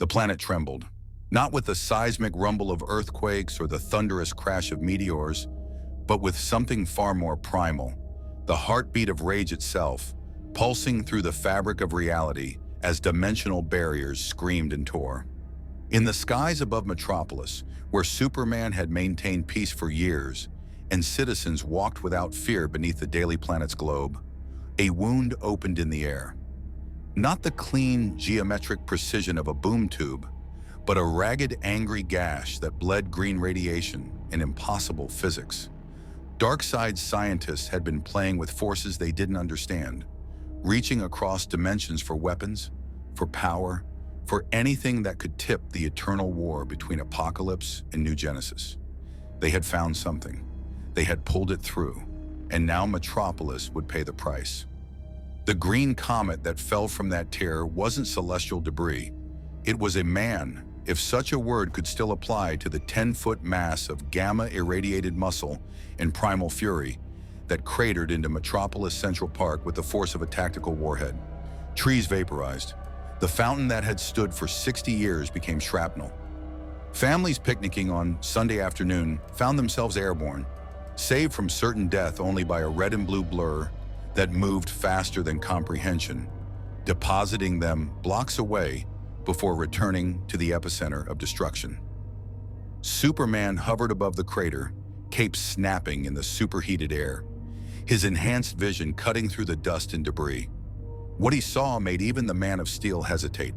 The planet trembled, not with the seismic rumble of earthquakes or the thunderous crash of meteors, but with something far more primal, the heartbeat of rage itself, pulsing through the fabric of reality as dimensional barriers screamed and tore. In the skies above Metropolis, where Superman had maintained peace for years, and citizens walked without fear beneath the daily planet's globe, a wound opened in the air. Not the clean, geometric precision of a boom tube, but a ragged, angry gash that bled green radiation and impossible physics. Darkseid scientists had been playing with forces they didn't understand, reaching across dimensions for weapons, for power, for anything that could tip the eternal war between Apocalypse and New Genesis. They had found something. They had pulled it through, and now Metropolis would pay the price. The green comet that fell from that tear wasn't celestial debris. It was a man, if such a word could still apply to the 10-foot mass of gamma-irradiated muscle and primal fury that cratered into Metropolis Central Park with the force of a tactical warhead. Trees vaporized. The fountain that had stood for 60 years became shrapnel. Families picnicking on Sunday afternoon found themselves airborne, saved from certain death only by a red and blue blur that moved faster than comprehension, depositing them blocks away before returning to the epicenter of destruction. Superman hovered above the crater, cape snapping in the superheated air, his enhanced vision cutting through the dust and debris. What he saw made even the Man of Steel hesitate.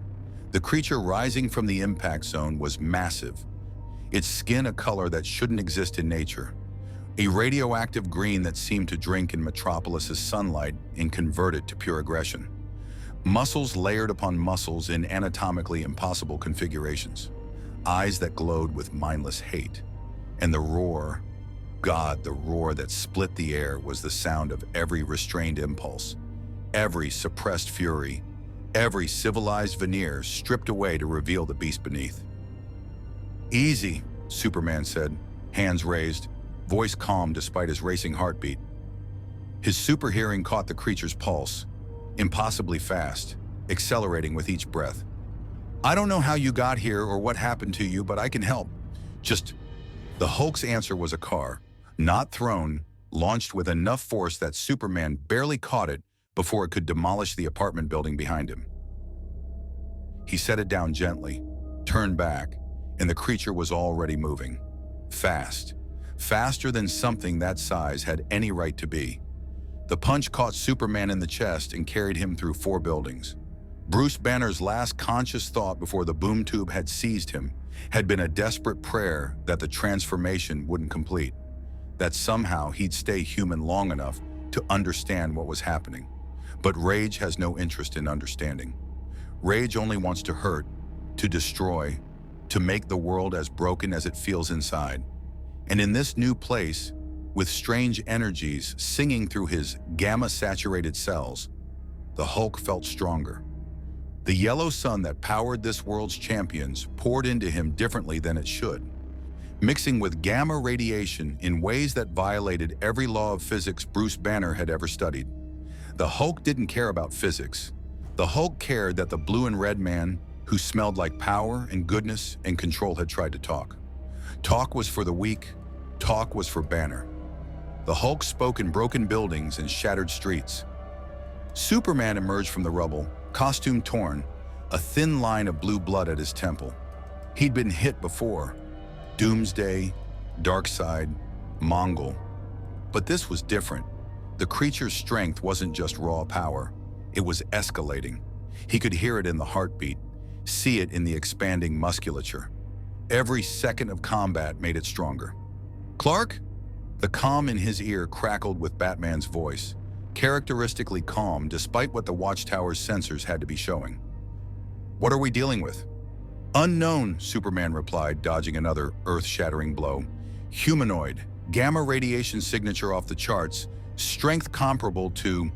The creature rising from the impact zone was massive, its skin a color that shouldn't exist in nature, a radioactive green that seemed to drink in Metropolis's sunlight and convert it to pure aggression. Muscles layered upon muscles in anatomically impossible configurations, eyes that glowed with mindless hate, and the roar, God, the roar that split the air was the sound of every restrained impulse, every suppressed fury, every civilized veneer stripped away to reveal the beast beneath. "Easy," Superman said, hands raised, voice calm despite his racing heartbeat. His super hearing caught the creature's pulse, impossibly fast, accelerating with each breath. "I don't know how you got here or what happened to you, but I can help. Just..." The Hulk's answer was a car, not thrown, launched with enough force that Superman barely caught it before it could demolish the apartment building behind him. He set it down gently, turned back, and the creature was already moving. Fast. Faster than something that size had any right to be. The punch caught Superman in the chest and carried him through 4 buildings. Bruce Banner's last conscious thought before the boom tube had seized him had been a desperate prayer that the transformation wouldn't complete, that somehow he'd stay human long enough to understand what was happening. But rage has no interest in understanding. Rage only wants to hurt, to destroy, to make the world as broken as it feels inside. And in this new place, with strange energies singing through his gamma-saturated cells, the Hulk felt stronger. The yellow sun that powered this world's champions poured into him differently than it should, mixing with gamma radiation in ways that violated every law of physics Bruce Banner had ever studied. The Hulk didn't care about physics. The Hulk cared that the blue and red man, who smelled like power and goodness and control, had tried to talk. Talk was for the weak. Talk was for Banner. The Hulk spoke in broken buildings and shattered streets. Superman emerged from the rubble, costume torn, a thin line of blue blood at his temple. He'd been hit before. Doomsday, Darkseid, Mongol. But this was different. The creature's strength wasn't just raw power. It was escalating. He could hear it in the heartbeat, see it in the expanding musculature. Every second of combat made it stronger. "Clark?" The calm in his ear crackled with Batman's voice, characteristically calm despite what the Watchtower's sensors had to be showing. "What are we dealing with?" "Unknown," Superman replied, dodging another earth-shattering blow. "Humanoid, gamma radiation signature off the charts, strength comparable to..."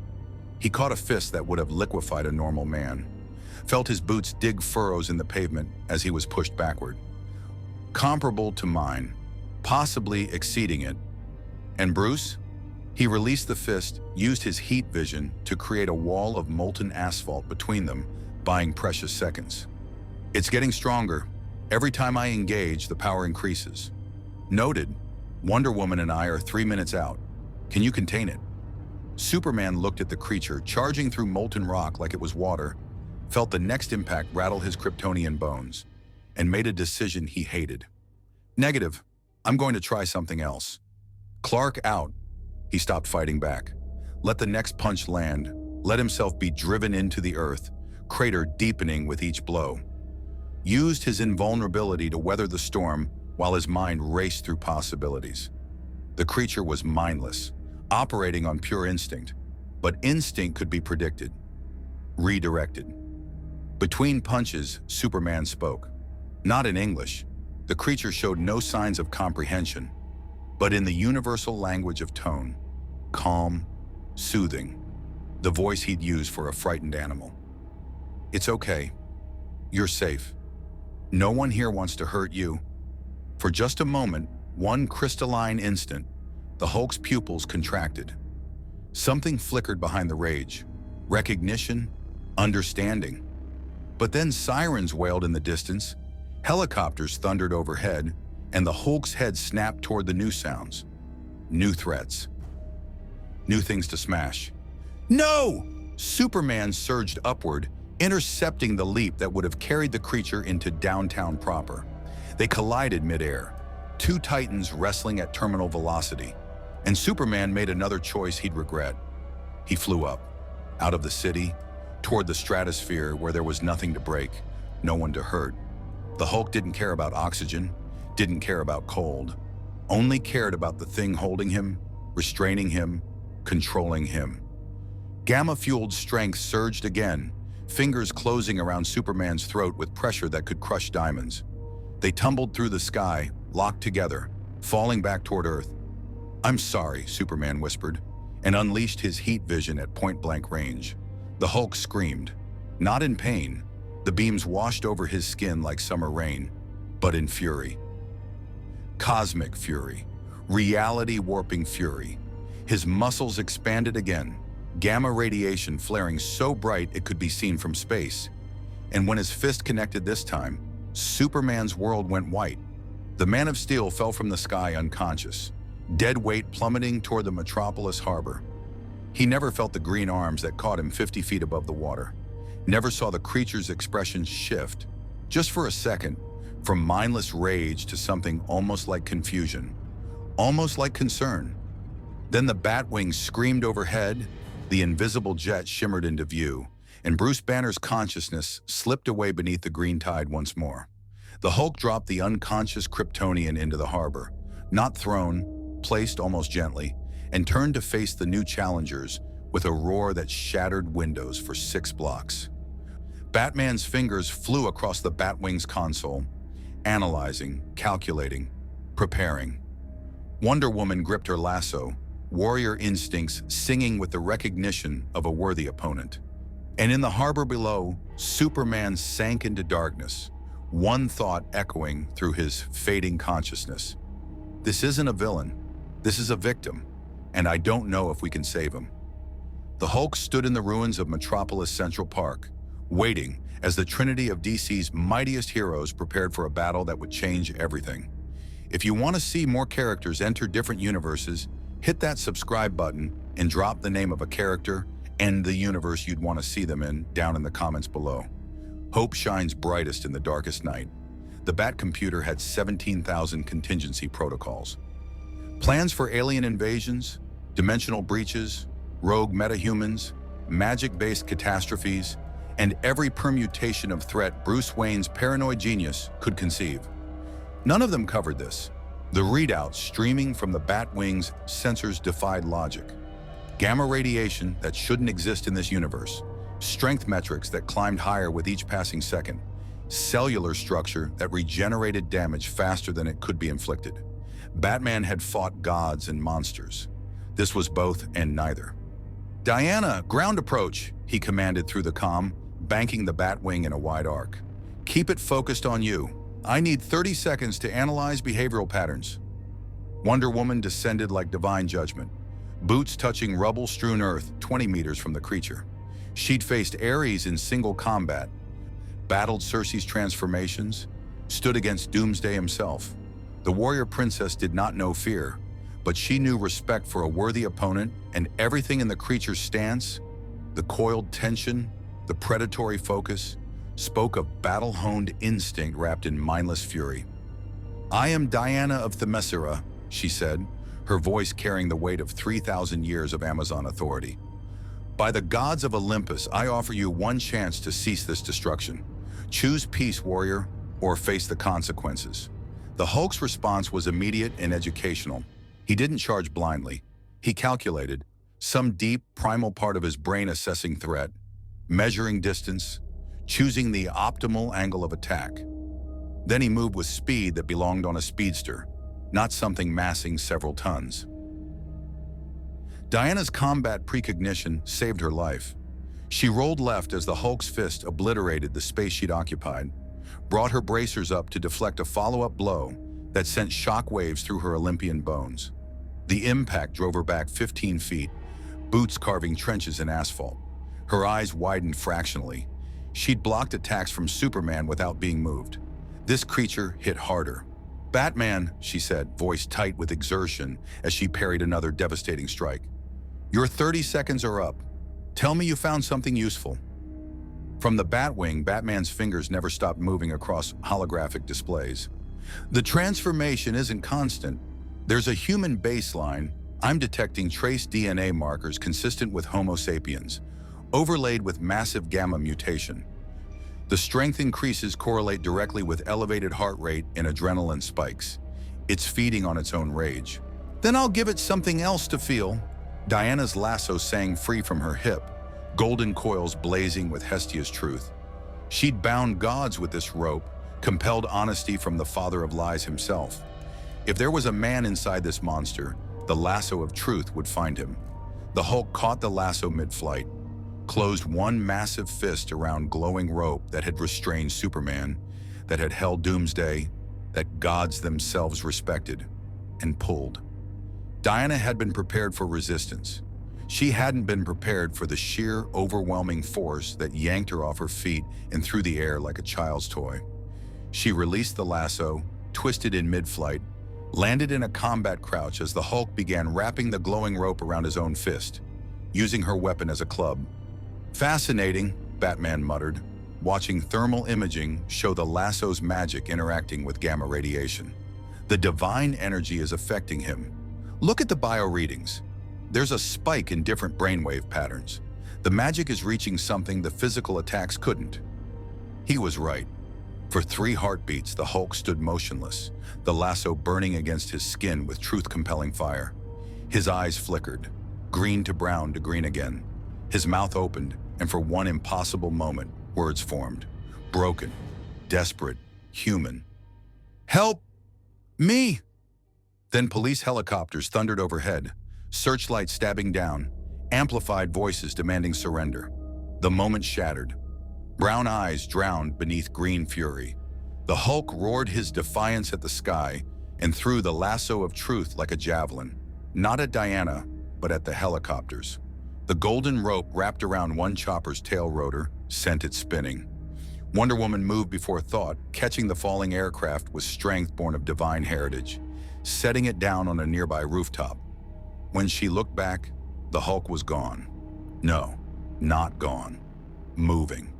He caught a fist that would have liquefied a normal man, felt his boots dig furrows in the pavement as he was pushed backward. "Comparable to mine, possibly exceeding it." And Bruce? He released the fist, used his heat vision to create a wall of molten asphalt between them, buying precious seconds. It's getting stronger. Every time I engage, the power increases. Noted. Wonder Woman and I are 3 minutes out. Can you contain it? Superman looked at the creature, charging through molten rock like it was water, felt the next impact rattle his Kryptonian bones, and made a decision he hated. Negative. I'm going to try something else. Clark out. He stopped fighting back. Let the next punch land. Let himself be driven into the earth, crater deepening with each blow. Used his invulnerability to weather the storm while his mind raced through possibilities. The creature was mindless, operating on pure instinct, but instinct could be predicted, redirected. Between punches, Superman spoke. Not in English. The creature showed no signs of comprehension, but in the universal language of tone, calm, soothing, the voice he'd use for a frightened animal. It's okay. You're safe. No one here wants to hurt you. For just a moment, one crystalline instant, the Hulk's pupils contracted. Something flickered behind the rage. Recognition, understanding. But then sirens wailed in the distance, helicopters thundered overhead, and the Hulk's head snapped toward the new sounds. New threats. New things to smash. No! Superman surged upward, intercepting the leap that would have carried the creature into downtown proper. They collided midair, two titans wrestling at terminal velocity, and Superman made another choice he'd regret. He flew up, out of the city, toward the stratosphere where there was nothing to break, no one to hurt. The Hulk didn't care about oxygen, didn't care about cold, only cared about the thing holding him, restraining him, controlling him. Gamma-fueled strength surged again, fingers closing around Superman's throat with pressure that could crush diamonds. They tumbled through the sky, locked together, falling back toward Earth. "I'm sorry," Superman whispered, and unleashed his heat vision at point-blank range. The Hulk screamed, not in pain. The beams washed over his skin like summer rain, but in fury. Cosmic fury, reality-warping fury. His muscles expanded again, gamma radiation flaring so bright it could be seen from space. And when his fist connected this time, Superman's world went white. The Man of Steel fell from the sky unconscious, dead weight plummeting toward the Metropolis harbor. He never felt the green arms that caught him 50 feet above the water. Never saw the creature's expression shift, just for a second, from mindless rage to something almost like confusion, almost like concern. Then the Batwing screamed overhead, the invisible jet shimmered into view, and Bruce Banner's consciousness slipped away beneath the green tide once more. The Hulk dropped the unconscious Kryptonian into the harbor, not thrown, placed almost gently, and turned to face the new challengers with a roar that shattered windows for 6 blocks. Batman's fingers flew across the Batwing's console, analyzing, calculating, preparing. Wonder Woman gripped her lasso, warrior instincts singing with the recognition of a worthy opponent. And in the harbor below, Superman sank into darkness, one thought echoing through his fading consciousness. This isn't a villain. This is a victim, and I don't know if we can save him. The Hulk stood in the ruins of Metropolis Central Park, waiting as the trinity of DC's mightiest heroes prepared for a battle that would change everything. If you want to see more characters enter different universes, hit that subscribe button and drop the name of a character and the universe you'd want to see them in down in the comments below. Hope shines brightest in the darkest night. The Bat computer had 17,000 contingency protocols. Plans for alien invasions, dimensional breaches, rogue metahumans, magic-based catastrophes, and every permutation of threat Bruce Wayne's paranoid genius could conceive. None of them covered this. The readouts streaming from the Batwing's sensors defied logic. Gamma radiation that shouldn't exist in this universe, strength metrics that climbed higher with each passing second, cellular structure that regenerated damage faster than it could be inflicted. Batman had fought gods and monsters. This was both and neither. "Diana, ground approach," he commanded through the comm, banking the Batwing in a wide arc. "Keep it focused on you. I need 30 seconds to analyze behavioral patterns." Wonder Woman descended like divine judgment, boots touching rubble-strewn earth 20 meters from the creature. She'd faced Ares in single combat, battled Cersei's transformations, stood against Doomsday himself. The warrior princess did not know fear, but she knew respect for a worthy opponent, and everything in the creature's stance, the coiled tension, the predatory focus, spoke of battle-honed instinct wrapped in mindless fury. "I am Diana of Themyscira," she said, her voice carrying the weight of 3,000 years of Amazon authority. "By the gods of Olympus, I offer you one chance to cease this destruction. Choose peace, warrior, or face the consequences." The Hulk's response was immediate and educational. He didn't charge blindly. He calculated, some deep, primal part of his brain assessing threat, measuring distance, choosing the optimal angle of attack. Then he moved with speed that belonged on a speedster, not something massing several tons. Diana's combat precognition saved her life. She rolled left as the Hulk's fist obliterated the space she'd occupied, brought her bracers up to deflect a follow-up blow that sent shockwaves through her Olympian bones. The impact drove her back 15 feet, boots carving trenches in asphalt. Her eyes widened fractionally. She'd blocked attacks from Superman without being moved. This creature hit harder. "Batman," she said, voice tight with exertion as she parried another devastating strike. "Your 30 seconds are up. Tell me you found something useful." From the Batwing, Batman's fingers never stopped moving across holographic displays. "The transformation isn't constant. There's a human baseline. I'm detecting trace DNA markers consistent with Homo sapiens, overlaid with massive gamma mutation. The strength increases correlate directly with elevated heart rate and adrenaline spikes. It's feeding on its own rage." "Then I'll give it something else to feel." Diana's lasso sang free from her hip, golden coils blazing with Hestia's truth. She'd bound gods with this rope, compelled honesty from the father of lies himself. If there was a man inside this monster, the lasso of truth would find him. The Hulk caught the lasso mid-flight, closed one massive fist around glowing rope that had restrained Superman, that had held Doomsday, that gods themselves respected, and pulled. Diana had been prepared for resistance. She hadn't been prepared for the sheer, overwhelming force that yanked her off her feet and through the air like a child's toy. She released the lasso, twisted in mid-flight, landed in a combat crouch as the Hulk began wrapping the glowing rope around his own fist, using her weapon as a club. "Fascinating," Batman muttered, watching thermal imaging show the lasso's magic interacting with gamma radiation. "The divine energy is affecting him. Look at the bio-readings. There's a spike in different brainwave patterns. The magic is reaching something the physical attacks couldn't." He was right. For 3 heartbeats, the Hulk stood motionless, the lasso burning against his skin with truth-compelling fire. His eyes flickered, green to brown to green again. His mouth opened, and for one impossible moment, words formed. Broken, desperate, human. "Help! Me!" Then police helicopters thundered overhead, searchlights stabbing down, amplified voices demanding surrender. The moment shattered. Brown eyes drowned beneath green fury. The Hulk roared his defiance at the sky and threw the lasso of truth like a javelin, not at Diana, but at the helicopters. The golden rope wrapped around one chopper's tail rotor sent it spinning. Wonder Woman moved before thought, catching the falling aircraft with strength born of divine heritage, setting it down on a nearby rooftop. When she looked back, the Hulk was gone. No, not gone. Moving.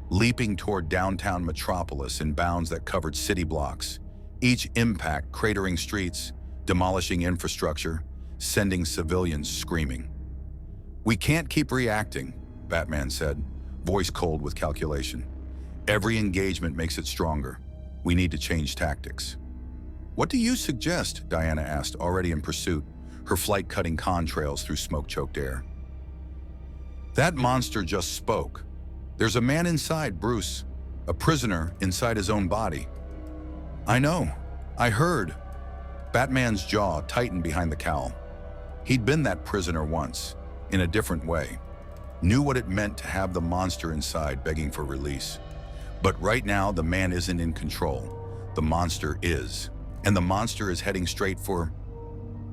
Leaping toward downtown Metropolis in bounds that covered city blocks, each impact cratering streets, demolishing infrastructure, sending civilians screaming. "We can't keep reacting," Batman said, voice cold with calculation. "Every engagement makes it stronger. We need to change tactics." "What do you suggest?" Diana asked, already in pursuit, her flight cutting contrails through smoke-choked air. "That monster just spoke. There's a man inside, Bruce, a prisoner inside his own body." "I know. I heard." Batman's jaw tightened behind the cowl. He'd been that prisoner once, in a different way. Knew what it meant to have the monster inside begging for release. But right now, the man isn't in control. The monster is. And the monster is heading straight for...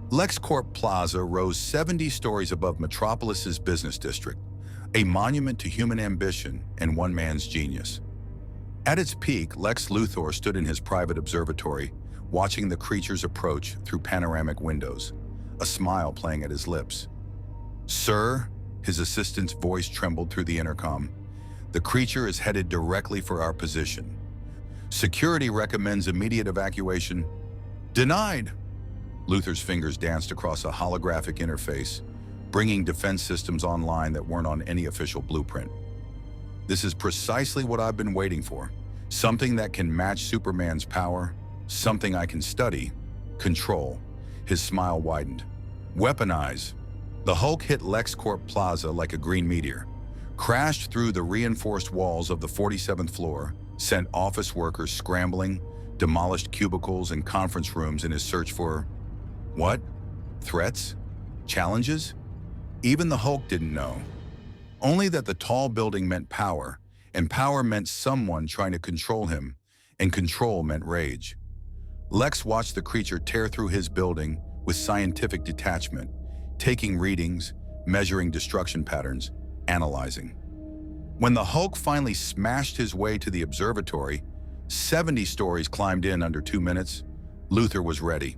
LexCorp Plaza rose 70 stories above Metropolis's business district, a monument to human ambition and one man's genius. At its peak, Lex Luthor stood in his private observatory, watching the creatures approach through panoramic windows, a smile playing at his lips. "Sir," his assistant's voice trembled through the intercom, "the creature is headed directly for our position. Security recommends immediate evacuation." "Denied!" Luthor's fingers danced across a holographic interface, bringing defense systems online that weren't on any official blueprint. "This is precisely what I've been waiting for. Something that can match Superman's power, something I can study, control." His smile widened. "Weaponize." The Hulk hit LexCorp Plaza like a green meteor, crashed through the reinforced walls of the 47th floor, sent office workers scrambling, demolished cubicles and conference rooms in his search for... what? Threats? Challenges? Even the Hulk didn't know. Only that the tall building meant power, and power meant someone trying to control him, and control meant rage. Lex watched the creature tear through his building with scientific detachment, taking readings, measuring destruction patterns, analyzing. When the Hulk finally smashed his way to the observatory, 70 stories climbed in under 2 minutes. Luthor was ready.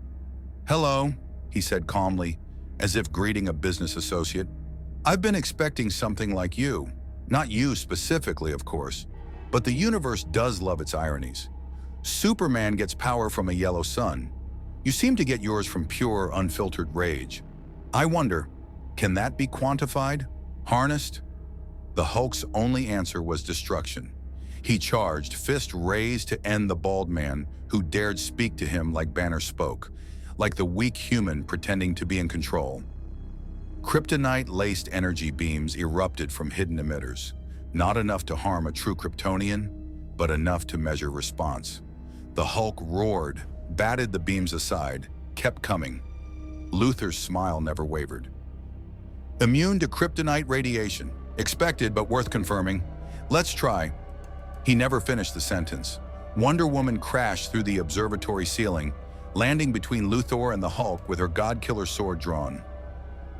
"Hello," he said calmly, as if greeting a business associate. "I've been expecting something like you. Not you specifically, of course, but the universe does love its ironies. Superman gets power from a yellow sun. You seem to get yours from pure, unfiltered rage. I wonder, can that be quantified? Harnessed?" The Hulk's only answer was destruction. He charged, fist raised to end the bald man who dared speak to him like Banner spoke, like the weak human pretending to be in control. Kryptonite-laced energy beams erupted from hidden emitters, not enough to harm a true Kryptonian, but enough to measure response. The Hulk roared, batted the beams aside, kept coming. Luthor's smile never wavered. "Immune to kryptonite radiation. Expected, but worth confirming. Let's try." He never finished the sentence. Wonder Woman crashed through the observatory ceiling, landing between Luthor and the Hulk with her God-killer sword drawn.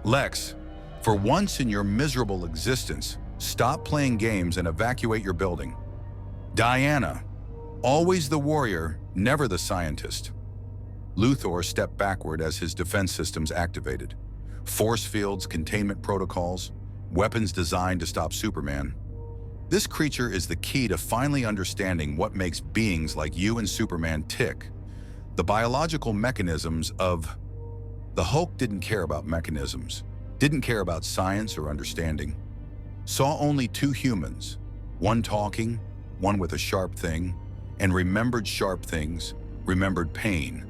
"Lex, for once in your miserable existence, stop playing games and evacuate your building." "Diana, always the warrior, never the scientist." Luthor stepped backward as his defense systems activated. Force fields, containment protocols, weapons designed to stop Superman. This creature is the key to finally understanding what makes beings like you and Superman tick. The biological mechanisms of... The Hulk didn't care about mechanisms, didn't care about science or understanding. Saw only two humans, one talking, one with a sharp thing, and remembered sharp things, remembered pain.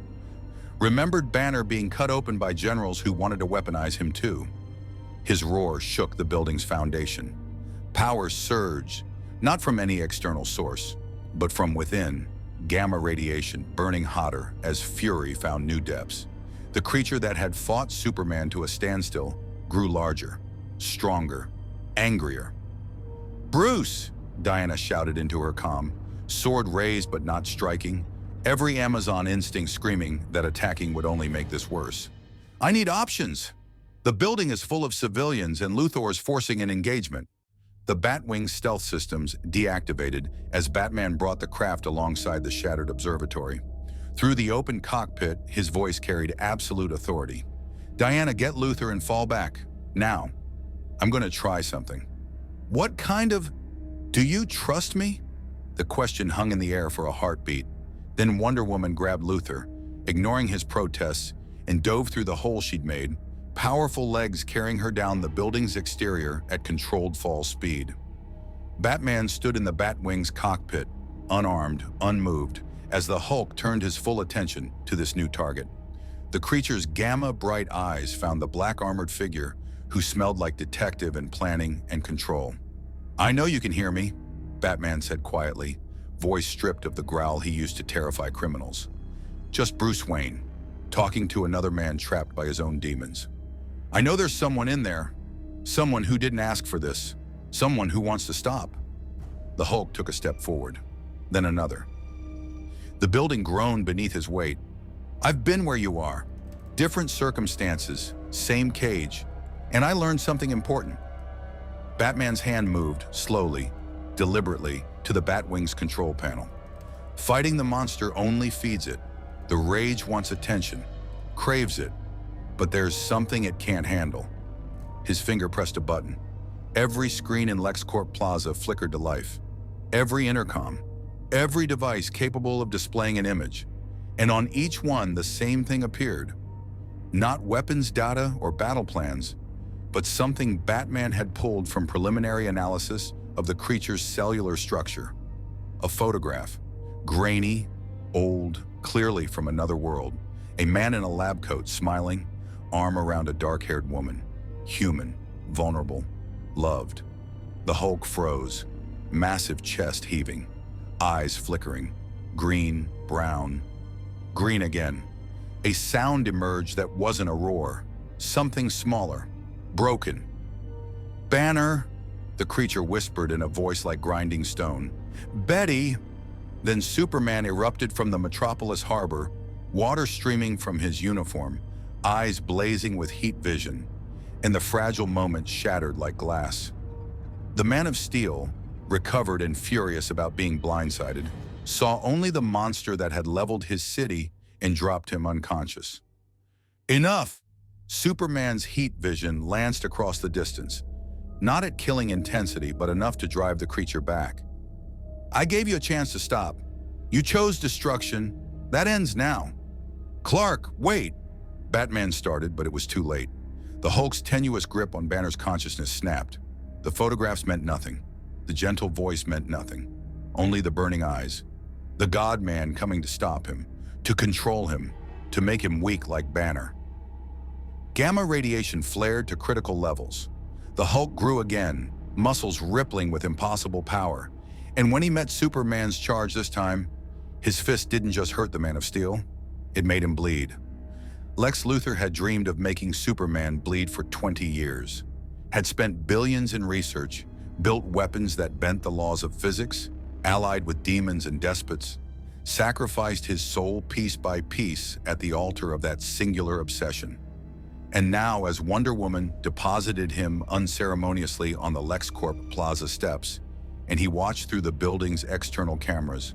Remembered Banner being cut open by generals who wanted to weaponize him too. His roar shook the building's foundation. Power surged, not from any external source, but from within, gamma radiation burning hotter as fury found new depths. The creature that had fought Superman to a standstill grew larger, stronger, angrier. "Bruce!" Diana shouted into her comm, sword raised but not striking, every Amazon instinct screaming that attacking would only make this worse. "I need options. The building is full of civilians and Luthor is forcing an engagement." The Batwing stealth systems deactivated as Batman brought the craft alongside the shattered observatory. Through the open cockpit, his voice carried absolute authority. "Diana, get Luthor and fall back. Now. I'm going to try something." "What kind of... Do you trust me?" The question hung in the air for a heartbeat. Then Wonder Woman grabbed Luthor, ignoring his protests, and dove through the hole she'd made, powerful legs carrying her down the building's exterior at controlled fall speed. Batman stood in the Batwing's cockpit, unarmed, unmoved, as the Hulk turned his full attention to this new target. The creature's gamma-bright eyes found the black-armored figure who smelled like detective and planning and control. "I know you can hear me," Batman said quietly, voice stripped of the growl he used to terrify criminals. "Just Bruce Wayne, talking to another man trapped by his own demons. I know there's someone in there, someone who didn't ask for this, someone who wants to stop." The Hulk took a step forward, then another. The building groaned beneath his weight. "I've been where you are. Different circumstances, same cage, and I learned something important." Batman's hand moved, slowly, deliberately, to the Batwing's control panel. Fighting the monster only feeds it. The rage wants attention, craves it, but there's something it can't handle. His finger pressed a button. Every screen in LexCorp Plaza flickered to life. Every intercom, every device capable of displaying an image. And on each one, the same thing appeared. Not weapons data or battle plans, but something Batman had pulled from preliminary analysis of the creature's cellular structure. A photograph, grainy, old, clearly from another world. A man in a lab coat smiling, arm around a dark-haired woman. Human, vulnerable, loved. The Hulk froze, massive chest heaving, eyes flickering, green, brown, green again. A sound emerged that wasn't a roar, something smaller, broken. "Banner," the creature whispered in a voice like grinding stone. "Betty!" Then Superman erupted from the Metropolis harbor, water streaming from his uniform, eyes blazing with heat vision, and the fragile moment shattered like glass. The Man of Steel, recovered and furious about being blindsided, saw only the monster that had leveled his city and dropped him unconscious. "Enough!" Superman's heat vision lanced across the distance, not at killing intensity, but enough to drive the creature back. "I gave you a chance to stop. You chose destruction. That ends now." "Clark, wait!" Batman started, but it was too late. The Hulk's tenuous grip on Banner's consciousness snapped. The photographs meant nothing. The gentle voice meant nothing. Only the burning eyes. The God-Man coming to stop him, to control him, to make him weak like Banner. Gamma radiation flared to critical levels. The Hulk grew again, muscles rippling with impossible power. And when he met Superman's charge this time, his fist didn't just hurt the Man of Steel, it made him bleed. Lex Luthor had dreamed of making Superman bleed for 20 years, had spent billions in research, built weapons that bent the laws of physics, allied with demons and despots, sacrificed his soul piece by piece at the altar of that singular obsession. And now, as Wonder Woman deposited him unceremoniously on the LexCorp Plaza steps, and he watched through the building's external cameras,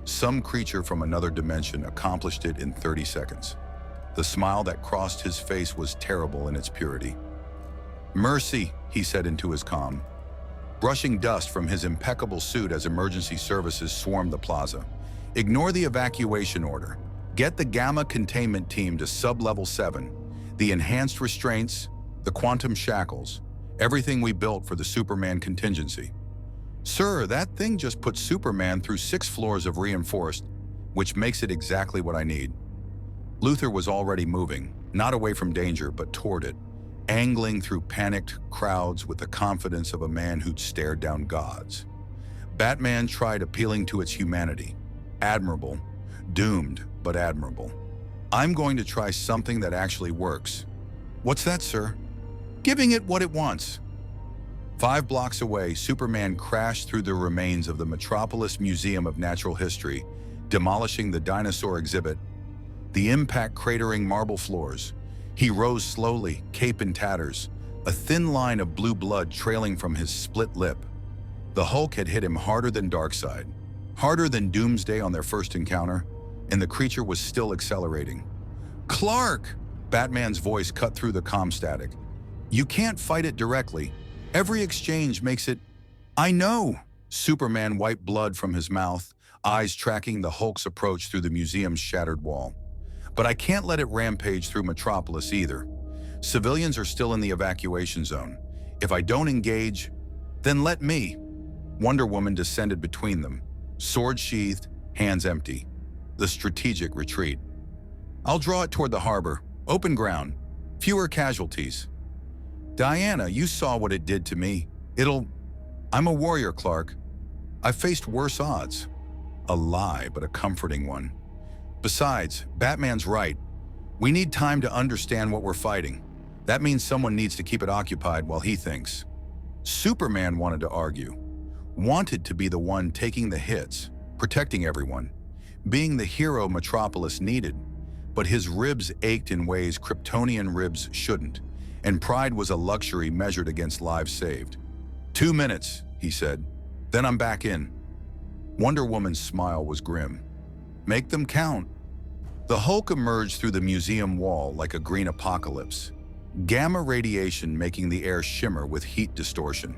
some creature from another dimension accomplished it in 30 seconds. The smile that crossed his face was terrible in its purity. "Mercy," he said into his comm, brushing dust from his impeccable suit as emergency services swarmed the plaza. "Ignore the evacuation order. Get the Gamma containment team to sub-level 7. The enhanced restraints, the quantum shackles, everything we built for the Superman contingency." "Sir, that thing just put Superman through 6 floors of reinforced, which makes it exactly what I need." Luthor was already moving, not away from danger, but toward it, angling through panicked crowds with the confidence of a man who'd stared down gods. Batman tried appealing to its humanity. Admirable, doomed, but admirable. "I'm going to try something that actually works." "What's that, sir?" "Giving it what it wants." 5 blocks away, Superman crashed through the remains of the Metropolis Museum of Natural History, demolishing the dinosaur exhibit, the impact cratering marble floors. He rose slowly, cape in tatters, a thin line of blue blood trailing from his split lip. The Hulk had hit him harder than Darkseid, harder than Doomsday on their first encounter, and the creature was still accelerating. "Clark!" Batman's voice cut through the comm static. "You can't fight it directly. Every exchange makes it—" "I know!" Superman wiped blood from his mouth, eyes tracking the Hulk's approach through the museum's shattered wall. "But I can't let it rampage through Metropolis either. Civilians are still in the evacuation zone. If I don't engage, then let me." Wonder Woman descended between them, sword sheathed, hands empty. The strategic retreat. "I'll draw it toward the harbor. Open ground. Fewer casualties." "Diana, you saw what it did to me. I'm a warrior, Clark. I've faced worse odds." A lie, but a comforting one. "Besides, Batman's right. We need time to understand what we're fighting. That means someone needs to keep it occupied while he thinks." Superman wanted to argue, wanted to be the one taking the hits, protecting everyone, being the hero Metropolis needed, but his ribs ached in ways Kryptonian ribs shouldn't, and pride was a luxury measured against lives saved. 2 minutes, he said. "Then I'm back in." Wonder Woman's smile was grim. Make them count. The Hulk emerged through the museum wall like a green apocalypse, gamma radiation making the air shimmer with heat distortion.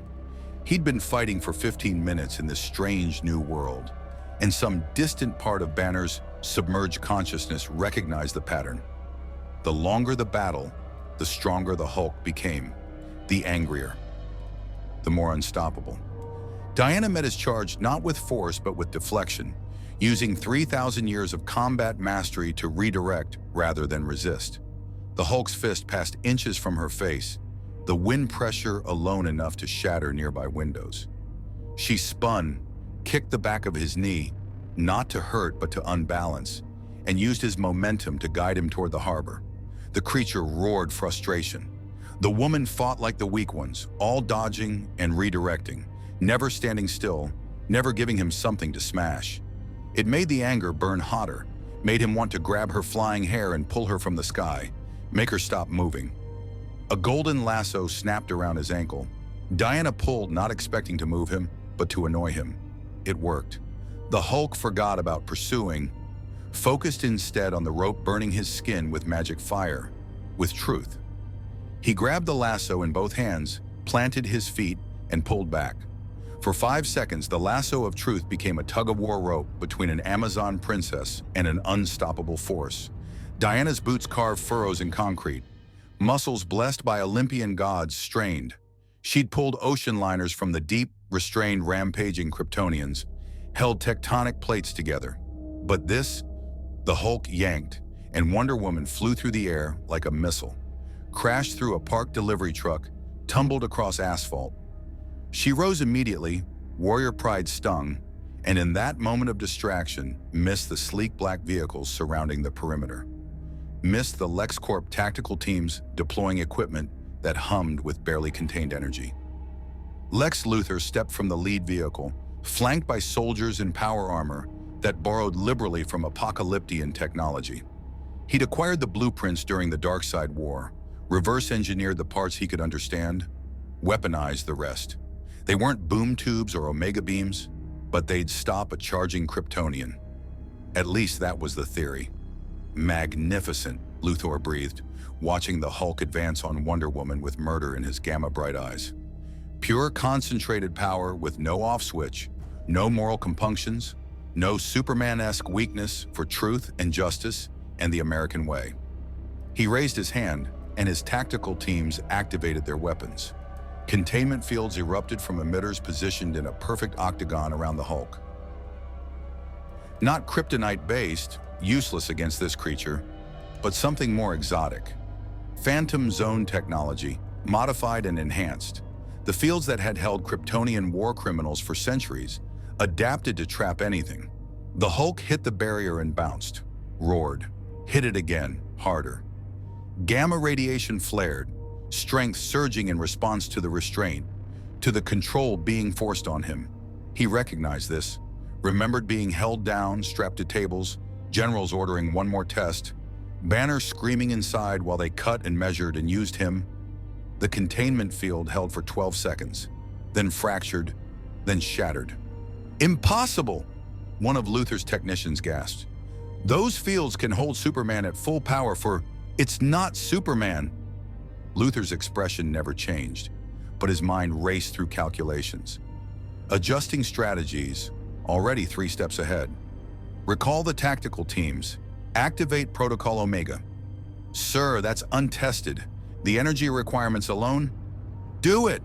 He'd been fighting for 15 minutes in this strange new world, and some distant part of Banner's submerged consciousness recognized the pattern. The longer the battle, the stronger the Hulk became, the angrier, the more unstoppable. Diana met his charge not with force but with deflection, using 3,000 years of combat mastery to redirect rather than resist. The Hulk's fist passed inches from her face, the wind pressure alone enough to shatter nearby windows. She spun, kicked the back of his knee, not to hurt but to unbalance, and used his momentum to guide him toward the harbor. The creature roared frustration. The woman fought like the weak ones, all dodging and redirecting, never standing still, never giving him something to smash. It made the anger burn hotter, made him want to grab her flying hair and pull her from the sky, make her stop moving. A golden lasso snapped around his ankle. Diana pulled, not expecting to move him, but to annoy him. It worked. The Hulk forgot about pursuing, focused instead on the rope burning his skin with magic fire, with truth. He grabbed the lasso in both hands, planted his feet, and pulled back. For 5 seconds, the lasso of truth became a tug-of-war rope between an Amazon princess and an unstoppable force. Diana's boots carved furrows in concrete. Muscles blessed by Olympian gods strained. She'd pulled ocean liners from the deep, restrained, rampaging Kryptonians, held tectonic plates together. But this, the Hulk yanked, and Wonder Woman flew through the air like a missile, crashed through a parked delivery truck, tumbled across asphalt. She rose immediately, warrior pride stung, and in that moment of distraction, missed the sleek black vehicles surrounding the perimeter. Missed the LexCorp tactical teams deploying equipment that hummed with barely contained energy. Lex Luthor stepped from the lead vehicle, flanked by soldiers in power armor that borrowed liberally from apocalyptic technology. He'd acquired the blueprints during the Darkseid War, reverse-engineered the parts he could understand, weaponized the rest. They weren't boom tubes or omega beams, but they'd stop a charging Kryptonian. At least that was the theory. Magnificent, Luthor breathed, watching the Hulk advance on Wonder Woman with murder in his gamma-bright eyes. Pure concentrated power with no off switch, no moral compunctions, no Superman-esque weakness for truth and justice and the American way. He raised his hand, and his tactical teams activated their weapons. Containment fields erupted from emitters positioned in a perfect octagon around the Hulk. Not kryptonite-based, useless against this creature, but something more exotic. Phantom Zone technology, modified and enhanced. The fields that had held Kryptonian war criminals for centuries, adapted to trap anything. The Hulk hit the barrier and bounced, roared, hit it again, harder. Gamma radiation flared, strength surging in response to the restraint, to the control being forced on him. He recognized this, remembered being held down, strapped to tables, generals ordering one more test, Banner screaming inside while they cut and measured and used him. The containment field held for 12 seconds, then fractured, then shattered. Impossible! One of Luthor's technicians gasped. Those fields can hold Superman at full power for, it's not Superman. Luthor's expression never changed, but his mind raced through calculations. Adjusting strategies, already 3 steps ahead. Recall the tactical teams. Activate Protocol Omega. Sir, that's untested. The energy requirements alone? Do it!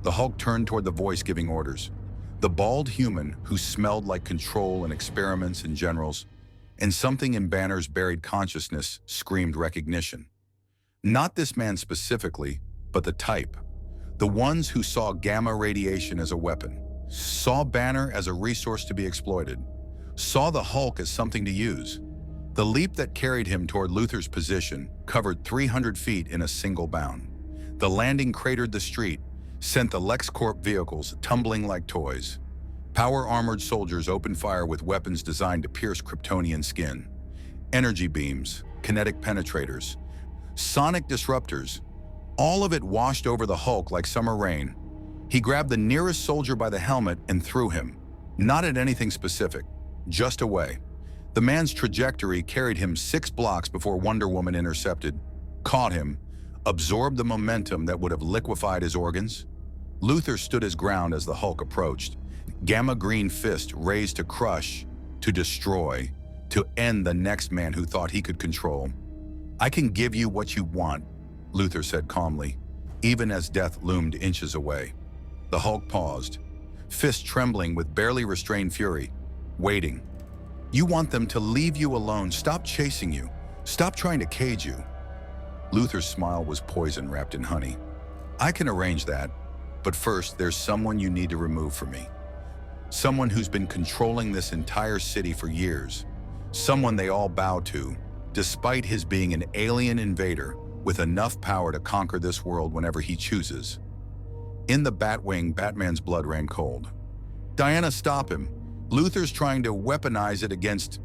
The Hulk turned toward the voice giving orders. The bald human who smelled like control and experiments and generals, and something in Banner's buried consciousness screamed recognition. Not this man specifically, but the type. The ones who saw gamma radiation as a weapon, saw Banner as a resource to be exploited, saw the Hulk as something to use. The leap that carried him toward Luthor's position covered 300 feet in a single bound. The landing cratered the street, sent the LexCorp vehicles tumbling like toys. Power-armored soldiers opened fire with weapons designed to pierce Kryptonian skin. Energy beams, kinetic penetrators, sonic disruptors, all of it washed over the Hulk like summer rain. He grabbed the nearest soldier by the helmet and threw him. Not at anything specific, just away. The man's trajectory carried him 6 blocks before Wonder Woman intercepted, caught him, absorbed the momentum that would have liquefied his organs. Luthor stood his ground as the Hulk approached, gamma green fist raised to crush, to destroy, to end the next man who thought he could control. "I can give you what you want," Luthor said calmly, even as death loomed inches away. The Hulk paused, fist trembling with barely restrained fury, waiting. "You want them to leave you alone, stop chasing you, stop trying to cage you." Luthor's smile was poison wrapped in honey. "I can arrange that, but first there's someone you need to remove from me. Someone who's been controlling this entire city for years. Someone they all bow to, despite his being an alien invader with enough power to conquer this world whenever he chooses." In the Batwing, Batman's blood ran cold. "Diana, stop him. Luthor's trying to weaponize it against..."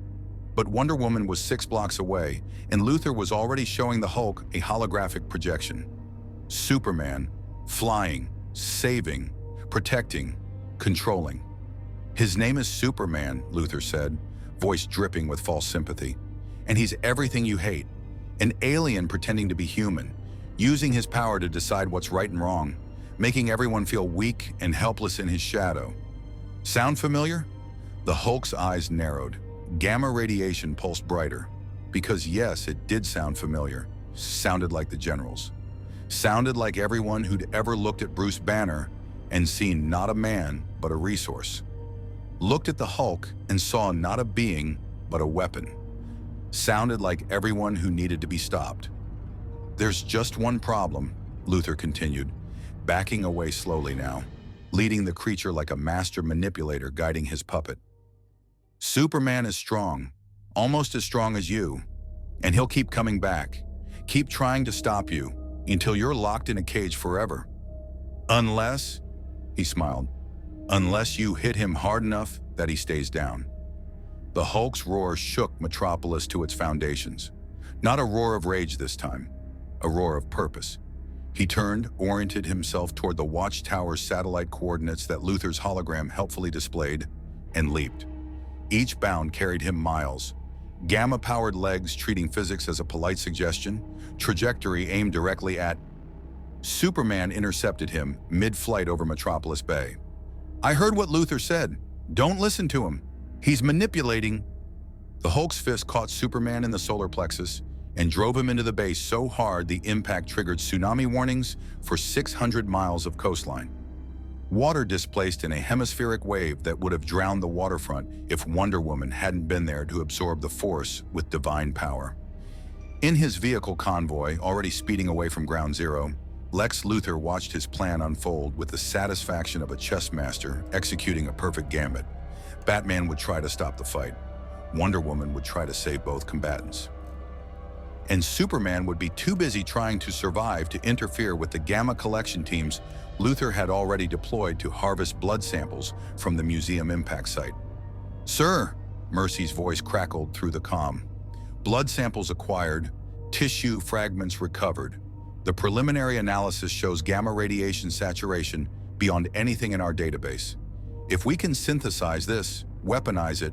But Wonder Woman was 6 blocks away, and Luthor was already showing the Hulk a holographic projection. Superman, flying, saving, protecting, controlling. "His name is Superman," Luthor said, voice dripping with false sympathy. "And he's everything you hate. An alien pretending to be human, using his power to decide what's right and wrong, making everyone feel weak and helpless in his shadow. Sound familiar?" The Hulk's eyes narrowed. Gamma radiation pulsed brighter. Because yes, it did sound familiar. Sounded like the generals. Sounded like everyone who'd ever looked at Bruce Banner and seen not a man, but a resource. Looked at the Hulk and saw not a being, but a weapon. Sounded like everyone who needed to be stopped. "There's just one problem," Luthor continued, backing away slowly now, leading the creature like a master manipulator guiding his puppet. "Superman is strong, almost as strong as you, and he'll keep coming back, keep trying to stop you, until you're locked in a cage forever. Unless," he smiled, "unless you hit him hard enough that he stays down." The Hulk's roar shook Metropolis to its foundations. Not a roar of rage this time, a roar of purpose. He turned, oriented himself toward the Watchtower's satellite coordinates that Luthor's hologram helpfully displayed, and leaped. Each bound carried him miles. Gamma-powered legs treating physics as a polite suggestion, trajectory aimed directly at... Superman intercepted him mid-flight over Metropolis Bay. "I heard what Luthor said. Don't listen to him. He's manipulating..." The Hulk's fist caught Superman in the solar plexus and drove him into the base so hard the impact triggered tsunami warnings for 600 miles of coastline. Water displaced in a hemispheric wave that would have drowned the waterfront if Wonder Woman hadn't been there to absorb the force with divine power. In his vehicle convoy, already speeding away from Ground Zero, Lex Luthor watched his plan unfold with the satisfaction of a chess master executing a perfect gambit. Batman would try to stop the fight. Wonder Woman would try to save both combatants. And Superman would be too busy trying to survive to interfere with the Gamma collection teams Luthor had already deployed to harvest blood samples from the museum impact site. "Sir," Mercy's voice crackled through the comm. "Blood samples acquired, tissue fragments recovered. The preliminary analysis shows gamma radiation saturation beyond anything in our database. If we can synthesize this, weaponize it,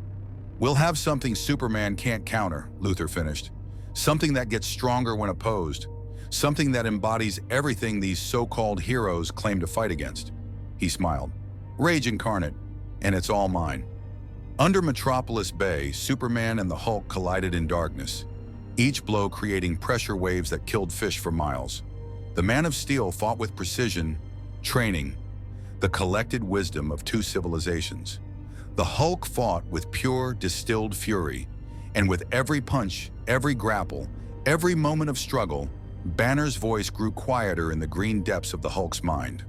we'll have something Superman can't counter," Luthor finished. "Something that gets stronger when opposed. Something that embodies everything these so-called heroes claim to fight against." He smiled. "Rage incarnate, and it's all mine." Under Metropolis Bay, Superman and the Hulk collided in darkness, each blow creating pressure waves that killed fish for miles. The Man of Steel fought with precision, training, the collected wisdom of two civilizations. The Hulk fought with pure, distilled fury, and with every punch, every grapple, every moment of struggle, Banner's voice grew quieter in the green depths of the Hulk's mind,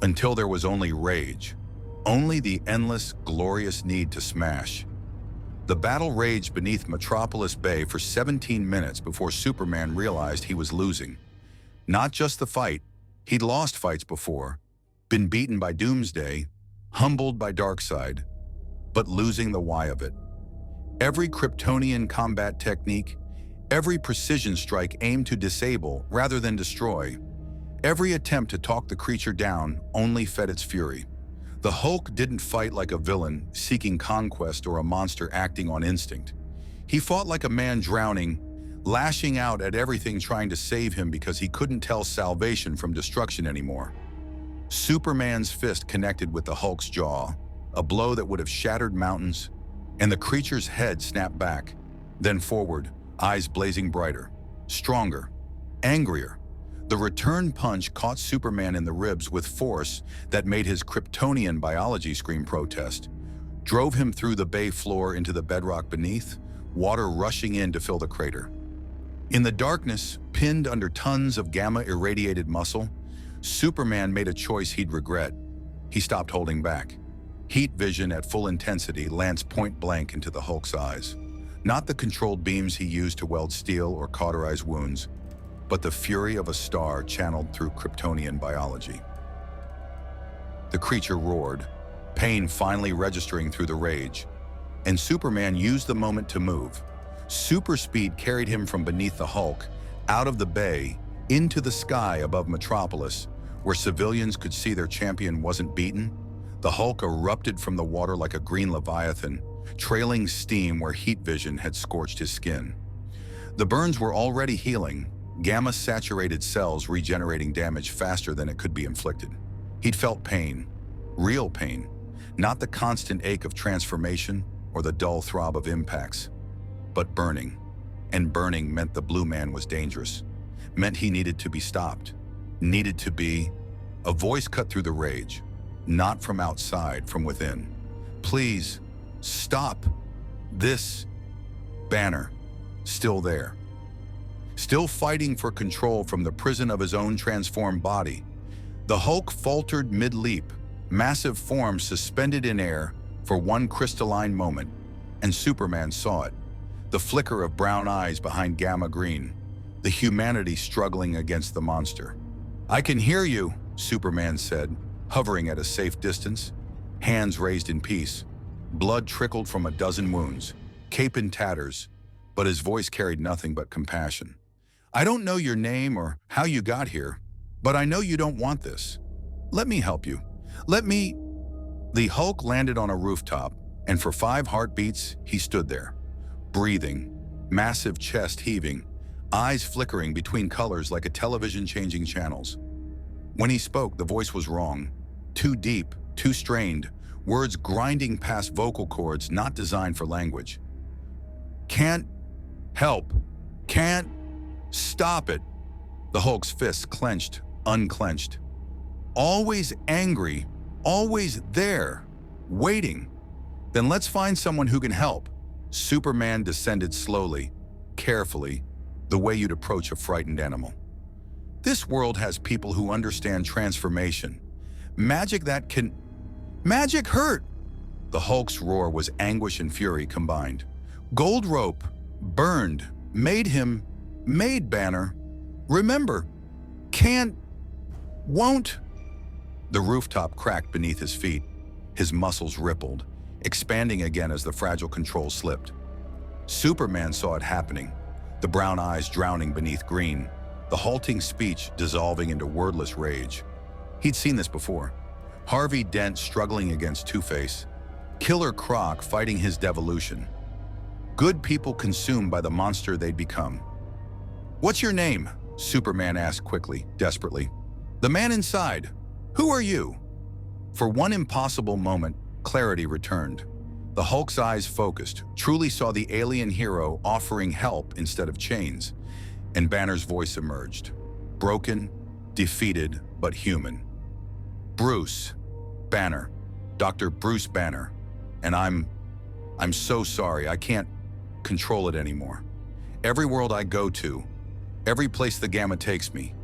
until there was only rage, only the endless, glorious need to smash. The battle raged beneath Metropolis Bay for 17 minutes before Superman realized he was losing. Not just the fight, he'd lost fights before, been beaten by Doomsday, humbled by Darkseid, but losing the why of it. Every Kryptonian combat technique, every precision strike aimed to disable rather than destroy, every attempt to talk the creature down only fed its fury. The Hulk didn't fight like a villain seeking conquest or a monster acting on instinct. He fought like a man drowning, lashing out at everything trying to save him because he couldn't tell salvation from destruction anymore. Superman's fist connected with the Hulk's jaw, a blow that would have shattered mountains, and the creature's head snapped back, then forward, eyes blazing brighter, stronger, angrier. The return punch caught Superman in the ribs with force that made his Kryptonian biology scream protest, drove him through the bay floor into the bedrock beneath, water rushing in to fill the crater. In the darkness, pinned under tons of gamma-irradiated muscle, Superman made a choice he'd regret. He stopped holding back. Heat vision at full intensity lanced point-blank into the Hulk's eyes. Not the controlled beams he used to weld steel or cauterize wounds, but the fury of a star channeled through Kryptonian biology. The creature roared, pain finally registering through the rage, and Superman used the moment to move. Super speed carried him from beneath the Hulk, out of the bay, into the sky above Metropolis, where civilians could see their champion wasn't beaten. The Hulk erupted from the water like a green leviathan, trailing steam where heat vision had scorched his skin. The burns were already healing, gamma-saturated cells regenerating damage faster than it could be inflicted. He'd felt pain, real pain, not the constant ache of transformation or the dull throb of impacts, but burning. And burning meant the Blue Man was dangerous, meant he needed to be stopped, needed to be... A voice cut through the rage, not from outside, from within. Please, stop this. Banner, still there. Still fighting for control from the prison of his own transformed body. The Hulk faltered mid-leap, massive form suspended in air for one crystalline moment, and Superman saw it. The flicker of brown eyes behind gamma green, the humanity struggling against the monster. "I can hear you," Superman said, hovering at a safe distance, hands raised in peace. Blood trickled from a dozen wounds, cape in tatters, but his voice carried nothing but compassion. "I don't know your name or how you got here, but I know you don't want this. Let me help you. Let me..." The Hulk landed on a rooftop, and for 5 heartbeats, he stood there, breathing, massive chest heaving, eyes flickering between colors like a television changing channels. When he spoke, the voice was wrong, too deep, too strained, words grinding past vocal cords not designed for language. "Can't help. Can't stop it." The Hulk's fists clenched, unclenched. "Always angry, always there, waiting. Then let's find someone who can help." Superman descended slowly, carefully, the way you'd approach a frightened animal. "This world has people who understand transformation. Magic that can... Magic hurt!" The Hulk's roar was anguish and fury combined. "Gold rope, burned, made Banner. Remember, can't, won't..." The rooftop cracked beneath his feet. His muscles rippled, expanding again as the fragile control slipped. Superman saw it happening, the brown eyes drowning beneath green, the halting speech dissolving into wordless rage. He'd seen this before. Harvey Dent struggling against Two-Face, Killer Croc fighting his devolution. Good people consumed by the monster they'd become. "What's your name?" Superman asked quickly, desperately. "The man inside. Who are you?" For one impossible moment, clarity returned. The Hulk's eyes focused, truly saw the alien hero offering help instead of chains, and Banner's voice emerged. Broken, defeated, but human. "Bruce Banner. Dr. Bruce Banner. And I'm so sorry, I can't control it anymore. Every world I go to, every place the Gamma takes me,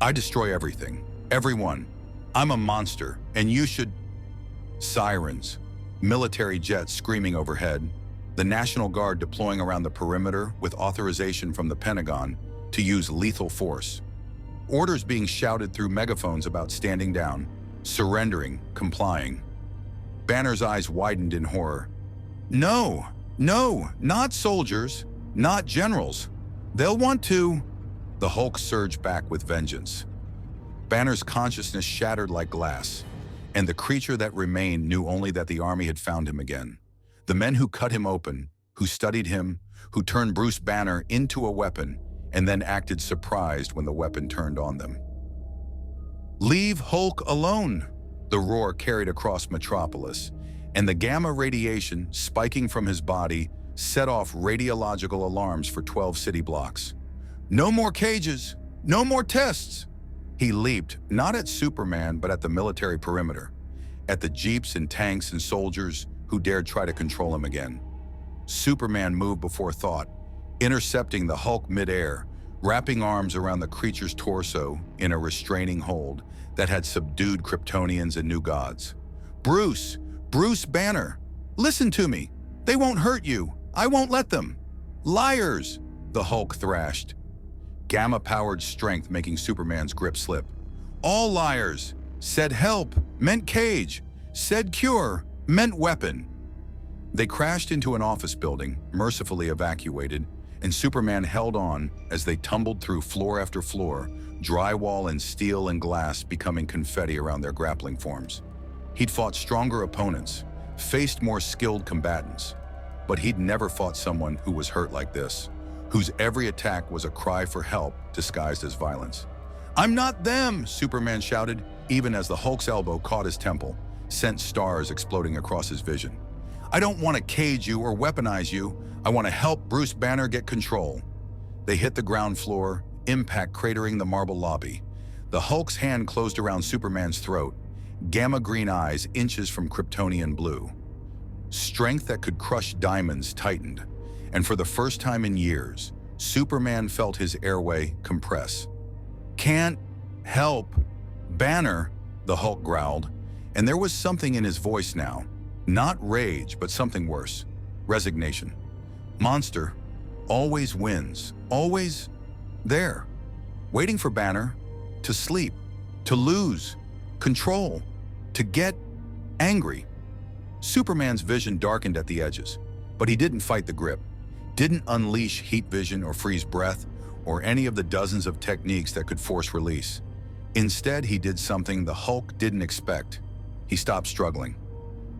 I destroy everything, everyone. I'm a monster, and you should..." Sirens, military jets screaming overhead, the National Guard deploying around the perimeter with authorization from the Pentagon to use lethal force. Orders being shouted through megaphones about standing down, surrendering, complying. Banner's eyes widened in horror. No, not soldiers, not generals. They'll want to..." The Hulk surged back with vengeance. Banner's consciousness shattered like glass. and the creature that remained knew only that the army had found him again. The men who cut him open, who studied him, who turned Bruce Banner into a weapon, and then acted surprised when the weapon turned on them. "Leave Hulk alone!" the roar carried across Metropolis, and the gamma radiation spiking from his body set off radiological alarms for 12 city blocks. "No more cages! No more tests!" He leaped, not at Superman, but at the military perimeter, at the jeeps and tanks and soldiers who dared try to control him again. Superman moved before thought, intercepting the Hulk midair, wrapping arms around the creature's torso in a restraining hold that had subdued Kryptonians and new gods. "Bruce! Bruce Banner! Listen to me! They won't hurt you! I won't let them!" "Liars!" the Hulk thrashed, gamma-powered strength making Superman's grip slip. "All liars! Said help meant cage. Said cure meant weapon." They crashed into an office building, mercifully evacuated, and Superman held on as they tumbled through floor after floor, drywall and steel and glass becoming confetti around their grappling forms. He'd fought stronger opponents, faced more skilled combatants, but he'd never fought someone who was hurt like this, whose every attack was a cry for help disguised as violence. "I'm not them!" Superman shouted, even as the Hulk's elbow caught his temple, sent stars exploding across his vision. "I don't want to cage you or weaponize you. I want to help Bruce Banner get control." They hit the ground floor, impact cratering the marble lobby. The Hulk's hand closed around Superman's throat, gamma-green eyes inches from Kryptonian blue. Strength that could crush diamonds tightened, and for the first time in years, Superman felt his airway compress. "Can't help Banner," the Hulk growled, and there was something in his voice now. Not rage, but something worse. Resignation. "Monster always wins, always there, waiting for Banner to sleep, to lose control, to get angry." Superman's vision darkened at the edges, but he didn't fight the grip, didn't unleash heat vision or freeze breath, or any of the dozens of techniques that could force release. Instead, he did something the Hulk didn't expect. He stopped struggling.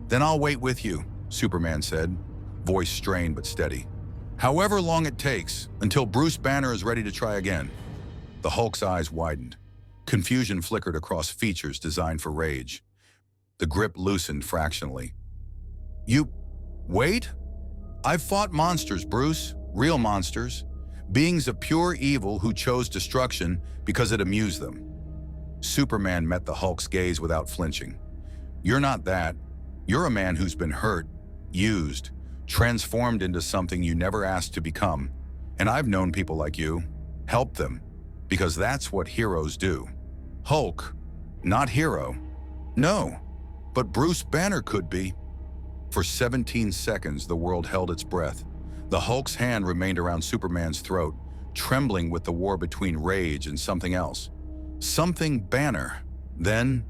"Then I'll wait with you," Superman said, voice strained but steady. "However long it takes, until Bruce Banner is ready to try again." The Hulk's eyes widened. Confusion flickered across features designed for rage. The grip loosened fractionally. "You... wait? I've fought monsters, Bruce. Real monsters. Beings of pure evil who chose destruction because it amused them." Superman met the Hulk's gaze without flinching. "You're not that. You're a man who's been hurt, used, transformed into something you never asked to become. And I've known people like you. Help them. Because that's what heroes do." Hulk, not hero. No, but Bruce Banner could be. For 17 seconds, the world held its breath. The Hulk's hand remained around Superman's throat, trembling with the war between rage and something else. Something Banner. Then,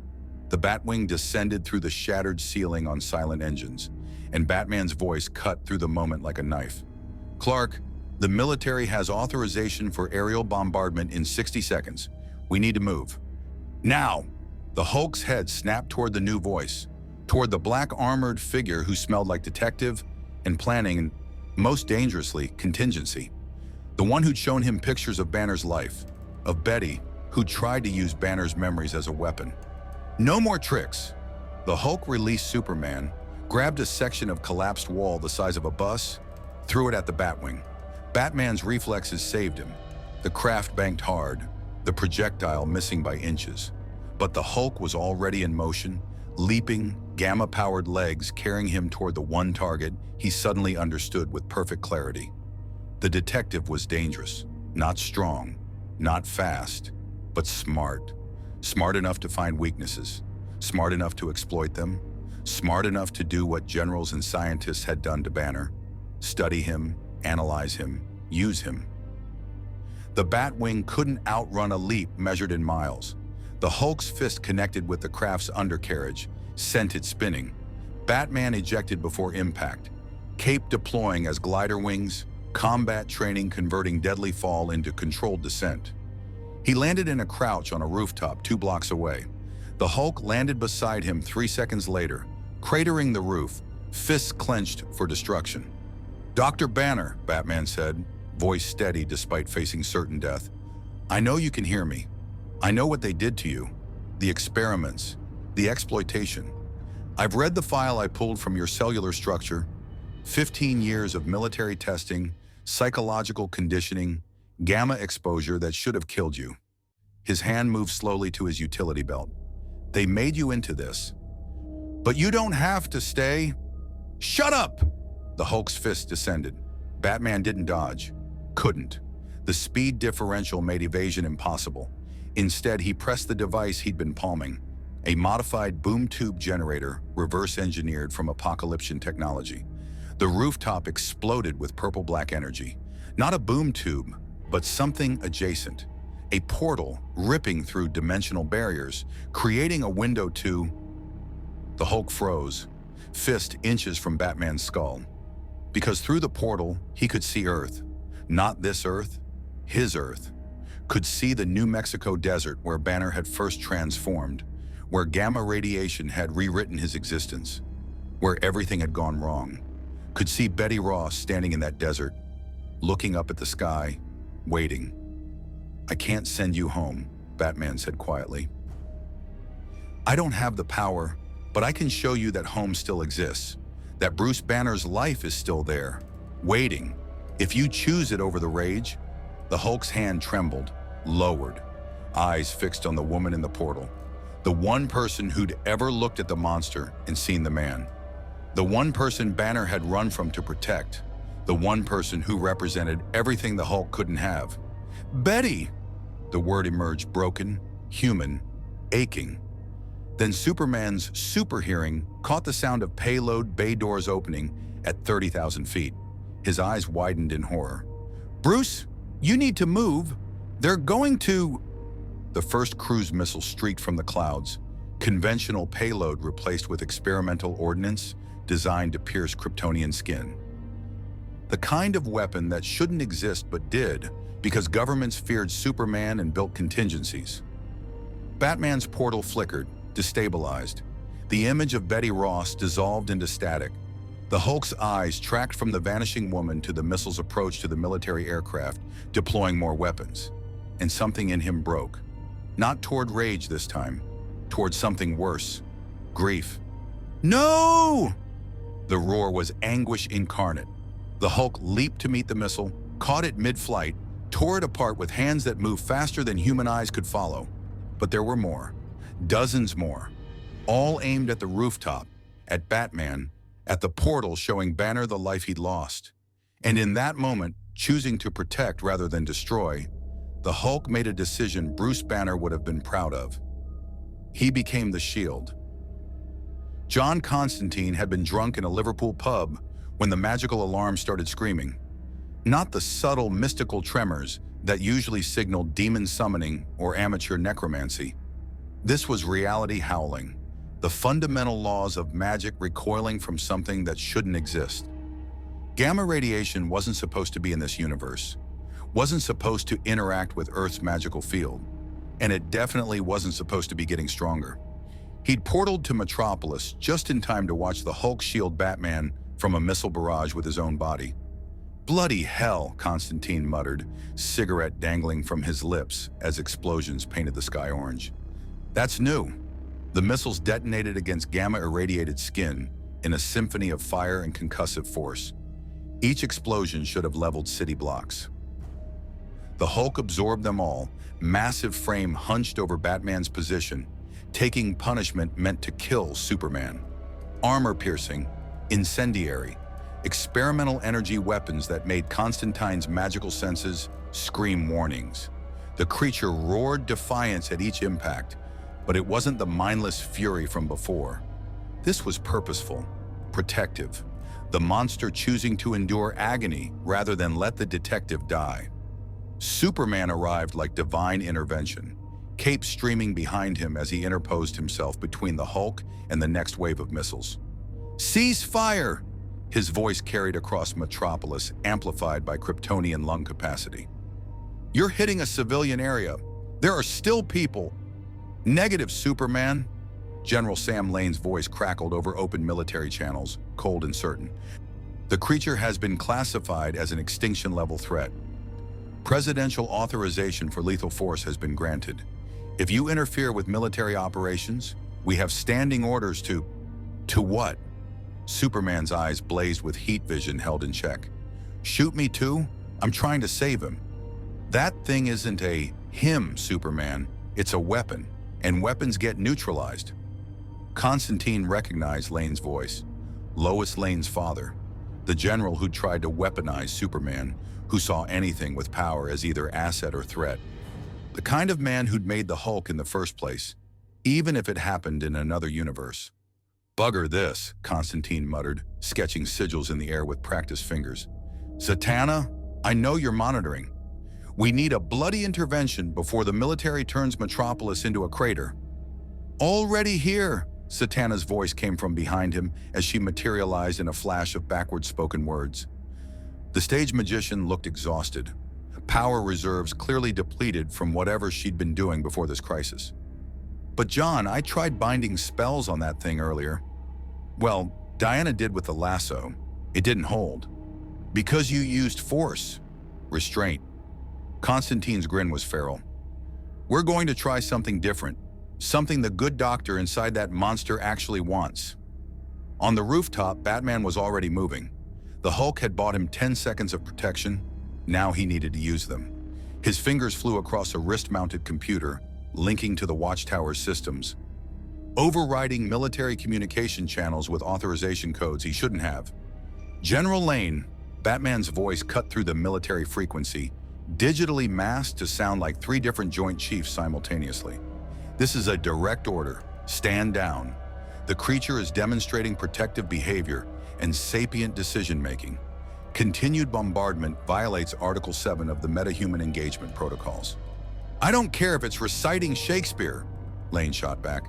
the Batwing descended through the shattered ceiling on silent engines, and Batman's voice cut through the moment like a knife. "Clark, the military has authorization for aerial bombardment in 60 seconds. We need to move. Now!" The Hulk's head snapped toward the new voice, toward the black armored figure who smelled like detective and planning, and most dangerously, contingency. The one who'd shown him pictures of Banner's life, of Betty, who tried to use Banner's memories as a weapon. "No more tricks." The Hulk released Superman, grabbed a section of collapsed wall the size of a bus, threw it at the Batwing. Batman's reflexes saved him. The craft banked hard, the projectile missing by inches. But the Hulk was already in motion, leaping, gamma-powered legs carrying him toward the one target he suddenly understood with perfect clarity. The detective was dangerous, not strong, not fast, but smart. Smart enough to find weaknesses, smart enough to exploit them, smart enough to do what generals and scientists had done to Banner: study him, analyze him, use him. The Batwing couldn't outrun a leap measured in miles. The Hulk's fist connected with the craft's undercarriage, sent it spinning. Batman ejected before impact, cape deploying as glider wings, combat training converting deadly fall into controlled descent. He landed in a crouch on a rooftop 2 blocks away. The Hulk landed beside him 3 seconds later, cratering the roof, fists clenched for destruction. "Dr. Banner," Batman said, voice steady despite facing certain death. "I know you can hear me. I know what they did to you. The experiments, the exploitation. I've read the file I pulled from your cellular structure. 15 years of military testing, psychological conditioning, gamma exposure that should have killed you." His hand moved slowly to his utility belt. "They made you into this. But you don't have to stay." "Shut up!" The Hulk's fist descended. Batman didn't dodge. Couldn't. The speed differential made evasion impossible. Instead, he pressed the device he'd been palming, a modified boom tube generator reverse-engineered from apocalyptic technology. The rooftop exploded with purple-black energy. Not a boom tube, but something adjacent. A portal ripping through dimensional barriers, creating a window to... The Hulk froze, fist inches from Batman's skull. Because through the portal, he could see Earth. Not this Earth, his Earth. Could see the New Mexico desert where Banner had first transformed, where gamma radiation had rewritten his existence, where everything had gone wrong. Could see Betty Ross standing in that desert, looking up at the sky, waiting. "I can't send you home," Batman said quietly. "I don't have the power, but I can show you that home still exists, that Bruce Banner's life is still there, waiting. If you choose it over the rage." The Hulk's hand trembled, lowered, eyes fixed on the woman in the portal. The one person who'd ever looked at the monster and seen the man. The one person Banner had run from to protect. The one person who represented everything the Hulk couldn't have. "Betty!" The word emerged broken, human, aching. Then Superman's super hearing caught the sound of payload bay doors opening at 30,000 feet. His eyes widened in horror. "Bruce, you need to move. They're going to..." The first cruise missile streaked from the clouds, conventional payload replaced with experimental ordnance designed to pierce Kryptonian skin. The kind of weapon that shouldn't exist but did, because governments feared Superman and built contingencies. Batman's portal flickered, destabilized. The image of Betty Ross dissolved into static. The Hulk's eyes tracked from the vanishing woman to the missile's approach to the military aircraft, deploying more weapons. And something in him broke. Not toward rage this time, toward something worse. Grief. "No!" The roar was anguish incarnate. The Hulk leaped to meet the missile, caught it mid-flight, tore it apart with hands that moved faster than human eyes could follow. But there were more. Dozens more. All aimed at the rooftop, at Batman, at the portal showing Banner the life he'd lost. And in that moment, choosing to protect rather than destroy, the Hulk made a decision Bruce Banner would have been proud of. He became the shield. John Constantine had been drunk in a Liverpool pub when the magical alarm started screaming. Not the subtle, mystical tremors that usually signaled demon summoning or amateur necromancy. This was reality howling, the fundamental laws of magic recoiling from something that shouldn't exist. Gamma radiation wasn't supposed to be in this universe, wasn't supposed to interact with Earth's magical field, and it definitely wasn't supposed to be getting stronger. He'd portaled to Metropolis just in time to watch the Hulk shield Batman from a missile barrage with his own body. "Bloody hell," Constantine muttered, cigarette dangling from his lips as explosions painted the sky orange. "That's new." The missiles detonated against gamma-irradiated skin in a symphony of fire and concussive force. Each explosion should have leveled city blocks. The Hulk absorbed them all, massive frame hunched over Batman's position, taking punishment meant to kill Superman. Armor-piercing, incendiary, experimental energy weapons that made Constantine's magical senses scream warnings. The creature roared defiance at each impact, but it wasn't the mindless fury from before. This was purposeful, protective, the monster choosing to endure agony rather than let the detective die. Superman arrived like divine intervention, cape streaming behind him as he interposed himself between the Hulk and the next wave of missiles. "Cease fire!" His voice carried across Metropolis, amplified by Kryptonian lung capacity. "You're hitting a civilian area. There are still people." Negative, Superman. General Sam Lane's voice crackled over open military channels, cold and certain. The creature has been classified as an extinction-level threat. Presidential authorization for lethal force has been granted. If you interfere with military operations, we have standing orders to... To what? Superman's eyes blazed with heat vision held in check. Shoot me too? I'm trying to save him. That thing isn't a him, Superman. It's a weapon, and weapons get neutralized. Constantine recognized Lane's voice. Lois Lane's father, the general who tried to weaponize Superman, who saw anything with power as either asset or threat. The kind of man who'd made the Hulk in the first place, even if it happened in another universe. Bugger this, Constantine muttered, sketching sigils in the air with practiced fingers. Zatanna, I know you're monitoring. We need a bloody intervention before the military turns Metropolis into a crater. Already here, Zatanna's voice came from behind him as she materialized in a flash of backward-spoken words. The stage magician looked exhausted, power reserves clearly depleted from whatever she'd been doing before this crisis. But John, I tried binding spells on that thing earlier. Well, Diana did with the lasso. It didn't hold. Because you used force. Restraint. Constantine's grin was feral. We're going to try something different. Something the good doctor inside that monster actually wants. On the rooftop, Batman was already moving. The Hulk had bought him 10 seconds of protection. Now he needed to use them. His fingers flew across a wrist-mounted computer, linking to the Watchtower's systems. Overriding military communication channels with authorization codes he shouldn't have. General Lane, Batman's voice cut through the military frequency, digitally masked to sound like 3 different Joint Chiefs simultaneously. This is a direct order. Stand down. The creature is demonstrating protective behavior and sapient decision-making. Continued bombardment violates Article 7 of the Metahuman Engagement Protocols. I don't care if it's reciting Shakespeare, Lane shot back.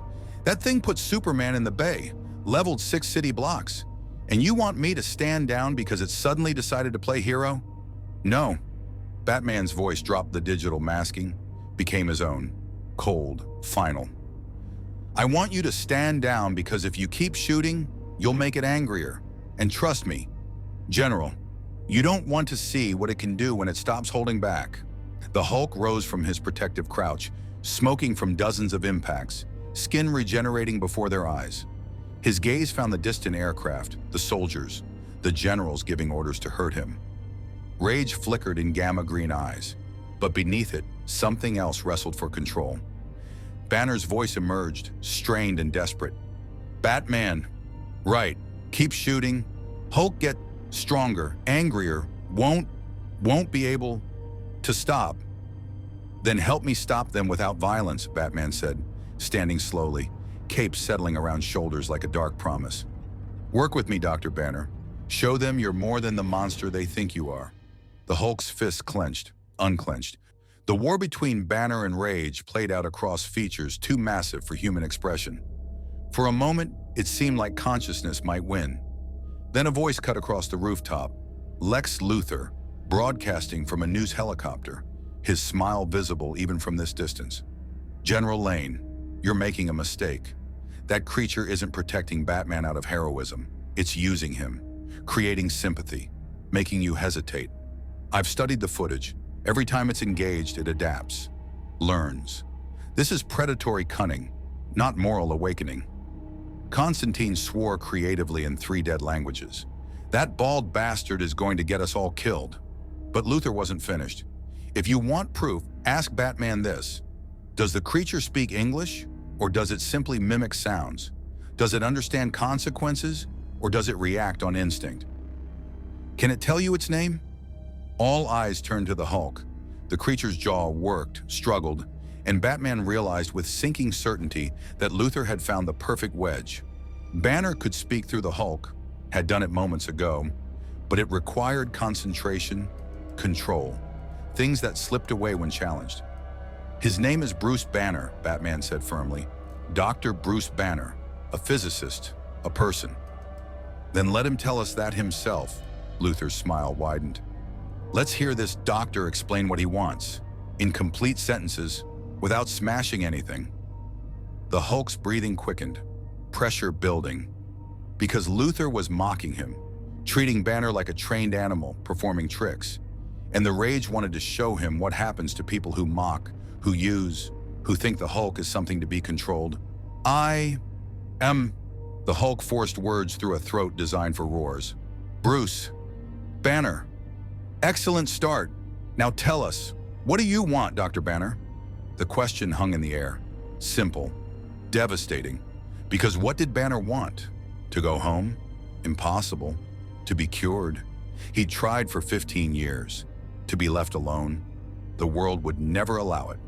That thing put Superman in the bay, leveled 6 city blocks. And you want me to stand down because it suddenly decided to play hero? No. Batman's voice dropped the digital masking, became his own. Cold, final. I want you to stand down because if you keep shooting, you'll make it angrier. And trust me, General, you don't want to see what it can do when it stops holding back. The Hulk rose from his protective crouch, smoking from dozens of impacts, skin regenerating before their eyes. His gaze found the distant aircraft, the soldiers, the generals giving orders to hurt him. Rage flickered in gamma-green eyes, but beneath it, something else wrestled for control. Banner's voice emerged, strained and desperate. Batman, right, keep shooting. Hulk get stronger, angrier, won't be able to stop. Then help me stop them without violence, Batman said, standing slowly, cape settling around shoulders like a dark promise. Work with me, Dr. Banner. Show them you're more than the monster they think you are. The Hulk's fists clenched, unclenched. The war between Banner and Rage played out across features too massive for human expression. For a moment, it seemed like consciousness might win. Then a voice cut across the rooftop. Lex Luthor, broadcasting from a news helicopter, his smile visible even from this distance. General Lane, you're making a mistake. That creature isn't protecting Batman out of heroism. It's using him, creating sympathy, making you hesitate. I've studied the footage. Every time it's engaged, it adapts, learns. This is predatory cunning, not moral awakening. Constantine swore creatively in 3 dead languages. That bald bastard is going to get us all killed. But Luthor wasn't finished. If you want proof, ask Batman this. Does the creature speak English, or does it simply mimic sounds? Does it understand consequences, or does it react on instinct? Can it tell you its name? All eyes turned to the Hulk. The creature's jaw worked, struggled, and Batman realized with sinking certainty that Luthor had found the perfect wedge. Banner could speak through the Hulk, had done it moments ago, but it required concentration, control, things that slipped away when challenged. His name is Bruce Banner, Batman said firmly. Dr. Bruce Banner, a physicist, a person. Then let him tell us that himself. Luthor's smile widened. Let's hear this doctor explain what he wants, in complete sentences, without smashing anything. The Hulk's breathing quickened, pressure building, because Luther was mocking him, treating Banner like a trained animal performing tricks. And the rage wanted to show him what happens to people who mock, who use, who think the Hulk is something to be controlled. I am... The Hulk forced words through a throat designed for roars. Bruce, Banner, excellent start. Now tell us, what do you want, Dr. Banner? The question hung in the air. Simple, devastating. Because what did Banner want? To go home? Impossible. To be cured? He'd tried for 15 years. To be left alone? The world would never allow it.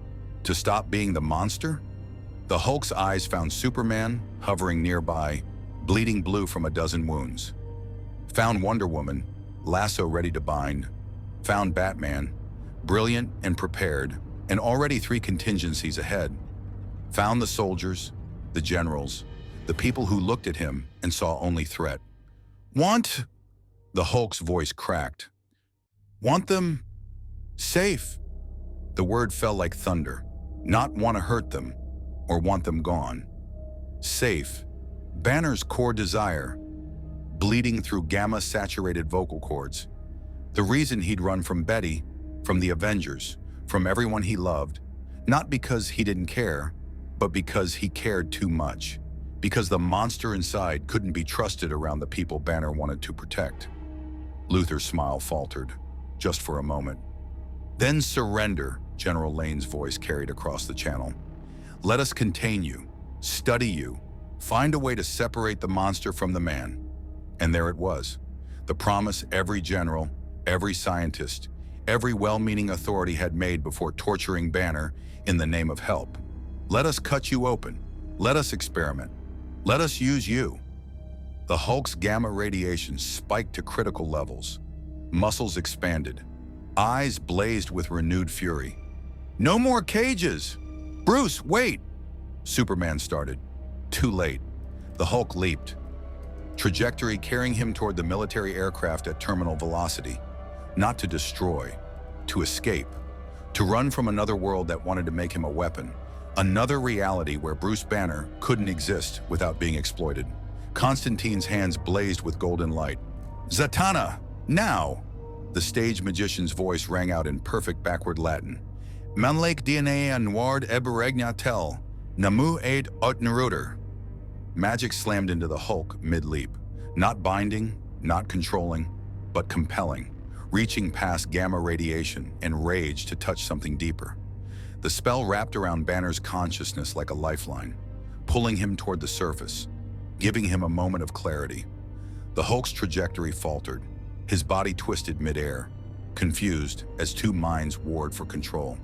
To stop being the monster? The Hulk's eyes found Superman, hovering nearby, bleeding blue from a dozen wounds. Found Wonder Woman, lasso ready to bind. Found Batman, brilliant and prepared, and already 3 contingencies ahead. Found the soldiers, the generals, the people who looked at him and saw only threat. Want? The Hulk's voice cracked. Want them safe. The word fell like thunder. Not want to hurt them or want them gone. Safe. Banner's core desire, bleeding through gamma-saturated vocal cords. The reason he'd run from Betty, from the Avengers, from everyone he loved, not because he didn't care, but because he cared too much. Because the monster inside couldn't be trusted around the people Banner wanted to protect. Luther's smile faltered, just for a moment. Then surrender, General Lane's voice carried across the channel. Let us contain you, study you, find a way to separate the monster from the man. And there it was, the promise every general, every scientist, every well-meaning authority had made before torturing Banner in the name of help. Let us cut you open. Let us experiment. Let us use you. The Hulk's gamma radiation spiked to critical levels. Muscles expanded. Eyes blazed with renewed fury. No more cages! Bruce, wait! Superman started. Too late. The Hulk leaped. Trajectory carrying him toward the military aircraft at terminal velocity. Not to destroy, to escape. To run from another world that wanted to make him a weapon. Another reality where Bruce Banner couldn't exist without being exploited. Constantine's hands blazed with golden light. Zatanna, now! The stage magician's voice rang out in perfect backward Latin. Manlake DNA anward eberegnatel, namu aid otneruder. Magic slammed into the Hulk mid-leap. Not binding, not controlling, but compelling, reaching past gamma radiation and rage to touch something deeper. The spell wrapped around Banner's consciousness like a lifeline, pulling him toward the surface, giving him a moment of clarity. The Hulk's trajectory faltered, his body twisted mid-air, confused as 2 minds warred for control.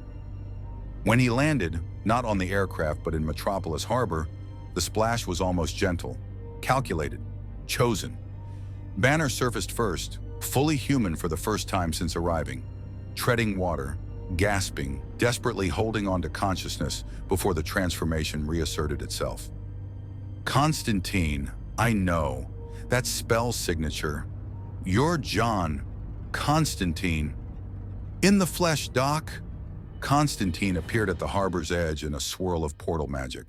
When he landed, not on the aircraft but in Metropolis Harbor, the splash was almost gentle, calculated, chosen. Banner surfaced first, fully human for the first time since arriving, treading water, gasping, desperately holding on to consciousness before the transformation reasserted itself. Constantine, I know, that spell signature. You're John, Constantine. In the flesh, Doc. Constantine appeared at the harbor's edge in a swirl of portal magic.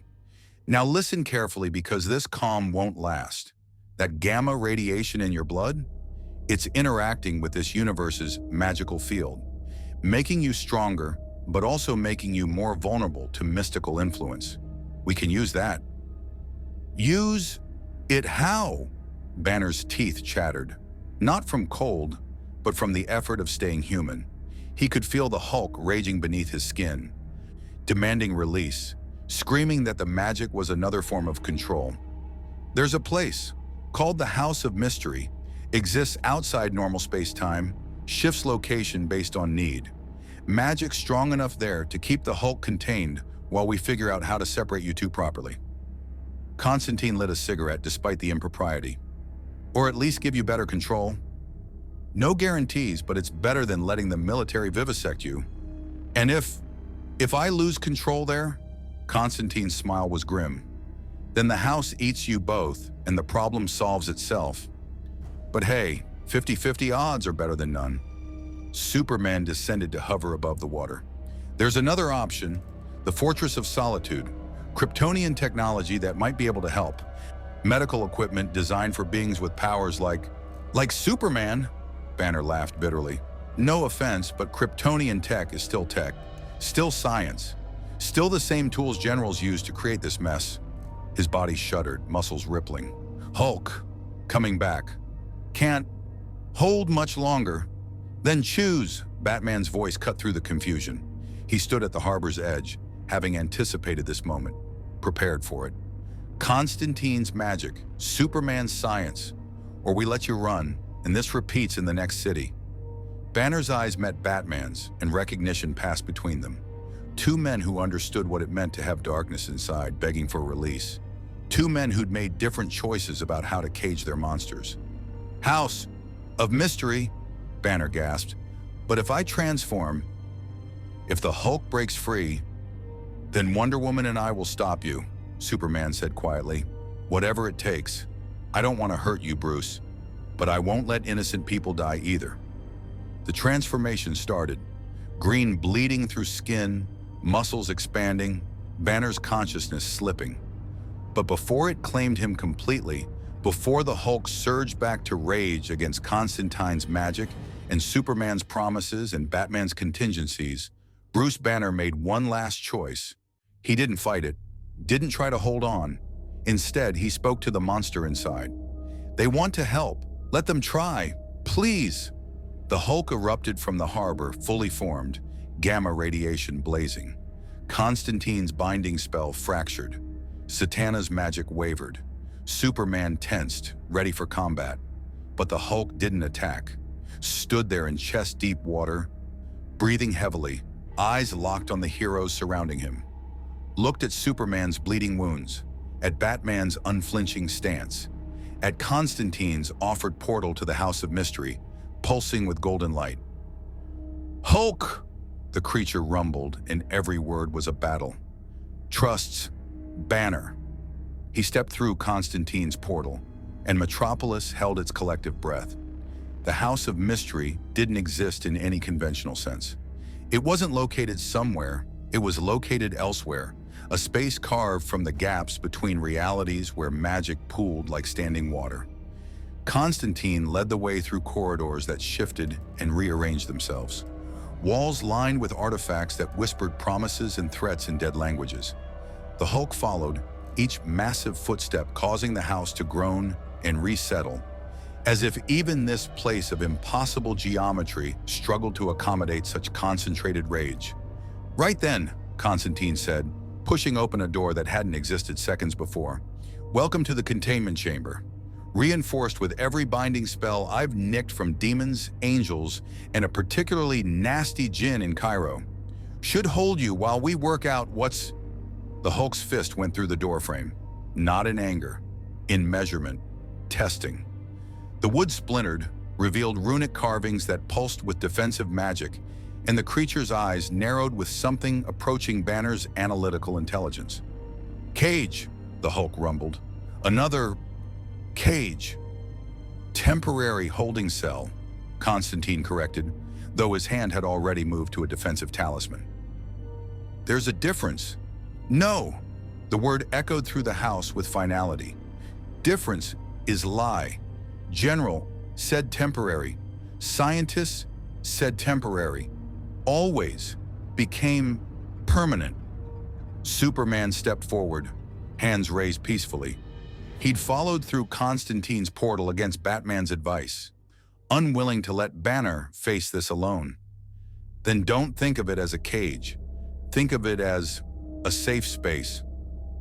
Now listen carefully because this calm won't last. That gamma radiation in your blood? It's interacting with this universe's magical field, making you stronger, but also making you more vulnerable to mystical influence. We can use that. Use it how? Banner's teeth chattered. Not from cold, but from the effort of staying human. He could feel the Hulk raging beneath his skin, demanding release, screaming that the magic was another form of control. There's a place, called the House of Mystery, exists outside normal space-time, shifts location based on need. Magic strong enough there to keep the Hulk contained while we figure out how to separate you two properly. Constantine lit a cigarette despite the impropriety. Or at least give you better control. No guarantees, but it's better than letting the military vivisect you. And if I lose control there, Constantine's smile was grim, then the house eats you both and the problem solves itself. But hey, 50-50 odds are better than none. Superman descended to hover above the water. There's another option, the Fortress of Solitude, Kryptonian technology that might be able to help. Medical equipment designed for beings with powers like Superman, Banner laughed bitterly. No offense, but Kryptonian tech is still tech, still science, still the same tools generals used to create this mess. His body shuddered, muscles rippling. Hulk, coming back. Can't hold much longer. Then choose, Batman's voice cut through the confusion. He stood at the harbor's edge, having anticipated this moment, prepared for it. Constantine's magic, Superman's science, or we let you run, and this repeats in the next city. Banner's eyes met Batman's, and recognition passed between them. Two men who understood what it meant to have darkness inside, begging for release. Two men who'd made different choices about how to cage their monsters. House of Mystery, Banner gasped. But if I transform, if the Hulk breaks free, then Wonder Woman and I will stop you, Superman said quietly. Whatever it takes. I don't want to hurt you, Bruce, but I won't let innocent people die either. The transformation started. Green bleeding through skin, muscles expanding, Banner's consciousness slipping. But before it claimed him completely, before the Hulk surged back to rage against Constantine's magic and Superman's promises and Batman's contingencies, Bruce Banner made one last choice. He didn't fight it, didn't try to hold on. Instead, he spoke to the monster inside. They want to help. Let them try. Please. The Hulk erupted from the harbor, fully formed, gamma radiation blazing. Constantine's binding spell fractured. Satana's magic wavered. Superman tensed, ready for combat. But the Hulk didn't attack. Stood there in chest-deep water, breathing heavily, eyes locked on the heroes surrounding him. Looked at Superman's bleeding wounds, at Batman's unflinching stance, at Constantine's offered portal to the House of Mystery, pulsing with golden light. Hulk! The creature rumbled, and every word was a battle. Trusts Banner. He stepped through Constantine's portal, and Metropolis held its collective breath. The House of Mystery didn't exist in any conventional sense. It wasn't located somewhere, it was located elsewhere, a space carved from the gaps between realities where magic pooled like standing water. Constantine led the way through corridors that shifted and rearranged themselves. Walls lined with artifacts that whispered promises and threats in dead languages. The Hulk followed, each massive footstep causing the house to groan and resettle, as if even this place of impossible geometry struggled to accommodate such concentrated rage. Right then, Constantine said, pushing open a door that hadn't existed seconds before. Welcome to the containment chamber, reinforced with every binding spell I've nicked from demons, angels, and a particularly nasty djinn in Cairo. Should hold you while we work out what's... The Hulk's fist went through the doorframe, not in anger, in measurement, testing. The wood splintered, revealed runic carvings that pulsed with defensive magic, and the creature's eyes narrowed with something approaching Banner's analytical intelligence. Cage, the Hulk rumbled. Another cage. Temporary holding cell, Constantine corrected, though his hand had already moved to a defensive talisman. There's a difference. No, the word echoed through the house with finality. Difference is lie. General said temporary. Scientists said temporary. Always became permanent. Superman stepped forward, hands raised peacefully. He'd followed through Constantine's portal against Batman's advice, unwilling to let Banner face this alone. Then don't think of it as a cage. Think of it as a safe space.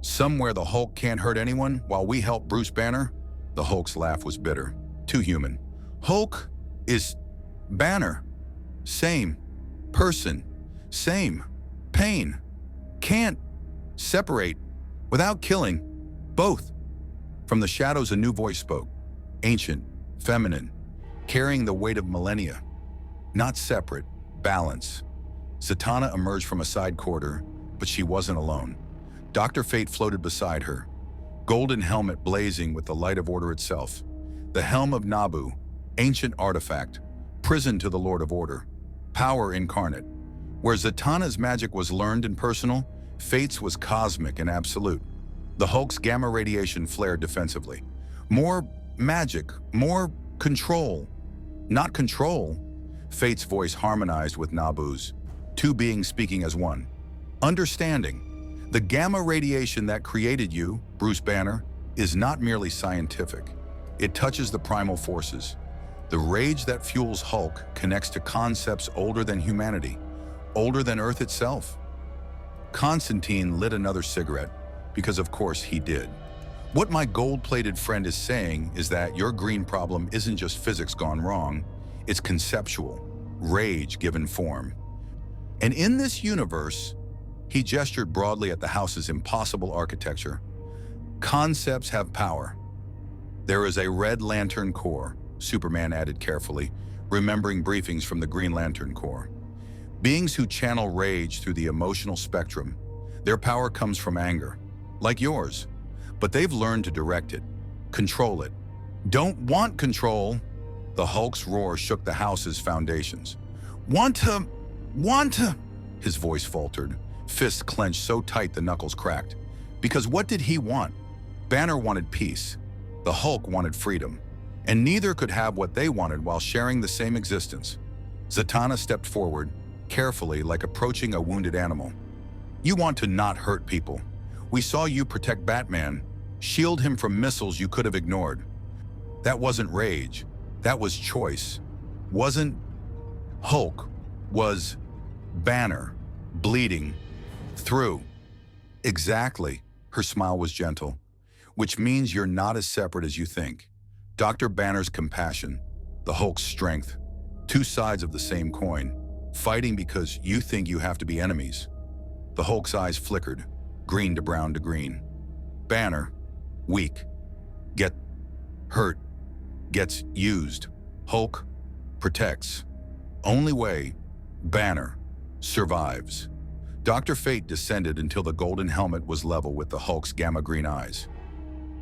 Somewhere the Hulk can't hurt anyone while we help Bruce Banner. The Hulk's laugh was bitter, too human. Hulk is Banner. Same person, same pain. Can't separate without killing both. From the shadows, a new voice spoke, ancient, feminine, carrying the weight of millennia. Not separate, balance. Zatanna emerged from a side corridor, but she wasn't alone. Dr. Fate floated beside her, golden helmet blazing with the light of order itself. The helm of Nabu, ancient artifact, prison to the Lord of Order, power incarnate. Where Zatanna's magic was learned and personal, Fate's was cosmic and absolute. The Hulk's gamma radiation flared defensively. More magic, more control. Not control. Fate's voice harmonized with Nabu's, two beings speaking as one. Understanding. The gamma radiation that created you, Bruce Banner, is not merely scientific. It touches the primal forces. The rage that fuels Hulk connects to concepts older than humanity, older than Earth itself. Constantine lit another cigarette, because of course he did. What my gold-plated friend is saying is that your green problem isn't just physics gone wrong, it's conceptual, rage given form. And in this universe, he gestured broadly at the house's impossible architecture. Concepts have power. There is a Red Lantern Corps, Superman added carefully, remembering briefings from the Green Lantern Corps. Beings who channel rage through the emotional spectrum. Their power comes from anger, like yours. But they've learned to direct it, control it. Don't want control. The Hulk's roar shook the house's foundations. Want to, his voice faltered, fists clenched so tight the knuckles cracked. Because what did he want? Banner wanted peace. The Hulk wanted freedom. And neither could have what they wanted while sharing the same existence. Zatanna stepped forward, carefully like approaching a wounded animal. You want to not hurt people. We saw you protect Batman, shield him from missiles you could have ignored. That wasn't rage. That was choice. Wasn't Hulk, was Banner, bleeding through. Exactly. Her smile was gentle. Which means you're not as separate as you think. Dr. Banner's compassion, the Hulk's strength, two sides of the same coin, fighting because you think you have to be enemies. The Hulk's eyes flickered, green to brown to green. Banner, weak, get hurt, gets used. Hulk protects. Only way, Banner survives. Dr. Fate descended until the golden helmet was level with the Hulk's gamma-green eyes.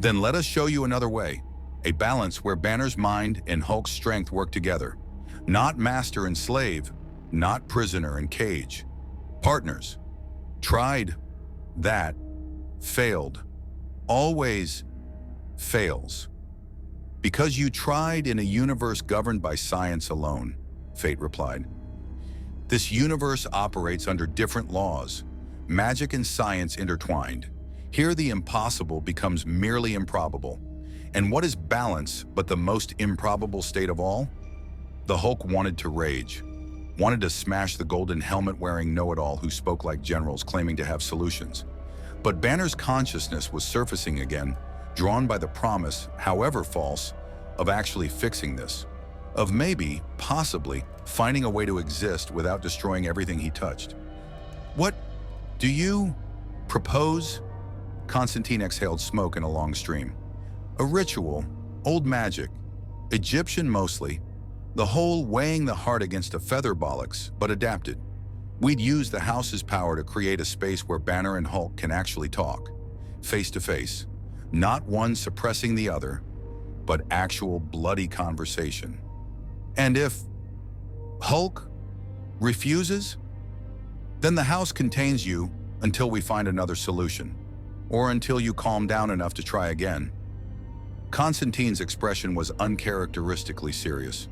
Then let us show you another way, a balance where Banner's mind and Hulk's strength work together. Not master and slave, not prisoner and cage. Partners. Tried that, failed, always fails. Because you tried in a universe governed by science alone, Fate replied. This universe operates under different laws, magic and science intertwined. Here the impossible becomes merely improbable. And what is balance but the most improbable state of all? The Hulk wanted to rage, wanted to smash the golden helmet-wearing know-it-all who spoke like generals claiming to have solutions. But Banner's consciousness was surfacing again, drawn by the promise, however false, of actually fixing this. Of maybe, possibly, finding a way to exist without destroying everything he touched. What do you propose? Constantine exhaled smoke in a long stream. A ritual, old magic, Egyptian mostly, the whole weighing the heart against a feather bollocks, but adapted. We'd use the house's power to create a space where Banner and Hulk can actually talk, face to face, not one suppressing the other, but actual bloody conversation. And if Hulk refuses, then the house contains you until we find another solution, or until you calm down enough to try again. Constantine's expression was uncharacteristically serious.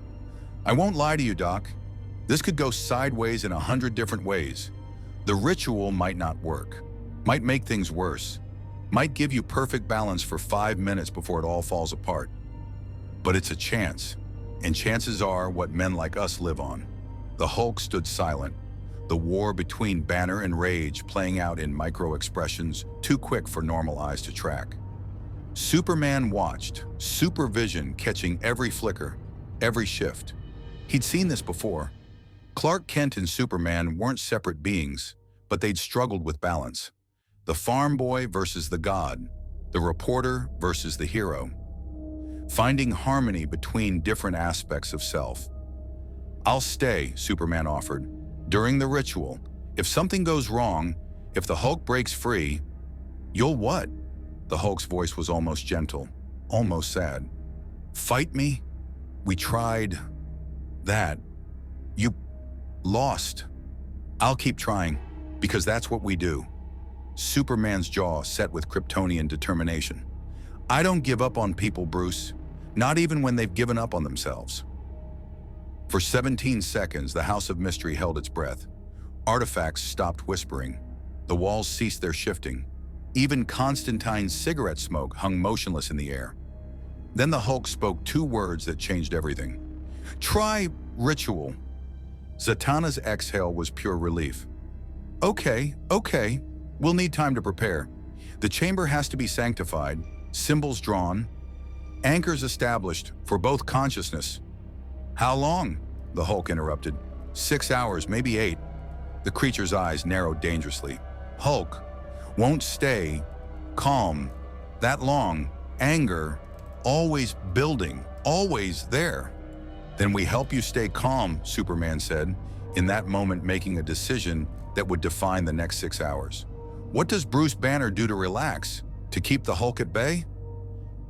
I won't lie to you, Doc. This could go sideways in 100 different ways. The ritual might not work, might make things worse, might give you perfect balance for 5 minutes before it all falls apart. But it's a chance, and chances are what men like us live on. The Hulk stood silent, the war between Banner and rage playing out in micro-expressions too quick for normal eyes to track. Superman watched, supervision catching every flicker, every shift. He'd seen this before. Clark Kent and Superman weren't separate beings, but they'd struggled with balance. The farm boy versus the god, the reporter versus the hero. Finding harmony between different aspects of self. I'll stay, Superman offered. During the ritual, if something goes wrong, if the Hulk breaks free, you'll what? The Hulk's voice was almost gentle, almost sad. Fight me? We tried that. You lost. I'll keep trying, because that's what we do. Superman's jaw set with Kryptonian determination. "I don't give up on people, Bruce. Not even when they've given up on themselves." For 17 seconds, the House of Mystery held its breath. Artifacts stopped whispering. The walls ceased their shifting. Even Constantine's cigarette smoke hung motionless in the air. Then the Hulk spoke two words that changed everything. "Try ritual." Zatanna's exhale was pure relief. Okay. We'll need time to prepare. The chamber has to be sanctified, symbols drawn, anchors established for both consciousness." "How long?" the Hulk interrupted. 6 hours, maybe 8. The creature's eyes narrowed dangerously. "Hulk won't stay calm that long. Anger, always building, always there." "Then we help you stay calm," Superman said, in that moment making a decision that would define the next 6 hours. "What does Bruce Banner do to relax? To keep the Hulk at bay?"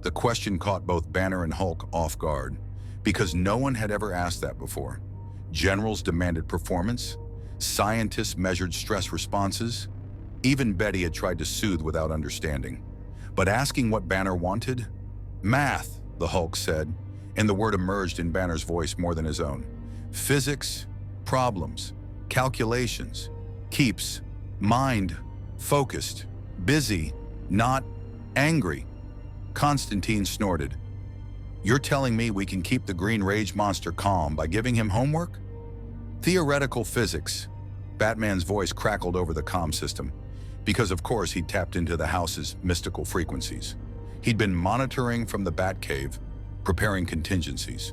The question caught both Banner and Hulk off guard, because no one had ever asked that before. Generals demanded performance. Scientists measured stress responses. Even Betty had tried to soothe without understanding. But asking what Banner wanted? "Math," the Hulk said, and the word emerged in Banner's voice more than his own. "Physics, problems, calculations, keeps mind focused, busy, not angry." Constantine snorted. "You're telling me we can keep the Green Rage monster calm by giving him homework?" "Theoretical physics." Batman's voice crackled over the comm system, because of course he'd tapped into the House's mystical frequencies. He'd been monitoring from the Batcave, preparing contingencies.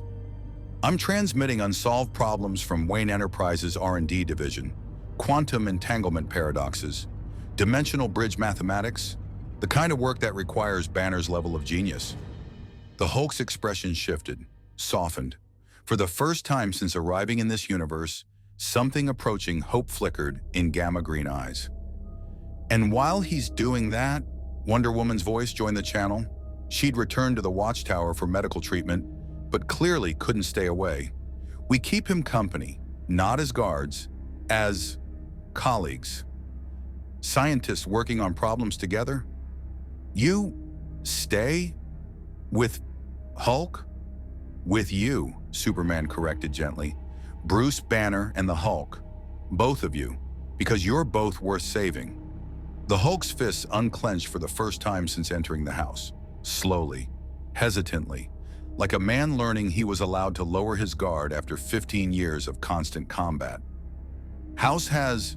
"I'm transmitting unsolved problems from Wayne Enterprises' R&D division, quantum entanglement paradoxes, dimensional bridge mathematics, the kind of work that requires Banner's level of genius." The Hulk's expression shifted, softened. For the first time since arriving in this universe, something approaching hope flickered in gamma-green eyes. "And while he's doing that," Wonder Woman's voice joined the channel. She'd returned to the Watchtower for medical treatment, but clearly couldn't stay away. "We keep him company, not as guards, as colleagues. Scientists working on problems together." "You stay with Hulk?" "With you," Superman corrected gently. "Bruce Banner and the Hulk. Both of you, because you're both worth saving." The Hulk's fists unclenched for the first time since entering the house. Slowly, hesitantly, like a man learning he was allowed to lower his guard after 15 years of constant combat. "House has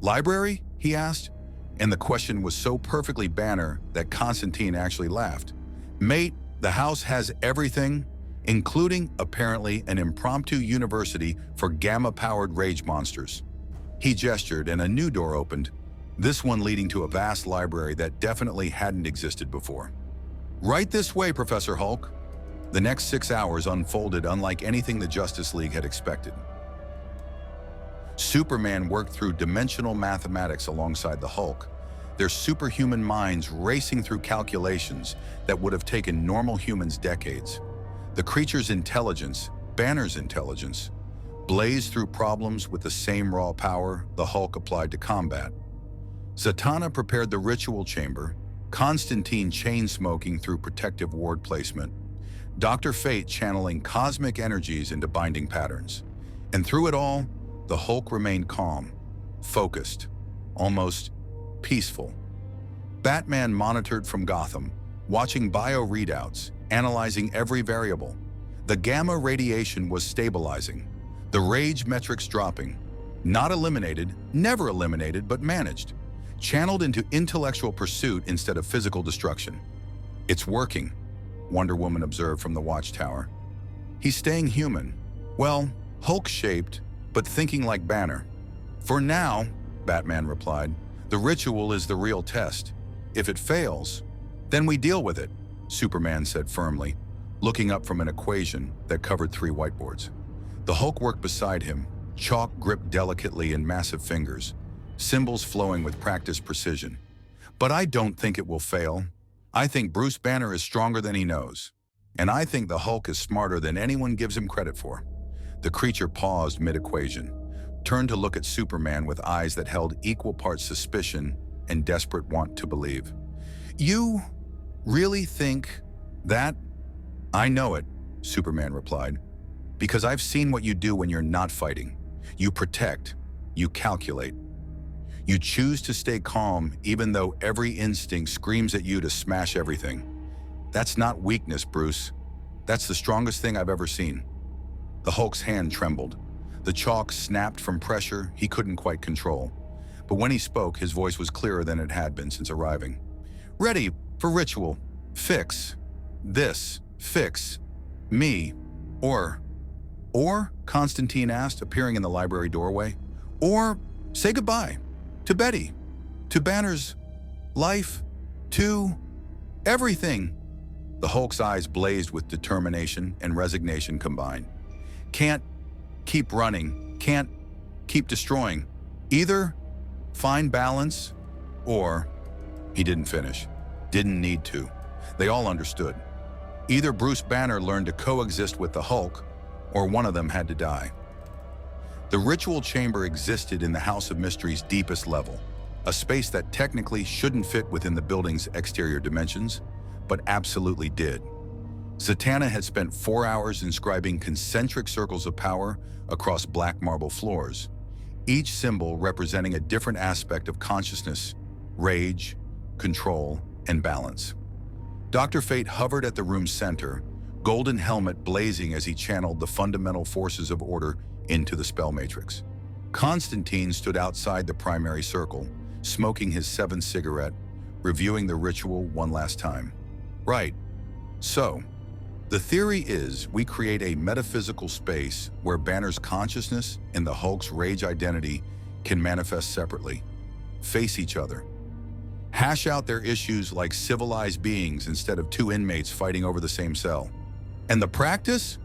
library?" he asked, and the question was so perfectly Banner that Constantine actually laughed. "Mate, the House has everything, including, apparently, an impromptu university for gamma-powered rage monsters." He gestured and a new door opened, this one leading to a vast library that definitely hadn't existed before. "Right this way, Professor Hulk." The next 6 hours unfolded unlike anything the Justice League had expected. Superman worked through dimensional mathematics alongside the Hulk, their superhuman minds racing through calculations that would have taken normal humans decades. The creature's intelligence, Banner's intelligence, blazed through problems with the same raw power the Hulk applied to combat. Zatanna prepared the ritual chamber, Constantine chain-smoking through protective ward placement, Dr. Fate channeling cosmic energies into binding patterns. And through it all, the Hulk remained calm, focused, almost peaceful. Batman monitored from Gotham, watching bio-readouts, analyzing every variable. The gamma radiation was stabilizing, the rage metrics dropping. Not eliminated, never eliminated, but managed. Channeled into intellectual pursuit instead of physical destruction. "It's working," Wonder Woman observed from the Watchtower. "He's staying human. Well, Hulk-shaped, but thinking like Banner." "For now," Batman replied, "the ritual is the real test. If it fails, then we deal with it," Superman said firmly, looking up from an equation that covered 3 whiteboards. The Hulk worked beside him, chalk gripped delicately in massive fingers, symbols flowing with practiced precision. "But I don't think it will fail. I think Bruce Banner is stronger than he knows. And I think the Hulk is smarter than anyone gives him credit for." The creature paused mid-equation, turned to look at Superman with eyes that held equal parts suspicion and desperate want to believe. "You really think that?" "I know it," Superman replied, "because I've seen what you do when you're not fighting. You protect, you calculate. You choose to stay calm even though every instinct screams at you to smash everything. That's not weakness, Bruce. That's the strongest thing I've ever seen." The Hulk's hand trembled. The chalk snapped from pressure he couldn't quite control. But when he spoke, his voice was clearer than it had been since arriving. "Ready for ritual. Fix this. Fix me. Or, Constantine asked, appearing in the library doorway. "Or say goodbye to Betty, to Banner's life, to everything." The Hulk's eyes blazed with determination and resignation combined. "Can't keep running, can't keep destroying. Either find balance or..." He didn't finish. Didn't need to. They all understood. Either Bruce Banner learned to coexist with the Hulk, or one of them had to die. The ritual chamber existed in the House of Mystery's deepest level, a space that technically shouldn't fit within the building's exterior dimensions, but absolutely did. Zatanna had spent 4 hours inscribing concentric circles of power across black marble floors, each symbol representing a different aspect of consciousness, rage, control, and balance. Dr. Fate hovered at the room's center, golden helmet blazing as he channeled the fundamental forces of order into the spell matrix. Constantine stood outside the primary circle, smoking his 7th cigarette, reviewing the ritual one last time. "Right. So, the theory is we create a metaphysical space where Banner's consciousness and the Hulk's rage identity can manifest separately, face each other, hash out their issues like civilized beings instead of 2 inmates fighting over the same cell. And the practice?"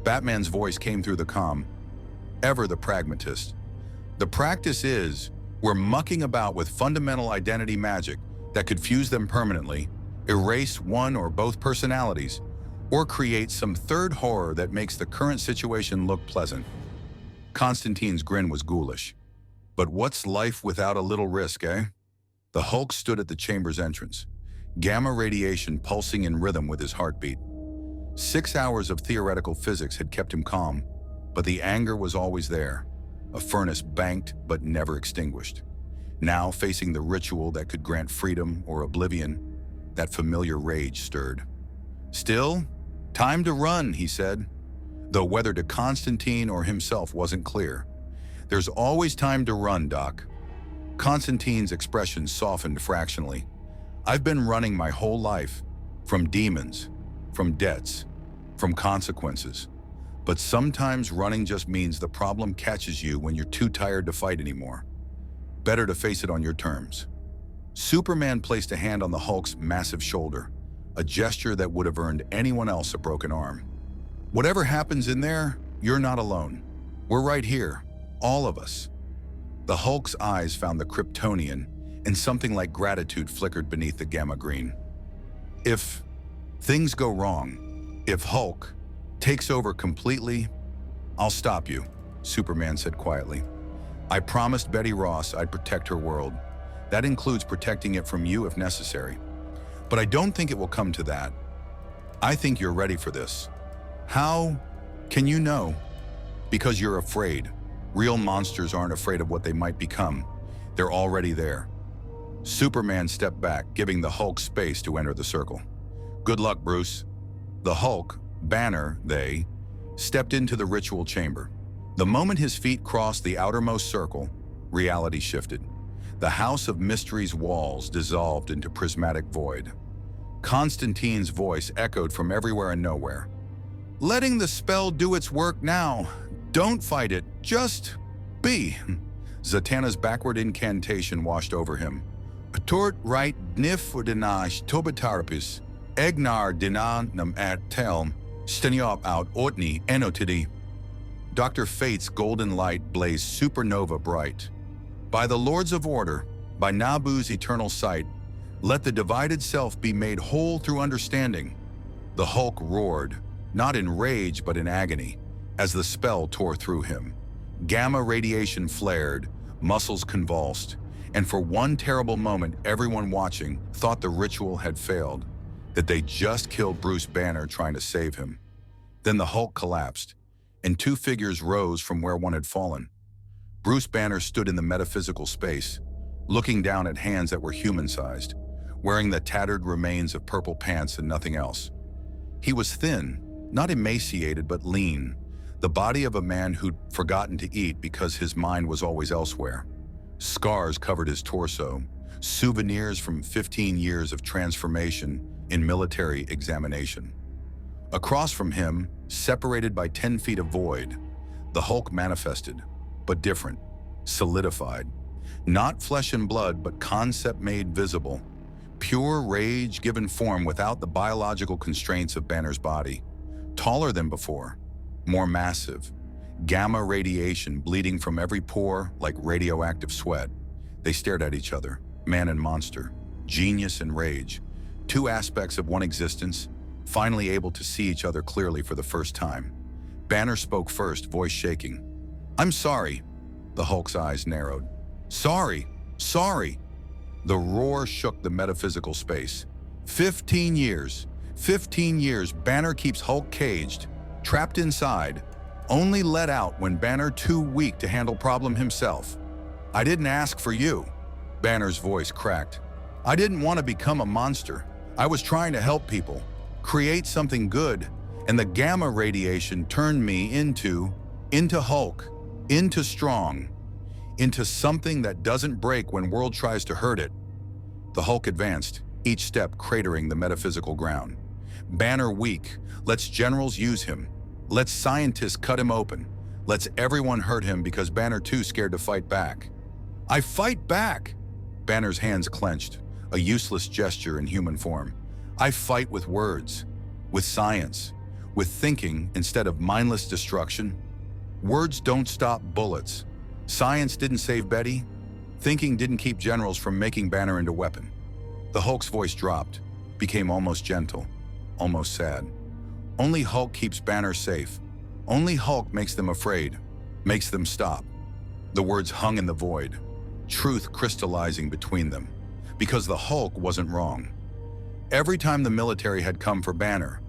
Batman's voice came through the comm. Ever the pragmatist. "The practice is we're mucking about with fundamental identity magic that could fuse them permanently, erase one or both personalities, or create some third horror that makes the current situation look pleasant." Constantine's grin was ghoulish. "But what's life without a little risk, eh?" The Hulk stood at the chamber's entrance, gamma radiation pulsing in rhythm with his heartbeat. 6 hours of theoretical physics had kept him calm, but the anger was always there, a furnace banked but never extinguished. Now, facing the ritual that could grant freedom or oblivion, that familiar rage stirred. "Still, time to run," he said, though whether to Constantine or himself wasn't clear. "There's always time to run, Doc." Constantine's expression softened fractionally. "I've been running my whole life, from demons, from debts, from consequences. But sometimes running just means the problem catches you when you're too tired to fight anymore. Better to face it on your terms." Superman placed a hand on the Hulk's massive shoulder, a gesture that would have earned anyone else a broken arm. "Whatever happens in there, you're not alone. We're right here, all of us." The Hulk's eyes found the Kryptonian, and something like gratitude flickered beneath the gamma green. "If things go wrong, if Hulk takes over completely, I'll stop you," Superman said quietly. "I promised Betty Ross I'd protect her world. That includes protecting it from you if necessary. But I don't think it will come to that. I think you're ready for this." "How can you know?" "Because you're afraid. Real monsters aren't afraid of what they might become. They're already there." Superman stepped back, giving the Hulk space to enter the circle. "Good luck, Bruce." The Hulk, Banner, they stepped into the ritual chamber. The moment his feet crossed the outermost circle, reality shifted. The House of Mystery's walls dissolved into prismatic void. Constantine's voice echoed from everywhere and nowhere. "Letting the spell do its work now. Don't fight it, just be." Zatanna's backward incantation washed over him. "Tort right nif udinaj tobatarapis, egnar dinan nam at telm, steniop out otni enotidi." Dr. Fate's golden light blazed supernova bright. "By the Lords of Order, by Nabu's eternal sight, let the divided self be made whole through understanding." The Hulk roared, not in rage but in agony, as the spell tore through him. Gamma radiation flared, muscles convulsed, And for one terrible moment, everyone watching thought the ritual had failed, that they just killed Bruce Banner trying to save him. Then the Hulk collapsed, and two figures rose from where one had fallen. Bruce Banner stood in the metaphysical space, looking down at hands that were human-sized, wearing the tattered remains of purple pants and nothing else. He was thin, not emaciated but lean, the body of a man who'd forgotten to eat because his mind was always elsewhere. Scars covered his torso, souvenirs from 15 years of transformation in military examination. Across from him, separated by 10 feet of void, the Hulk manifested, but different, solidified. Not flesh and blood, but concept made visible. Pure rage given form without the biological constraints of Banner's body. Taller than before, more massive. Gamma radiation bleeding from every pore like radioactive sweat. They stared at each other, man and monster, genius and rage. Two aspects of one existence, finally able to see each other clearly for the first time. Banner spoke first, voice shaking. "I'm sorry." The Hulk's eyes narrowed. "Sorry, sorry." The roar shook the metaphysical space. 15 years. 15 years Banner keeps Hulk caged, trapped inside, only let out when Banner too weak to handle problem himself. "I didn't ask for you." Banner's voice cracked. "I didn't want to become a monster. I was trying to help people, create something good, and the gamma radiation turned me into Hulk, into strong, into something that doesn't break when world tries to hurt it." The Hulk advanced, each step cratering the metaphysical ground. Banner weak, let's generals use him. Let's scientists cut him open. Let's everyone hurt him because Banner too scared to fight back. "I fight back!" Banner's hands clenched, a useless gesture in human form. "I fight with words, with science, with thinking instead of mindless destruction. Words don't stop bullets. Science didn't save Betty. Thinking didn't keep generals from making Banner into weapon." The Hulk's voice dropped, became almost gentle, almost sad. "Only Hulk keeps Banner safe. Only Hulk makes them afraid, makes them stop." The words hung in the void, truth crystallizing between them, because the Hulk wasn't wrong. Every time the military had come for Banner,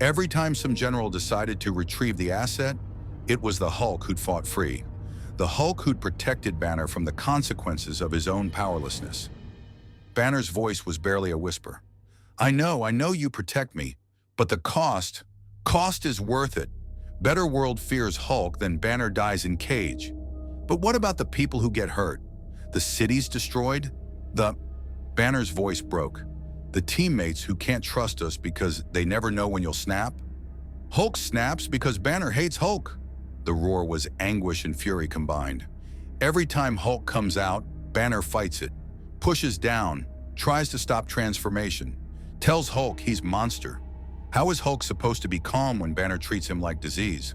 every time some general decided to retrieve the asset, it was the Hulk who'd fought free. The Hulk who'd protected Banner from the consequences of his own powerlessness. Banner's voice was barely a whisper. I know you protect me, but the cost is worth it. Better world fears Hulk than Banner dies in cage. But what about the people who get hurt? The cities destroyed? Banner's voice broke. The teammates who can't trust us because they never know when you'll snap? Hulk snaps because Banner hates Hulk. The roar was anguish and fury combined. Every time Hulk comes out, Banner fights it, pushes down, tries to stop transformation, tells Hulk he's monster. How is Hulk supposed to be calm when Banner treats him like disease?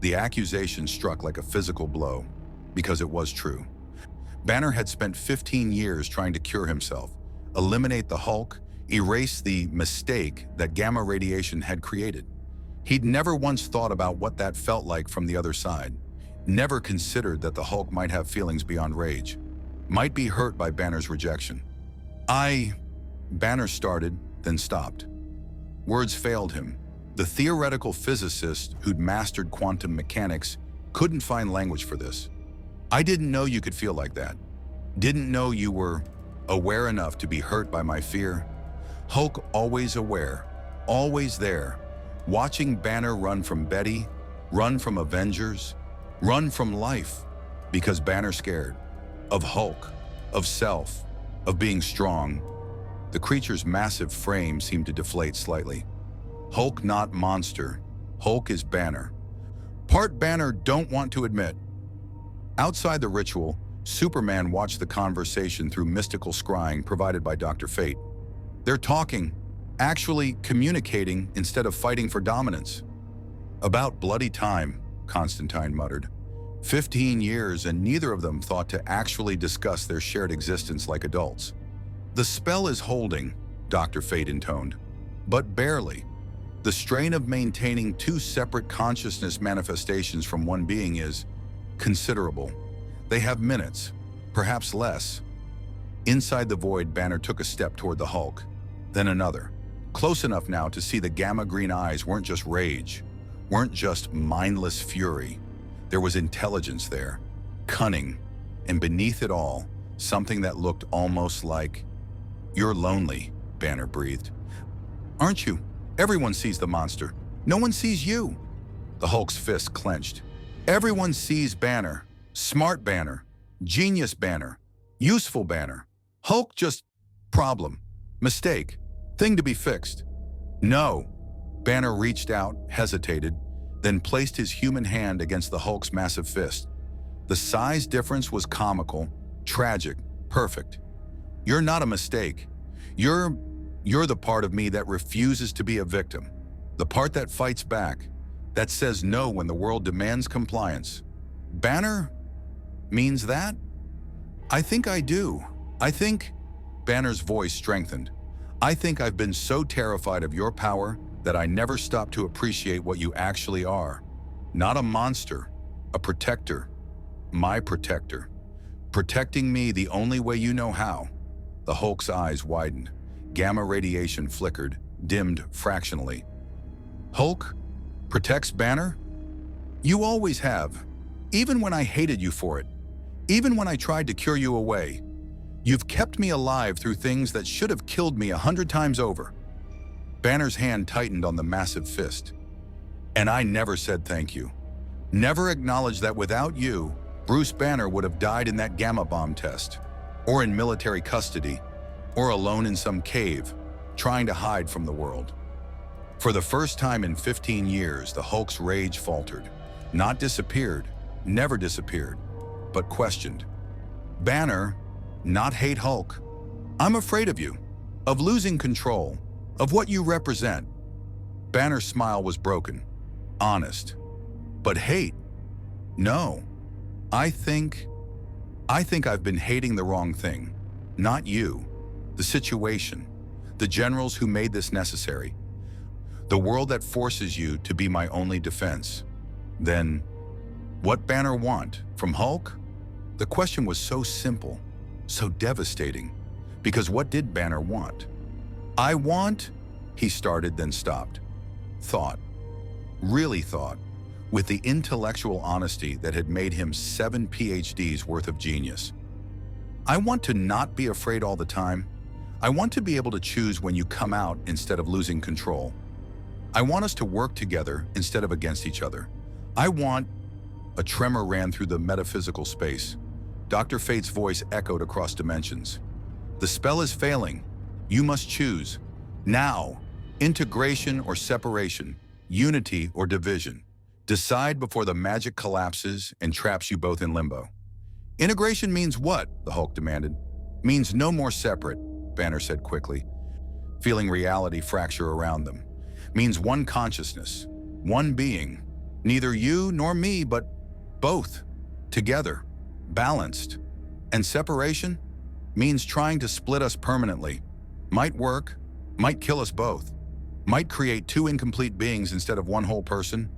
The accusation struck like a physical blow, because it was true. Banner had spent 15 years trying to cure himself, eliminate the Hulk, erase the mistake that gamma radiation had created. He'd never once thought about what that felt like from the other side, never considered that the Hulk might have feelings beyond rage, might be hurt by Banner's rejection. Banner started, then stopped. Words failed him. The theoretical physicist who'd mastered quantum mechanics couldn't find language for this. I didn't know you could feel like that. Didn't know you were aware enough to be hurt by my fear. Hulk always aware, always there, watching Banner run from Betty, run from Avengers, run from life, because Banner scared. Of Hulk, of self, of being strong. The creature's massive frame seemed to deflate slightly. Hulk not monster, Hulk is Banner. Part Banner don't want to admit. Outside the ritual, Superman watched the conversation through mystical scrying provided by Dr. Fate. They're talking, actually communicating instead of fighting for dominance. About bloody time, Constantine muttered. 15 years and neither of them thought to actually discuss their shared existence like adults. The spell is holding, Dr. Fate intoned, but barely. The strain of maintaining two separate consciousness manifestations from one being is considerable. They have minutes, perhaps less, Inside the void, Banner took a step toward the Hulk, then another. Close enough now to see the gamma-green eyes weren't just rage, weren't just mindless fury. There was intelligence there, cunning, and beneath it all, something that looked almost like, "You're lonely," Banner breathed. "Aren't you? Everyone sees the monster. No one sees you." The Hulk's fist clenched. "Everyone sees Banner. Smart Banner. Genius Banner. Useful Banner. Hulk just problem. Mistake. Thing to be fixed." "No." Banner reached out, hesitated, then placed his human hand against the Hulk's massive fist. The size difference was comical, tragic, perfect. "You're not a mistake. You're the part of me that refuses to be a victim. The part that fights back, that says no when the world demands compliance." "Banner means that?" "I think I do. I think," Banner's voice strengthened, "I think I've been so terrified of your power that I never stopped to appreciate what you actually are. Not a monster, a protector. My protector. Protecting me the only way you know how." The Hulk's eyes widened. Gamma radiation flickered, dimmed fractionally. "Hulk protects Banner? You always have. Even when I hated you for it. Even when I tried to cure you away. You've kept me alive through things that should have killed me 100 times over." Banner's hand tightened on the massive fist. "And I never said thank you. Never acknowledged that without you, Bruce Banner would have died in that gamma bomb test, or in military custody, or alone in some cave, trying to hide from the world." For the first time in 15 years, the Hulk's rage faltered. Not disappeared, never disappeared, but questioned. "Banner, not hate Hulk. I'm afraid of you, of losing control, of what you represent." Banner's smile was broken, honest. "But hate? No. I think I've been hating the wrong thing. Not you. The situation. The generals who made this necessary. The world that forces you to be my only defense." Then, what Banner want from Hulk? The question was so simple, so devastating. Because what did Banner want? "I want," he started, then stopped. Thought. Really thought. With the intellectual honesty that had made him 7 PhDs worth of genius. "I want to not be afraid all the time. I want to be able to choose when you come out instead of losing control. I want us to work together instead of against each other. I want..." A tremor ran through the metaphysical space. Dr. Fate's voice echoed across dimensions. "The spell is failing. You must choose. Now. Integration or separation. Unity or division. Decide before the magic collapses and traps you both in limbo." "Integration means what?" the Hulk demanded. "Means no more separate," Banner said quickly, feeling reality fracture around them. "Means one consciousness, one being. Neither you nor me, but both. Together. Balanced. And separation? Means trying to split us permanently. Might work, might kill us both. Might create 2 incomplete beings instead of one whole person."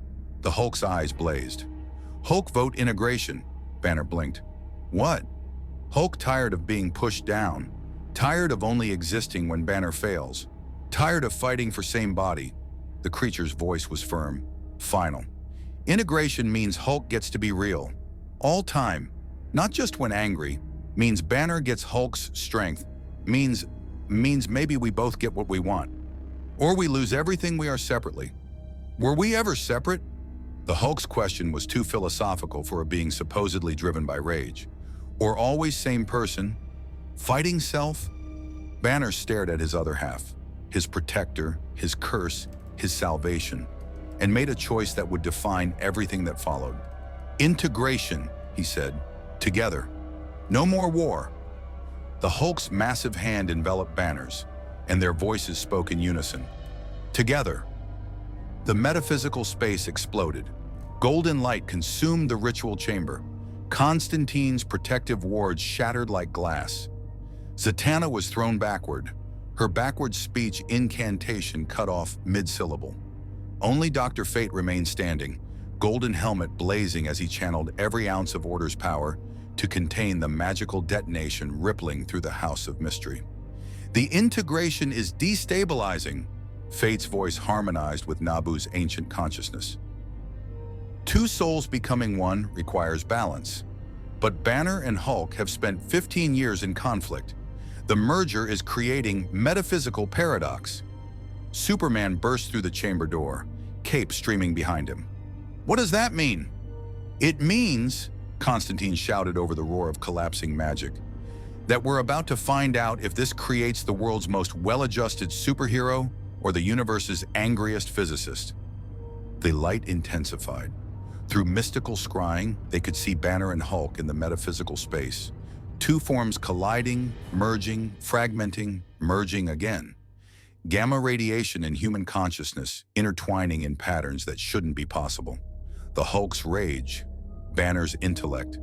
The Hulk's eyes blazed. "Hulk vote integration," Banner blinked. "What?" Hulk tired of being pushed down. Tired of only existing when Banner fails. Tired of fighting for same body. The creature's voice was firm, final. "Integration means Hulk gets to be real. All time. Not just when angry. Means Banner gets Hulk's strength. Means maybe we both get what we want. Or we lose everything we are separately. Were we ever separate?" The Hulk's question was too philosophical for a being supposedly driven by rage. Or always same person? Fighting self? Banner stared at his other half, his protector, his curse, his salvation, and made a choice that would define everything that followed. "Integration," he said. "Together. No more war." The Hulk's massive hand enveloped Banner's, and their voices spoke in unison. "Together." The metaphysical space exploded. Golden light consumed the ritual chamber. Constantine's protective wards shattered like glass. Zatanna was thrown backward, her backward speech incantation cut off mid-syllable. Only Dr. Fate remained standing, golden helmet blazing as he channeled every ounce of Order's power, to contain the magical detonation rippling through the House of Mystery. The integration is destabilizing, Fate's voice harmonized with Nabu's ancient consciousness. Two souls becoming one requires balance, but Banner and Hulk have spent 15 years in conflict. The merger is creating metaphysical paradox. Superman bursts through the chamber door, cape streaming behind him. What does that mean? It means, Constantine shouted over the roar of collapsing magic, that we're about to find out if this creates the world's most well-adjusted superhero or the universe's angriest physicist. The light intensified. Through mystical scrying, they could see Banner and Hulk in the metaphysical space. Two forms colliding, merging, fragmenting, merging again. Gamma radiation and human consciousness intertwining in patterns that shouldn't be possible. The Hulk's rage, Banner's intellect.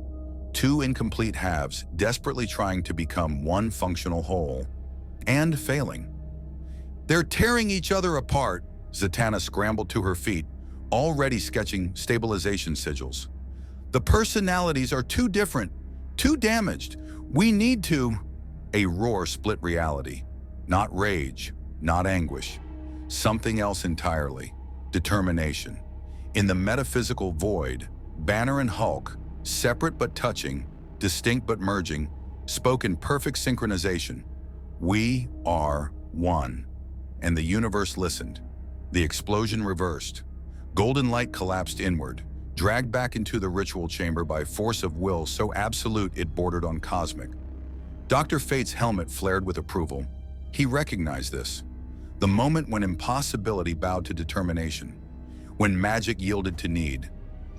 Two incomplete halves desperately trying to become one functional whole, and failing. They're tearing each other apart. Zatanna scrambled to her feet, already sketching stabilization sigils. The personalities are too different, too damaged. We need to... A roar split reality. Not rage, not anguish. Something else entirely. Determination. In the metaphysical void, Banner and Hulk, separate but touching, distinct but merging, spoke in perfect synchronization. We are one. And the universe listened. The explosion reversed. Golden light collapsed inward, dragged back into the ritual chamber by force of will so absolute it bordered on cosmic. Dr. Fate's helmet flared with approval. He recognized this. The moment when impossibility bowed to determination. When magic yielded to need.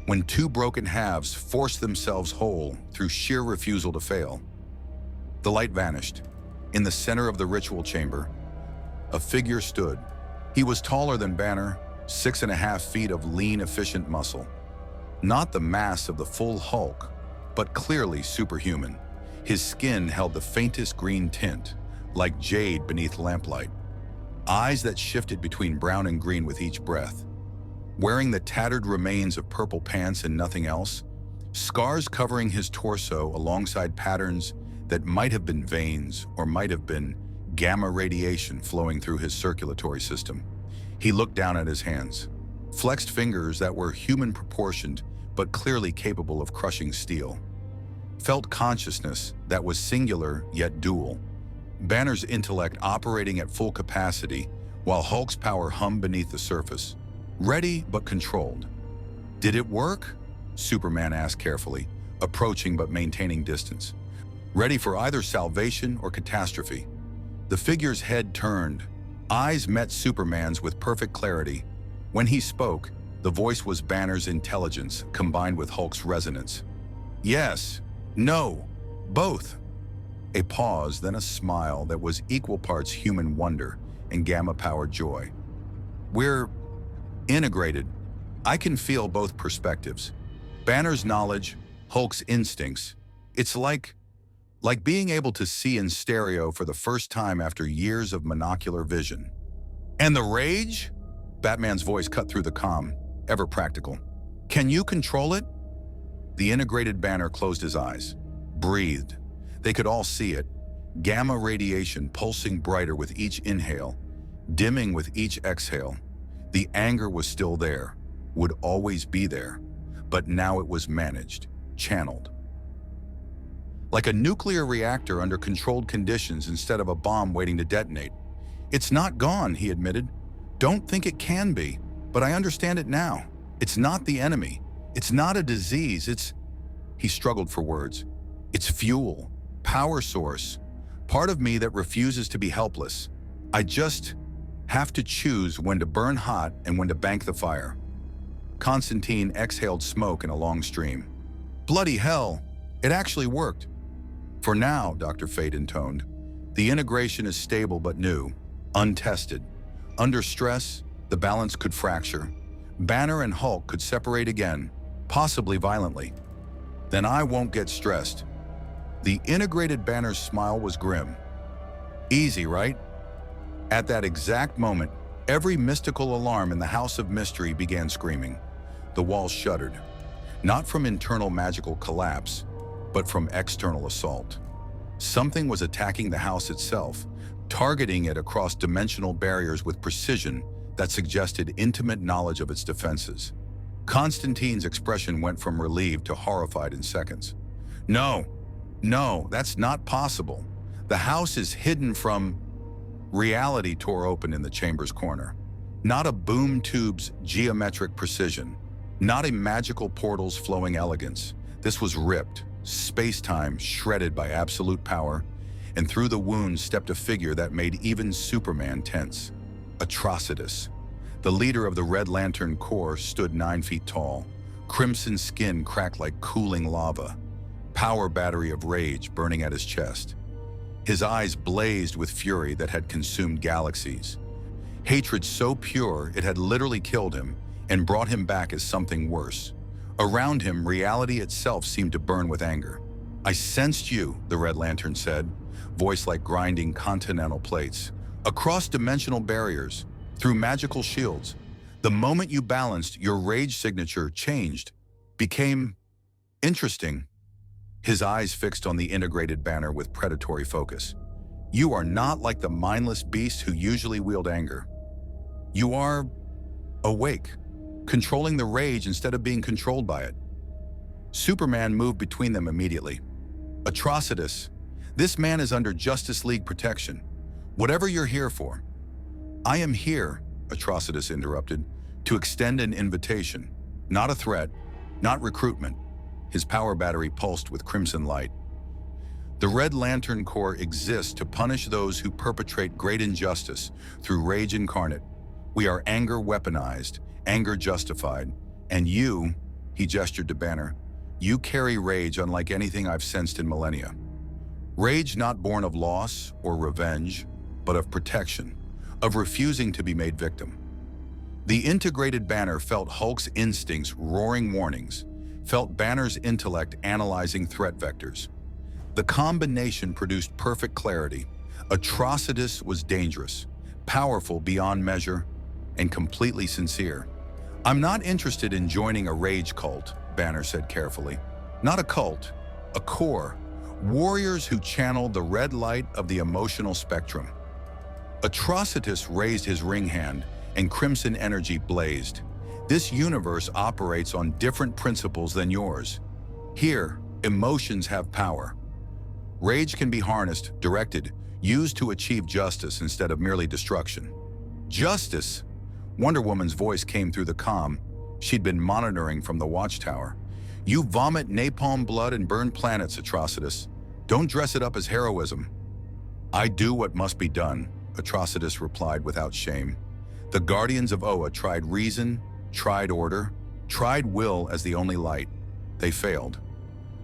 When two broken halves forced themselves whole through sheer refusal to fail. The light vanished. In the center of the ritual chamber, a figure stood. He was taller than Banner, 6.5 feet of lean, efficient muscle. Not the mass of the full Hulk, but clearly superhuman. His skin held the faintest green tint, like jade beneath lamplight. Eyes that shifted between brown and green with each breath. Wearing the tattered remains of purple pants and nothing else, scars covering his torso alongside patterns that might have been veins or might have been gamma radiation flowing through his circulatory system. He looked down at his hands, flexed fingers that were human-proportioned but clearly capable of crushing steel. Felt consciousness that was singular yet dual. Banner's intellect operating at full capacity while Hulk's power hummed beneath the surface. Ready but controlled. Did it work? Superman asked carefully, approaching but maintaining distance. Ready for either salvation or catastrophe. The figure's head turned. Eyes met Superman's with perfect clarity. When he spoke, the voice was Banner's intelligence combined with Hulk's resonance. Yes, no, both. A pause, then a smile that was equal parts human wonder and gamma-powered joy. We're integrated. I can feel both perspectives. Banner's knowledge, Hulk's instincts. It's like being able to see in stereo for the first time after years of monocular vision. And the rage? Batman's voice cut through the calm, ever practical. Can you control it? The integrated Banner closed his eyes, breathed. They could all see it. Gamma radiation pulsing brighter with each inhale, dimming with each exhale. The anger was still there, would always be there, but now it was managed, channeled. Like a nuclear reactor under controlled conditions instead of a bomb waiting to detonate. It's not gone, he admitted. Don't think it can be, but I understand it now. It's not the enemy. It's not a disease. He struggled for words. It's fuel, power source, part of me that refuses to be helpless. I just have to choose when to burn hot and when to bank the fire. Constantine exhaled smoke in a long stream. Bloody hell, it actually worked. For now, Dr. Fate intoned, the integration is stable but new, untested. Under stress, the balance could fracture. Banner and Hulk could separate again, possibly violently. Then I won't get stressed. The integrated Banner's smile was grim. Easy, right? At that exact moment, every mystical alarm in the House of Mystery began screaming. The walls shuddered, not from internal magical collapse, but from external assault. Something was attacking the house itself, targeting it across dimensional barriers with precision that suggested intimate knowledge of its defenses. Constantine's expression went from relieved to horrified in seconds. No, that's not possible. The house is hidden from... Reality tore open in the chamber's corner. Not a boom tube's geometric precision, not a magical portal's flowing elegance. This was ripped, space-time shredded by absolute power, and through the wounds stepped a figure that made even Superman tense. Atrocitus. The leader of the Red Lantern Corps stood 9 feet tall, crimson skin cracked like cooling lava, power battery of rage burning at his chest. His eyes blazed with fury that had consumed galaxies. Hatred so pure it had literally killed him and brought him back as something worse. Around him, reality itself seemed to burn with anger. "I sensed you," the Red Lantern said, voice like grinding continental plates. "Across dimensional barriers, through magical shields. The moment you balanced, your rage signature changed, became interesting." His eyes fixed on the integrated banner with predatory focus. "You are not like the mindless beasts who usually wield anger. You are awake, controlling the rage instead of being controlled by it." Superman moved between them immediately. "Atrocitus, this man is under Justice League protection. Whatever you're here for." "I am here," Atrocitus interrupted, "to extend an invitation, not a threat, not recruitment." His power battery pulsed with crimson light. "The Red Lantern Corps exists to punish those who perpetrate great injustice through rage incarnate. We are anger weaponized, anger justified, and you," he gestured to Banner, "you carry rage unlike anything I've sensed in millennia. Rage not born of loss or revenge, but of protection, of refusing to be made victim." The integrated Banner felt Hulk's instincts roaring warnings, felt Banner's intellect analyzing threat vectors. The combination produced perfect clarity. Atrocitus was dangerous, powerful beyond measure, and completely sincere. "I'm not interested in joining a rage cult," Banner said carefully. "Not a cult, a corps. Warriors who channel the red light of the emotional spectrum." Atrocitus raised his ring hand, and crimson energy blazed. "This universe operates on different principles than yours. Here, emotions have power. Rage can be harnessed, directed, used to achieve justice instead of merely destruction." "Justice?" Wonder Woman's voice came through the comm she'd been monitoring from the watchtower. "You vomit napalm blood and burn planets, Atrocitus. Don't dress it up as heroism." "I do what must be done," Atrocitus replied without shame. "The Guardians of Oa tried reason, tried order, tried will as the only light. They failed.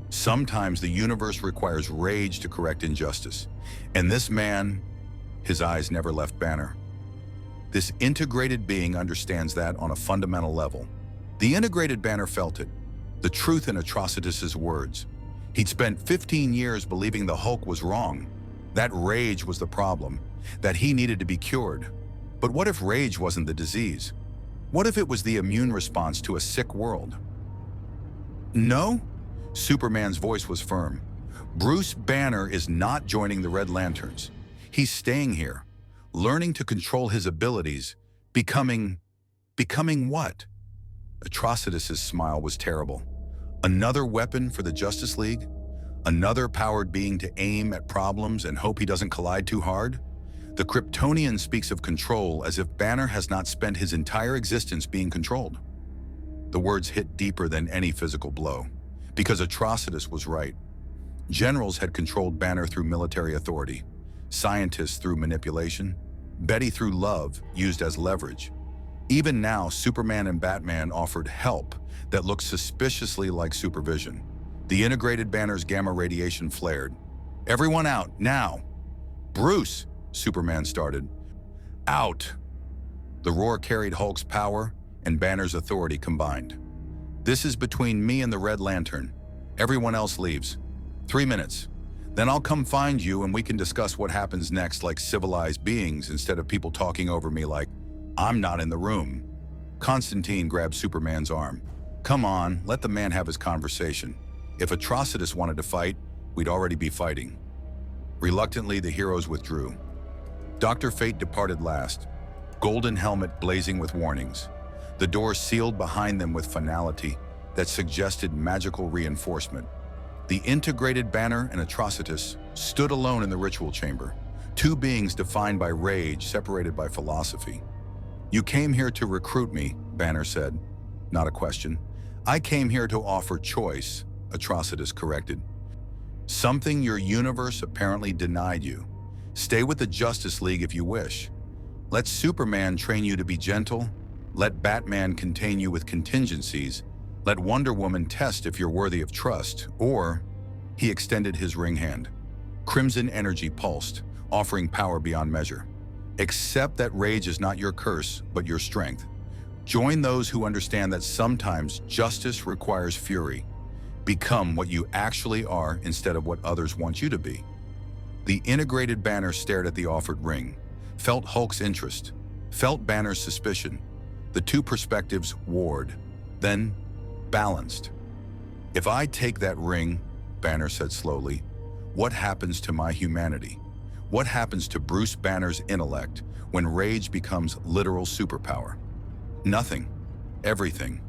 Sometimes the universe requires rage to correct injustice. And this man," his eyes never left Banner, "this integrated being understands that on a fundamental level." The integrated Banner felt it, the truth in Atrocitus's words. He'd spent 15 years believing the Hulk was wrong, that rage was the problem, that he needed to be cured. But what if rage wasn't the disease? What if it was the immune response to a sick world? "No?" Superman's voice was firm. "Bruce Banner is not joining the Red Lanterns. He's staying here, learning to control his abilities, becoming what?" Atrocitus's smile was terrible. "Another weapon for the Justice League? Another powered being to aim at problems and hope he doesn't collide too hard? The Kryptonian speaks of control as if Banner has not spent his entire existence being controlled." The words hit deeper than any physical blow, because Atrocitus was right. Generals had controlled Banner through military authority, scientists through manipulation, Betty through love used as leverage. Even now, Superman and Batman offered help that looked suspiciously like supervision. The integrated Banner's gamma radiation flared. "Everyone out, now!" "Bruce!" Superman started. "Out!" The roar carried Hulk's power and Banner's authority combined. "This is between me and the Red Lantern. Everyone else leaves. 3 minutes. Then I'll come find you and we can discuss what happens next like civilized beings instead of people talking over me like I'm not in the room." Constantine grabbed Superman's arm. "Come on, let the man have his conversation. If Atrocitus wanted to fight, we'd already be fighting. Reluctantly, the heroes withdrew. Dr. Fate departed last, golden helmet blazing with warnings. The door sealed behind them with finality that suggested magical reinforcement. The integrated banner and Atrocitus stood alone in the ritual chamber, two beings defined by rage, separated by philosophy. "You came here to recruit me," Banner said. "Not a question. I came here to offer choice," Atrocitus corrected. "Something your universe apparently denied you. Stay with the Justice League if you wish. Let Superman train you to be gentle. Let Batman contain you with contingencies. Let Wonder Woman test if you're worthy of trust." Or, he extended his ring hand. Crimson energy pulsed, offering power beyond measure. "Accept that rage is not your curse, but your strength. Join those who understand that sometimes justice requires fury. Become what you actually are instead of what others want you to be." The integrated banner stared at the offered ring, felt Hulk's interest, felt Banner's suspicion. The two perspectives warred, then balanced. "If I take that ring," Banner said slowly, "what happens to my humanity? What happens to Bruce Banner's intellect when rage becomes literal superpower?" "Nothing. Everything.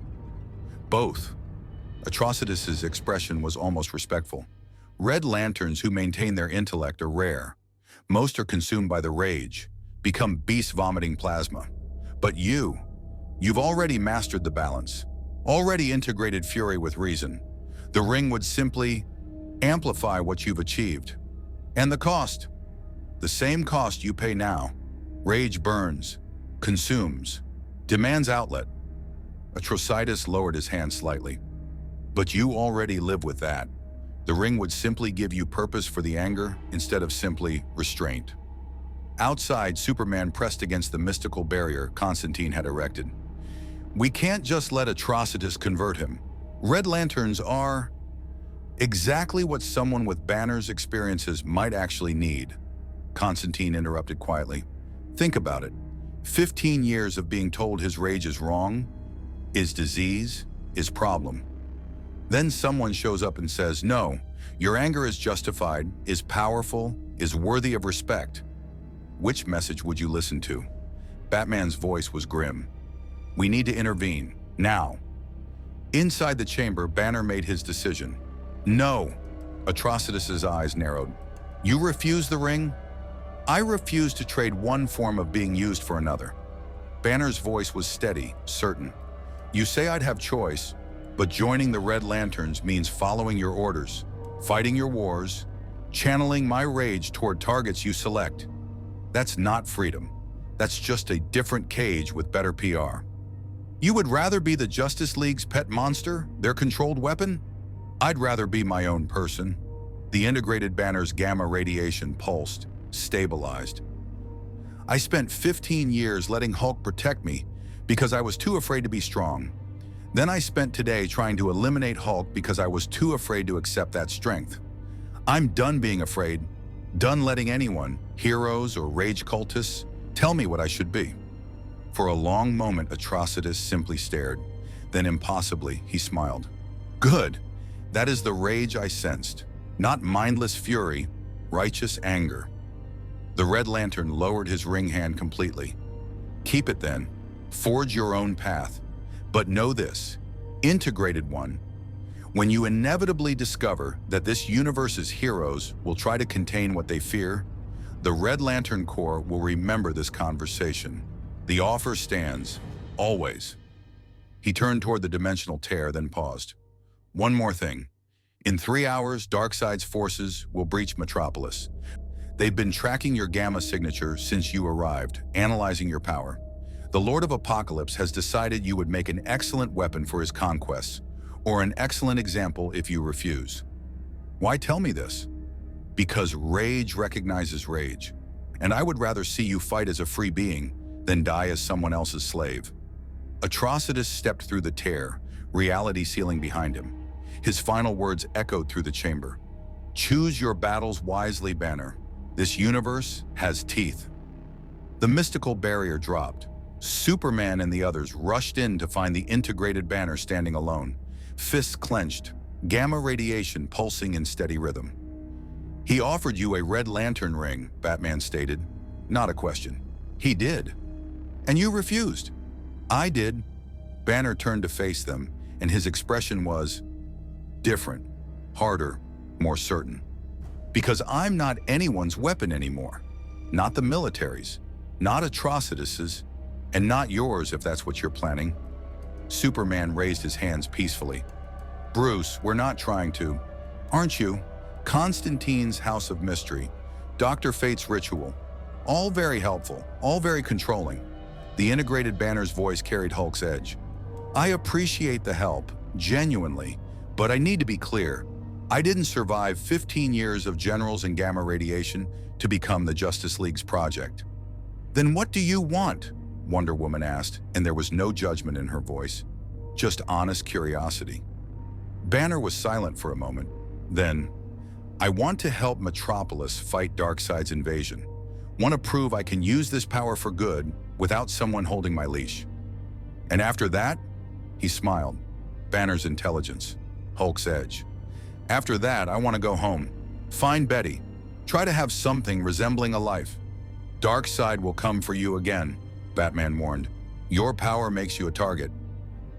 Both." Atrocitus's expression was almost respectful. Red Lanterns who maintain their intellect are rare. Most are consumed by the rage, become beasts vomiting plasma. But you've already mastered the balance, already integrated fury with reason. The ring would simply amplify what you've achieved. And the cost? The same cost you pay now. Rage burns, consumes, demands outlet. Atrocitus lowered his hand slightly. "But you already live with that. The ring would simply give you purpose for the anger instead of simply restraint." Outside, Superman pressed against the mystical barrier Constantine had erected. "We can't just let Atrocitus convert him. Red Lanterns are exactly what someone with Banner's experiences might actually need." Constantine interrupted quietly. "Think about it. 15 years of being told his rage is wrong, is disease, is problem. Then someone shows up and says, 'No, your anger is justified, is powerful, is worthy of respect.' Which message would you listen to?" Batman's voice was grim. "We need to intervene, now." Inside the chamber, Banner made his decision. "No." Atrocitus's eyes narrowed. "You refuse the ring? I refuse to trade one form of being used for another." Banner's voice was steady, certain. "You say I'd have choice, but joining the Red Lanterns means following your orders, fighting your wars, channeling my rage toward targets you select. That's not freedom. That's just a different cage with better PR. You would rather be the Justice League's pet monster, their controlled weapon? I'd rather be my own person." The integrated banner's gamma radiation pulsed, stabilized. "I spent 15 years letting Hulk protect me because I was too afraid to be strong. Then I spent today trying to eliminate Hulk because I was too afraid to accept that strength. I'm done being afraid, done letting anyone, heroes or rage cultists, tell me what I should be." For a long moment, Atrocitus simply stared. Then impossibly, he smiled. "Good. That is the rage I sensed. Not mindless fury, righteous anger." The Red Lantern lowered his ring hand completely. "Keep it then. Forge your own path. But know this, integrated one, when you inevitably discover that this universe's heroes will try to contain what they fear, the Red Lantern Corps will remember this conversation. The offer stands, always." He turned toward the dimensional tear, then paused. "One more thing. In 3 hours, Darkseid's forces will breach Metropolis. They've been tracking your gamma signature since you arrived, analyzing your power. The Lord of Apocalypse has decided you would make an excellent weapon for his conquests, or an excellent example if you refuse." "Why tell me this?" "Because rage recognizes rage, and I would rather see you fight as a free being than die as someone else's slave." Atrocitus stepped through the tear, reality sealing behind him. His final words echoed through the chamber. "Choose your battles wisely, Banner. This universe has teeth." The mystical barrier dropped. Superman and the others rushed in to find the integrated banner standing alone, fists clenched, gamma radiation pulsing in steady rhythm. He offered you a red lantern ring, Batman stated. Not a question. He did. And you refused. I did. Banner turned to face them, and his expression was different, harder, more certain. Because I'm not anyone's weapon anymore. Not the military's, not Atrocitus's, and not yours if that's what you're planning. Superman raised his hands peacefully. Bruce, we're not trying to. Aren't you? Constantine's House of Mystery, Dr. Fate's ritual. All very helpful, all very controlling. The integrated Banner's voice carried Hulk's edge. I appreciate the help, genuinely, but I need to be clear. I didn't survive 15 years of generals and gamma radiation to become the Justice League's project. Then what do you want? Wonder Woman asked, and there was no judgment in her voice, just honest curiosity. Banner was silent for a moment. Then, I want to help Metropolis fight Darkseid's invasion. Want to prove I can use this power for good without someone holding my leash. And after that, he smiled. Banner's intelligence, Hulk's edge. After that, I want to go home. Find Betty. Try to have something resembling a life. Darkseid will come for you again, Batman warned. Your power makes you a target.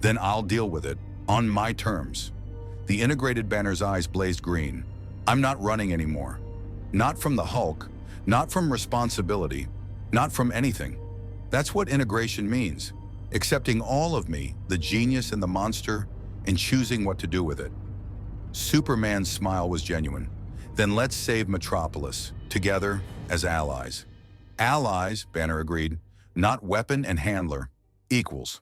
Then I'll deal with it, on my terms. The integrated Banner's eyes blazed green. I'm not running anymore. Not from the Hulk, not from responsibility, not from anything. That's what integration means. Accepting all of me, the genius and the monster, and choosing what to do with it. Superman's smile was genuine. Then let's save Metropolis, together as allies. Allies, Banner agreed, not weapon and handler. Equals.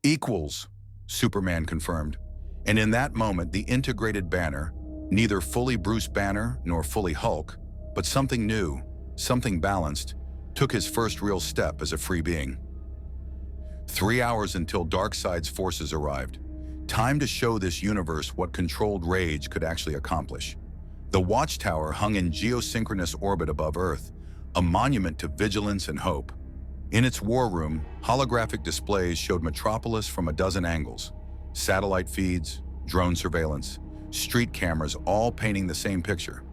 Equals, Superman confirmed. And in that moment, the integrated Banner, neither fully Bruce Banner nor fully Hulk, but something new, something balanced, took his first real step as a free being. 3 hours until Darkseid's forces arrived. Time to show this universe what controlled rage could actually accomplish. The Watchtower hung in geosynchronous orbit above Earth, a monument to vigilance and hope. In its war room, holographic displays showed Metropolis from a dozen angles. Satellite feeds, drone surveillance, street cameras all painting the same picture.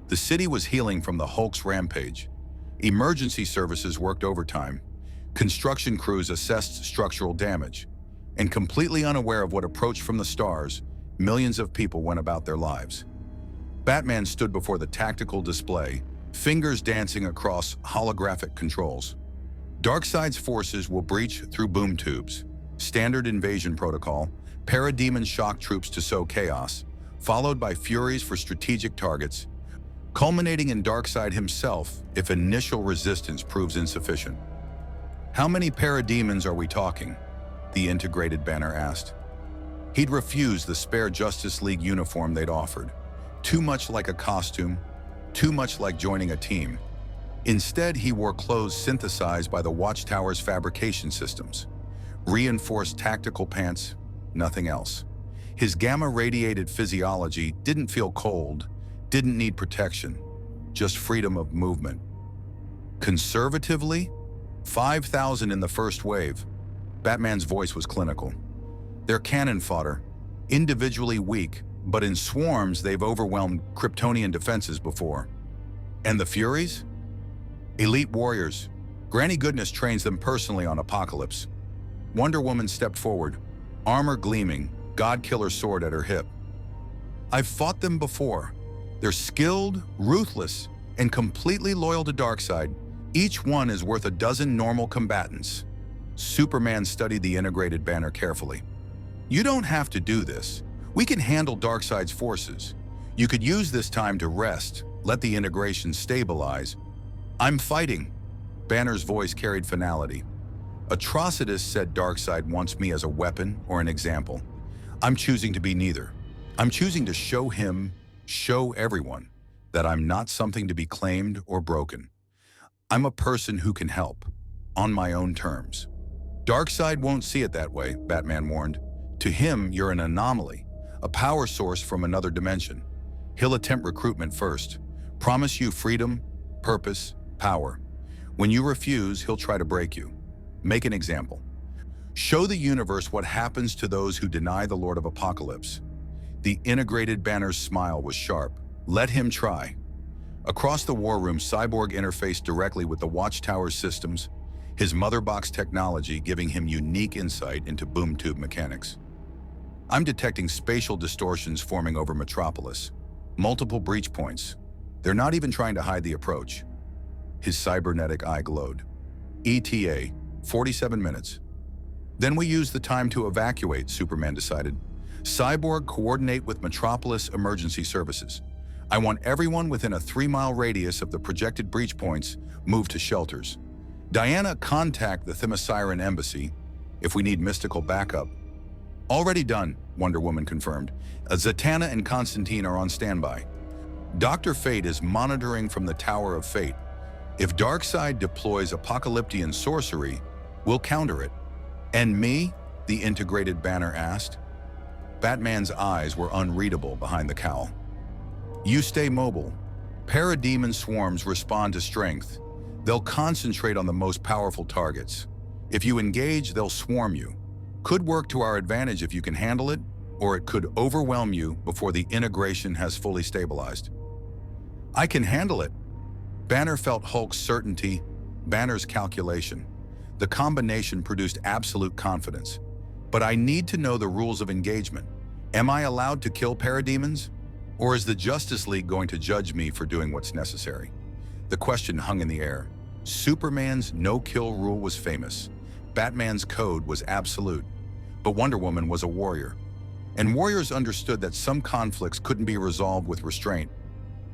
The city was healing from the Hulk's rampage. Emergency services worked overtime. Construction crews assessed structural damage. And completely unaware of what approached from the stars, millions of people went about their lives. Batman stood before the tactical display, fingers dancing across holographic controls. Darkseid's forces will breach through boom tubes. Standard invasion protocol, parademon shock troops to sow chaos, followed by Furies for strategic targets, culminating in Darkseid himself if initial resistance proves insufficient. How many parademons are we talking? The integrated Banner asked. He'd refused the spare Justice League uniform they'd offered. Too much like a costume, too much like joining a team. Instead, he wore clothes synthesized by the Watchtower's fabrication systems. Reinforced tactical pants, nothing else. His gamma-radiated physiology didn't feel cold, didn't need protection, just freedom of movement. Conservatively, 5,000 in the first wave. Batman's voice was clinical. They're cannon fodder, individually weak, but in swarms they've overwhelmed Kryptonian defenses before. And the Furies? Elite warriors. Granny Goodness trains them personally on Apocalypse. Wonder Woman stepped forward, armor gleaming, God-killer sword at her hip. I've fought them before. They're skilled, ruthless, and completely loyal to Darkseid. Each one is worth a dozen normal combatants. Superman studied the integrated Banner carefully. You don't have to do this. We can handle Darkseid's forces. You could use this time to rest, let the integration stabilize. I'm fighting. Banner's voice carried finality. Atrocitus said Darkseid wants me as a weapon or an example. I'm choosing to be neither. I'm choosing to show him, show everyone, that I'm not something to be claimed or broken. I'm a person who can help, on my own terms. Darkseid won't see it that way, Batman warned. To him, you're an anomaly, a power source from another dimension. He'll attempt recruitment first, promise you freedom, purpose, power. When you refuse, he'll try to break you. Make an example. Show the universe what happens to those who deny the Lord of Apocalypse. The integrated banner's smile was sharp. Let him try. Across the war room, Cyborg interfaced directly with the Watchtower's systems, his motherbox technology giving him unique insight into boom tube mechanics. I'm detecting spatial distortions forming over Metropolis. Multiple breach points. They're not even trying to hide the approach. His cybernetic eye glowed. ETA, 47 minutes. Then we use the time to evacuate, Superman decided. Cyborg, coordinate with Metropolis Emergency Services. I want everyone within a 3-mile radius of the projected breach points moved to shelters. Diana, contact the Themysciran Embassy if we need mystical backup. Already done, Wonder Woman confirmed. Zatanna and Constantine are on standby. Dr. Fate is monitoring from the Tower of Fate. If Darkseid deploys apocalyptian sorcery, we'll counter it. And me? The integrated banner asked. Batman's eyes were unreadable behind the cowl. You stay mobile. Parademon swarms respond to strength. They'll concentrate on the most powerful targets. If you engage, they'll swarm you. Could work to our advantage if you can handle it, or it could overwhelm you before the integration has fully stabilized. I can handle it. Banner felt Hulk's certainty, Banner's calculation. The combination produced absolute confidence. But I need to know the rules of engagement. Am I allowed to kill parademons? Or is the Justice League going to judge me for doing what's necessary? The question hung in the air. Superman's no-kill rule was famous. Batman's code was absolute. But Wonder Woman was a warrior. And warriors understood that some conflicts couldn't be resolved with restraint.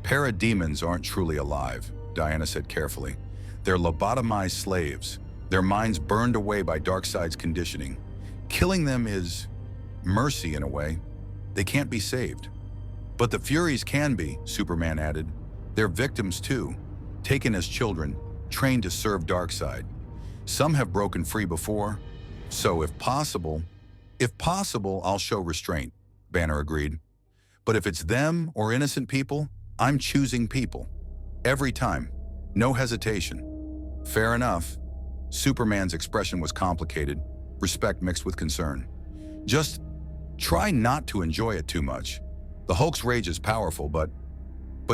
Parademons aren't truly alive, Diana said carefully. They're lobotomized slaves, their minds burned away by Darkseid's conditioning. Killing them is mercy in a way. They can't be saved. But the Furies can be, Superman added. They're victims too, taken as children, trained to serve Darkseid. Some have broken free before, so if possible, I'll show restraint, Banner agreed. But if it's them or innocent people, I'm choosing people. Every time. No hesitation. Fair enough. Superman's expression was complicated, respect mixed with concern. Just try not to enjoy it too much. The Hulk's rage is powerful, but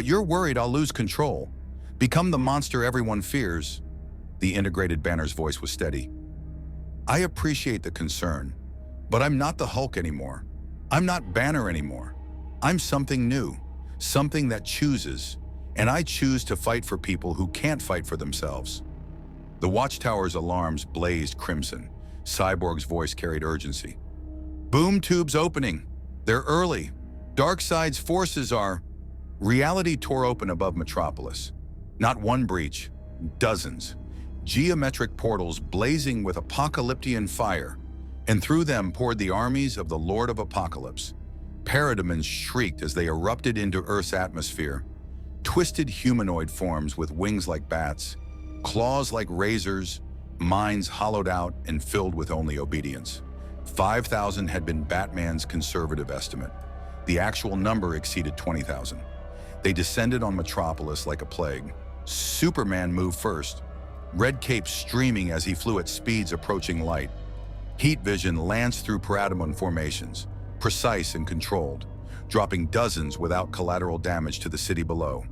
you're worried I'll lose control. Become the monster everyone fears. The integrated Banner's voice was steady. I appreciate the concern, but I'm not the Hulk anymore. I'm not Banner anymore. I'm something new, something that chooses, and I choose to fight for people who can't fight for themselves. The Watchtower's alarms blazed crimson. Cyborg's voice carried urgency. Boom tubes opening. They're early. Darkseid's forces are... Reality tore open above Metropolis. Not one breach, dozens. Geometric portals blazing with apocalyptian fire, and through them poured the armies of the Lord of Apocalypse. Parademons shrieked as they erupted into Earth's atmosphere. Twisted humanoid forms with wings like bats, claws like razors, minds hollowed out and filled with only obedience. 5,000 had been Batman's conservative estimate. The actual number exceeded 20,000. They descended on Metropolis like a plague. Superman moved first, red cape streaming as he flew at speeds approaching light. Heat vision lanced through parademon formations, precise and controlled, dropping dozens without collateral damage to the city below.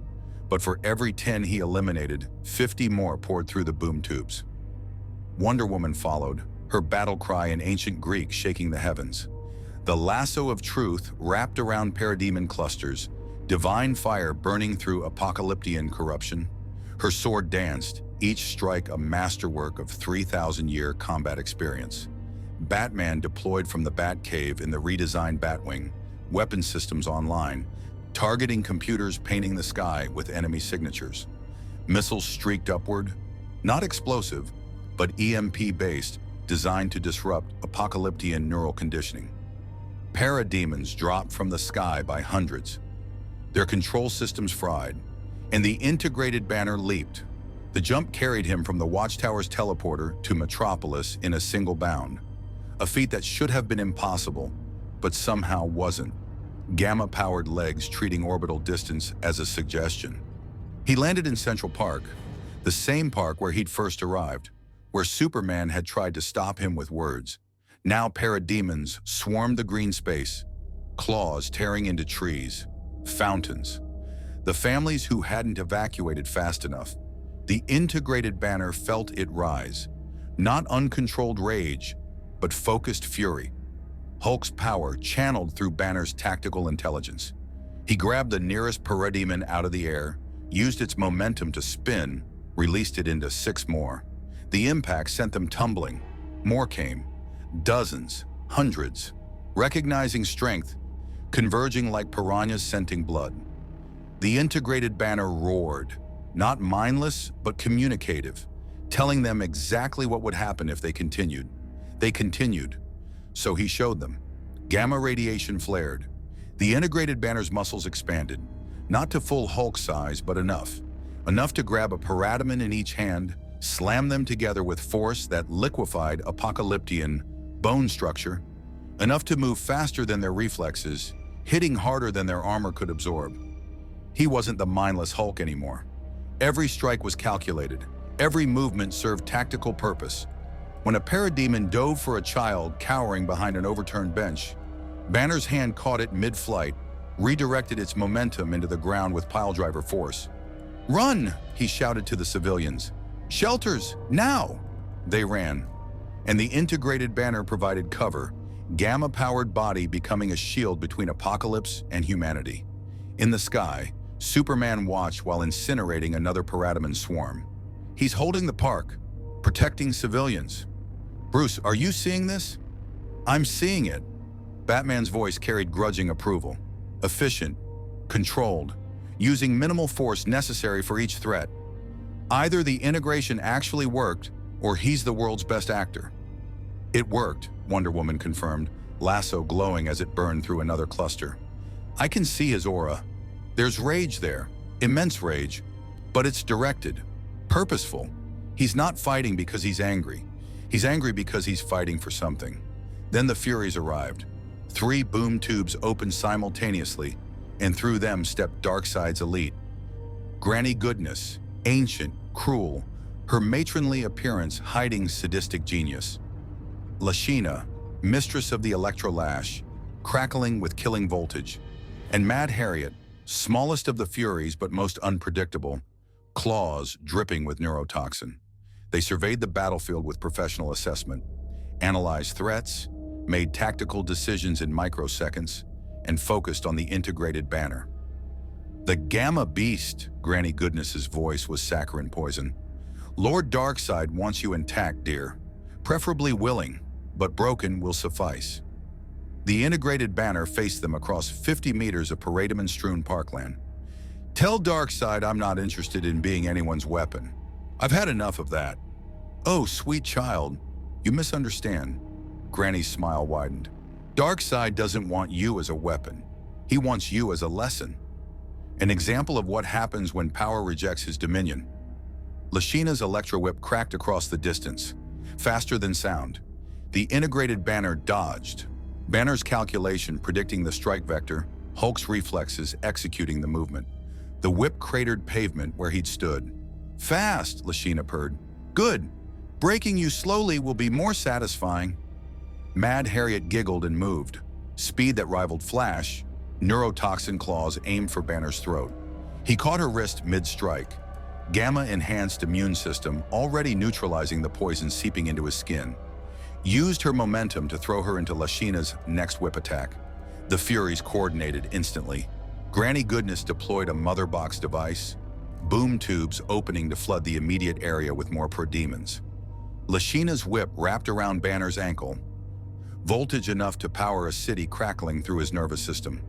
But for every 10 he eliminated, 50 more poured through the boom tubes. Wonder Woman followed, her battle cry in ancient Greek shaking the heavens. The lasso of truth wrapped around parademon clusters, divine fire burning through apocalyptian corruption. Her sword danced, each strike a masterwork of 3,000-year combat experience. Batman deployed from the Batcave in the redesigned Batwing, weapon systems online, targeting computers painting the sky with enemy signatures. Missiles streaked upward, not explosive, but EMP-based, designed to disrupt apocalyptian neural conditioning. Parademons dropped from the sky by hundreds, their control systems fried, and the integrated Banner leaped. The jump carried him from the Watchtower's teleporter to Metropolis in a single bound, a feat that should have been impossible, but somehow wasn't. Gamma-powered legs treating orbital distance as a suggestion. He landed in Central Park, the same park where he'd first arrived, where Superman had tried to stop him with words. Now parademons swarmed the green space. claws tearing into trees, fountains. The families who hadn't evacuated fast enough. The integrated banner felt it rise. Not uncontrolled rage, but focused fury. Hulk's power channeled through Banner's tactical intelligence. He grabbed the nearest parademon out of the air, used its momentum to spin, released it into 6 more. The impact sent them tumbling. More came. Dozens, hundreds. Recognizing strength, converging like piranhas scenting blood. The integrated banner roared, not mindless, but communicative, telling them exactly what would happen if they continued. They continued, so he showed them. Gamma radiation flared. The integrated banner's muscles expanded, not to full Hulk size, but enough. Enough to grab a parademon in each hand, slam them together with force that liquefied apocalyptian bone structure, enough to move faster than their reflexes, hitting harder than their armor could absorb. He wasn't the mindless Hulk anymore. Every strike was calculated. Every movement served tactical purpose. When a parademon dove for a child cowering behind an overturned bench, Banner's hand caught it mid-flight, redirected its momentum into the ground with piledriver force. "Run!" he shouted to the civilians. "Shelters, now!" They ran, and the integrated banner provided cover, gamma-powered body becoming a shield between apocalypse and humanity. In the sky, Superman watched while incinerating another parademon swarm. He's holding the park, protecting civilians. "Bruce, are you seeing this?" "I'm seeing it." Batman's voice carried grudging approval. Efficient, controlled, using minimal force necessary for each threat. Either the integration actually worked, or he's the world's best actor. "It worked," Wonder Woman confirmed, lasso glowing as it burned through another cluster. "I can see his aura. There's rage there, immense rage, but it's directed, purposeful. He's not fighting because he's angry. He's angry because he's fighting for something." Then the Furies arrived. 3 boom tubes opened simultaneously, and through them stepped Darkseid's elite. Granny Goodness, ancient, cruel, her matronly appearance hiding sadistic genius. Lashina, mistress of the Electrolash, crackling with killing voltage. And Mad Harriet, smallest of the Furies but most unpredictable, claws dripping with neurotoxin. They surveyed the battlefield with professional assessment, analyzed threats, made tactical decisions in microseconds, and focused on the integrated banner. "The Gamma Beast," Granny Goodness's voice was saccharine poison. "Lord Darkseid wants you intact, dear. Preferably willing, but broken will suffice." The integrated banner faced them across 50 meters of parademon-strewn parkland. "Tell Darkseid I'm not interested in being anyone's weapon. I've had enough of that." "Oh, sweet child, you misunderstand." Granny's smile widened. "Darkseid doesn't want you as a weapon. He wants you as a lesson. An example of what happens when power rejects his dominion." Lashina's electro-whip cracked across the distance, faster than sound. The integrated banner dodged. Banner's calculation predicting the strike vector, Hulk's reflexes executing the movement. The whip cratered pavement where he'd stood. "Fast," Lashina purred. "Good. Breaking you slowly will be more satisfying." Mad Harriet giggled and moved. Speed that rivaled Flash, neurotoxin claws aimed for Banner's throat. He caught her wrist mid-strike. Gamma-enhanced immune system already neutralizing the poison seeping into his skin. Used her momentum to throw her into Lashina's next whip attack. The Furies coordinated instantly. Granny Goodness deployed a mother box device, boom tubes opening to flood the immediate area with more parademons. Lashina's whip wrapped around Banner's ankle, voltage enough to power a city crackling through his nervous system.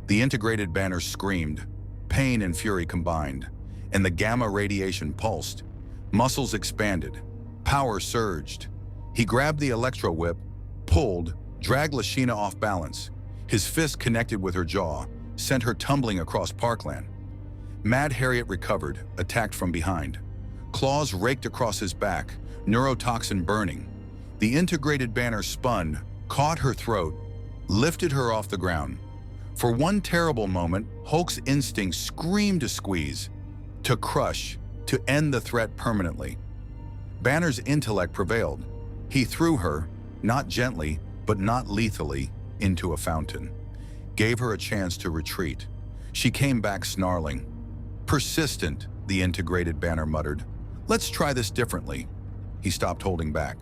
The integrated banner screamed, pain and fury combined, and the gamma radiation pulsed. Muscles expanded, power surged. He grabbed the electro whip, pulled, dragged Lashina off balance. His fist connected with her jaw, sent her tumbling across parkland. Mad Harriet recovered, attacked from behind. Claws raked across his back, neurotoxin burning. The integrated banner spun, caught her throat, lifted her off the ground. For one terrible moment, Hulk's instinct screamed to squeeze, to crush, to end the threat permanently. Banner's intellect prevailed. He threw her, not gently, but not lethally, into a fountain. gave her a chance to retreat. She came back snarling. "Persistent," the integrated banner muttered. "Let's try this differently." He stopped holding back.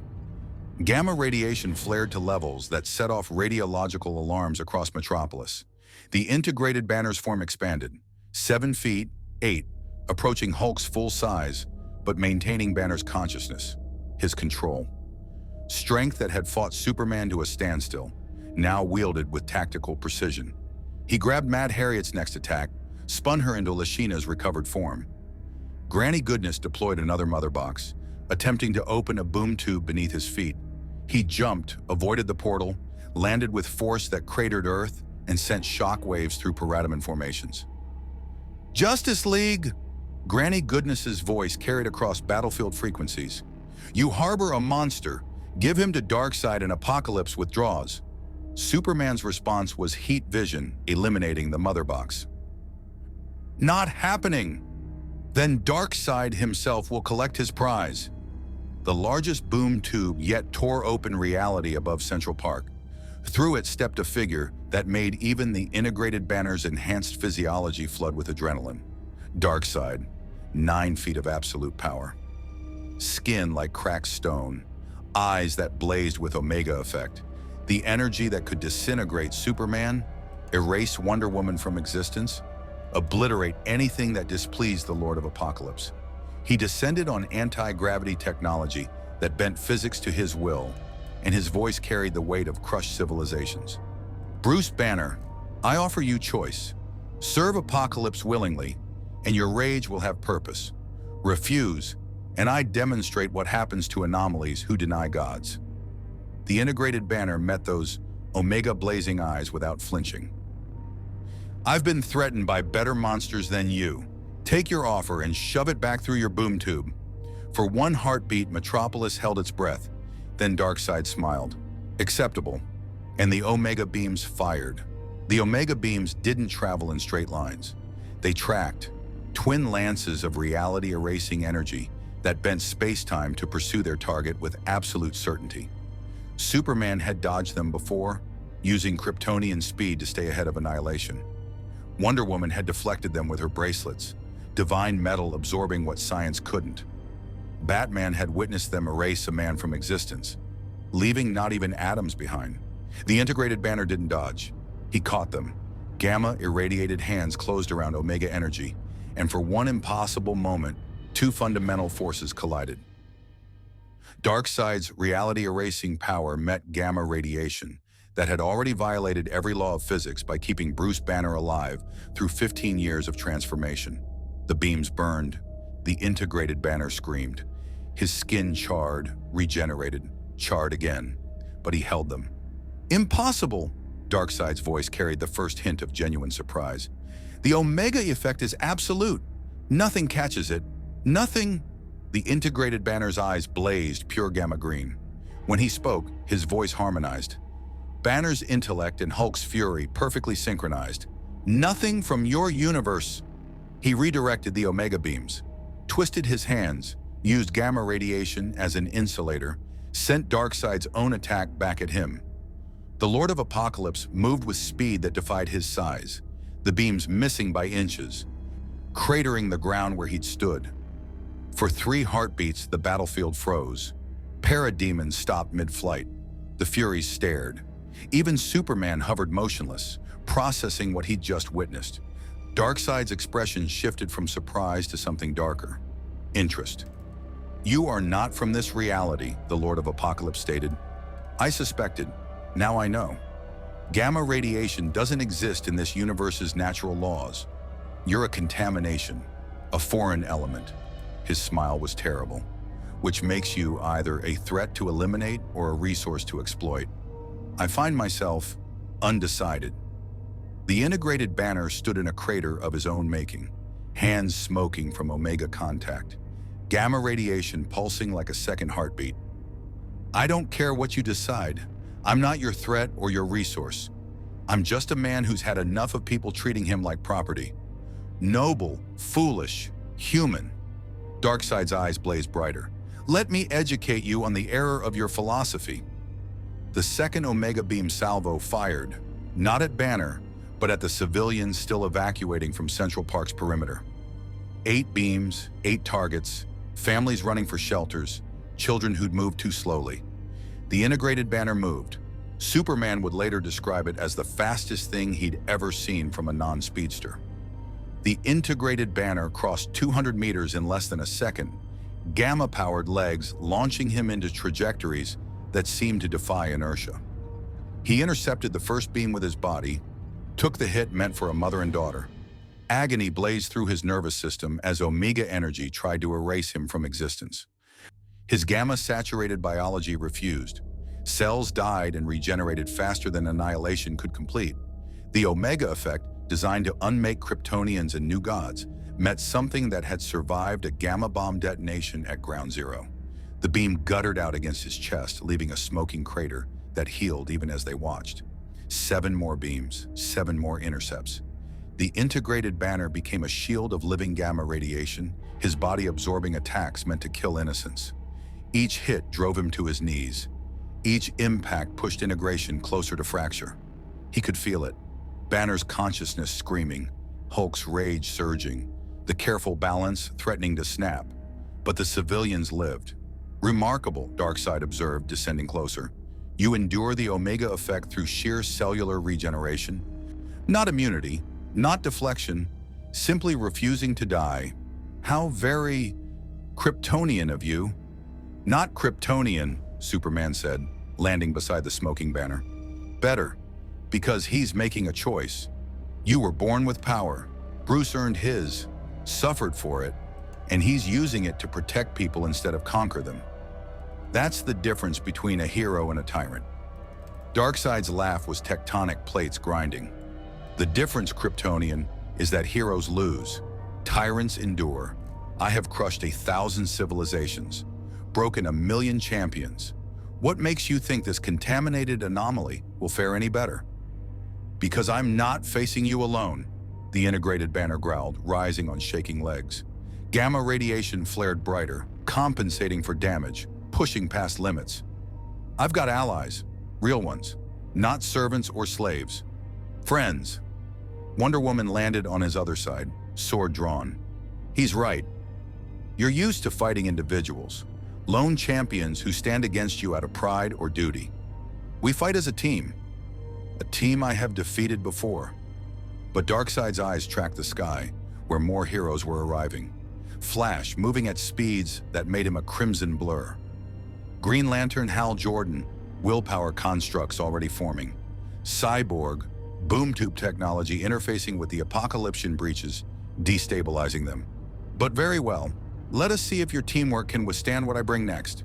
Gamma radiation flared to levels that set off radiological alarms across Metropolis. The integrated banner's form expanded, 7 feet, 8, approaching Hulk's full size, but maintaining Banner's consciousness, his control. Strength that had fought Superman to a standstill, now wielded with tactical precision. He grabbed Mad Harriet's next attack, spun her into Lashina's recovered form. Granny Goodness deployed another mother box, attempting to open a boom tube beneath his feet. He jumped, avoided the portal, landed with force that cratered Earth, and sent shockwaves through Paradaman formations. "Justice League!" Granny Goodness's voice carried across battlefield frequencies. "You harbor a monster. Give him to Darkseid and Apocalypse withdraws." Superman's response was heat vision, eliminating the mother box. "Not happening! Then Darkseid himself will collect his prize." The largest boom tube yet tore open reality above Central Park. Through it stepped a figure that made even the integrated banner's enhanced physiology flood with adrenaline. Darkseid, 9 feet of absolute power. Skin like cracked stone, eyes that blazed with Omega effect, the energy that could disintegrate Superman, erase Wonder Woman from existence, obliterate anything that displeased the Lord of Apocalypse. He descended on anti-gravity technology that bent physics to his will, and his voice carried the weight of crushed civilizations. "Bruce Banner, I offer you choice. Serve Apocalypse willingly, and your rage will have purpose. Refuse, and I demonstrate what happens to anomalies who deny gods." The integrated banner met those Omega blazing eyes without flinching. "I've been threatened by better monsters than you. Take your offer and shove it back through your boom tube." For one heartbeat, Metropolis held its breath. Then Darkseid smiled. "Acceptable." And the Omega beams fired. The Omega beams didn't travel in straight lines. They tracked, twin lances of reality-erasing energy that bent space-time to pursue their target with absolute certainty. Superman had dodged them before, using Kryptonian speed to stay ahead of annihilation. Wonder Woman had deflected them with her bracelets, divine metal absorbing what science couldn't. Batman had witnessed them erase a man from existence, leaving not even atoms behind. The integrated banner didn't dodge. He caught them. Gamma-irradiated hands closed around Omega energy, and for one impossible moment, two fundamental forces collided. Darkseid's reality-erasing power met gamma radiation that had already violated every law of physics by keeping Bruce Banner alive through 15 years of transformation. The beams burned. The integrated banner screamed. His skin charred, regenerated, charred again, but he held them. "Impossible!" Darkseid's voice carried the first hint of genuine surprise. "The Omega effect is absolute. Nothing catches it. Nothing." The integrated banner's eyes blazed pure gamma green. When he spoke, his voice harmonized. Banner's intellect and Hulk's fury perfectly synchronized. "Nothing from your universe." He redirected the Omega beams, twisted his hands, used gamma radiation as an insulator, sent Darkseid's own attack back at him. The Lord of Apocalypse moved with speed that defied his size, the beams missing by inches, cratering the ground where he'd stood. For 3 heartbeats, the battlefield froze. Parademons stopped mid-flight. The Furies stared. Even Superman hovered motionless, processing what he'd just witnessed. Darkseid's expression shifted from surprise to something darker. Interest. "You are not from this reality," the Lord of Apocalypse stated. "I suspected. Now I know. Gamma radiation doesn't exist in this universe's natural laws. You're a contamination, a foreign element." His smile was terrible. "Which makes you either a threat to eliminate or a resource to exploit. I find myself undecided." The integrated banner stood in a crater of his own making, hands smoking from Omega contact, gamma radiation pulsing like a second heartbeat. "I don't care what you decide. I'm not your threat or your resource. I'm just a man who's had enough of people treating him like property. Noble, foolish, human." Darkseid's eyes blazed brighter. "Let me educate you on the error of your philosophy." The second Omega beam salvo fired, not at Banner, but at the civilians still evacuating from Central Park's perimeter. 8 beams, 8 targets, families running for shelters, children who'd moved too slowly. The integrated banner moved. Superman would later describe it as the fastest thing he'd ever seen from a non-speedster. The integrated banner crossed 200 meters in less than a second, gamma-powered legs launching him into trajectories that seemed to defy inertia. He intercepted the first beam with his body, took the hit meant for a mother and daughter. Agony blazed through his nervous system as Omega energy tried to erase him from existence. His gamma-saturated biology refused. Cells died and regenerated faster than annihilation could complete. The Omega effect, designed to unmake Kryptonians and new gods, met something that had survived a gamma bomb detonation at ground zero. The beam guttered out against his chest, leaving a smoking crater that healed even as they watched. 7 more beams, 7 more intercepts. The integrated banner became a shield of living gamma radiation, his body absorbing attacks meant to kill innocents. Each hit drove him to his knees. Each impact pushed integration closer to fracture. He could feel it. Banner's consciousness screaming, Hulk's rage surging, the careful balance threatening to snap. But the civilians lived. Remarkable, Darkseid observed, descending closer. You endure the Omega effect through sheer cellular regeneration. Not immunity, not deflection, simply refusing to die. How very Kryptonian of you. Not Kryptonian, Superman said, landing beside the smoking banner. Better, because he's making a choice. You were born with power. Bruce earned his, suffered for it, and he's using it to protect people instead of conquer them. That's the difference between a hero and a tyrant. Darkseid's laugh was tectonic plates grinding. The difference, Kryptonian, is that heroes lose. Tyrants endure. I have crushed 1,000 civilizations, broken 1,000,000 champions. What makes you think this contaminated anomaly will fare any better? Because I'm not facing you alone, the integrated banner growled, rising on shaking legs. Gamma radiation flared brighter, compensating for damage, pushing past limits. I've got allies, real ones, not servants or slaves. Friends. Wonder Woman landed on his other side, sword drawn. He's right. You're used to fighting individuals, lone champions who stand against you out of pride or duty. We fight as a team I have defeated before. But Darkseid's eyes tracked the sky, where more heroes were arriving. Flash moving at speeds that made him a crimson blur. Green Lantern Hal Jordan, willpower constructs already forming. Cyborg, boom tube technology interfacing with the Apocalyptian breaches, destabilizing them. But very well, let us see if your teamwork can withstand what I bring next.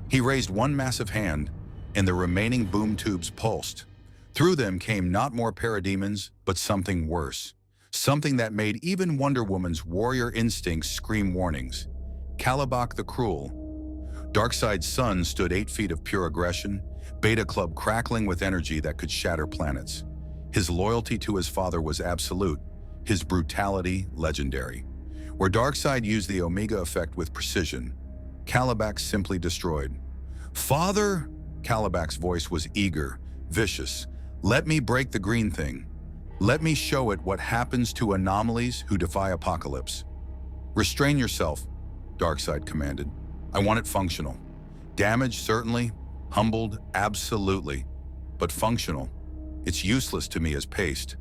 He raised one massive hand, and the remaining boom tubes pulsed. Through them came not more parademons, but something worse. Something that made even Wonder Woman's warrior instincts scream warnings. Kalibak the Cruel. Darkseid's son stood 8 feet of pure aggression, Beta Club crackling with energy that could shatter planets. His loyalty to his father was absolute, his brutality legendary. Where Darkseid used the Omega effect with precision, Kalibak simply destroyed. Father? Kalibak's voice was eager, vicious. Let me break the green thing. Let me show it what happens to anomalies who defy apocalypse. Restrain yourself, Darkseid commanded. I want it functional. Damaged, certainly. Humbled, absolutely. But functional. It's useless to me as paste.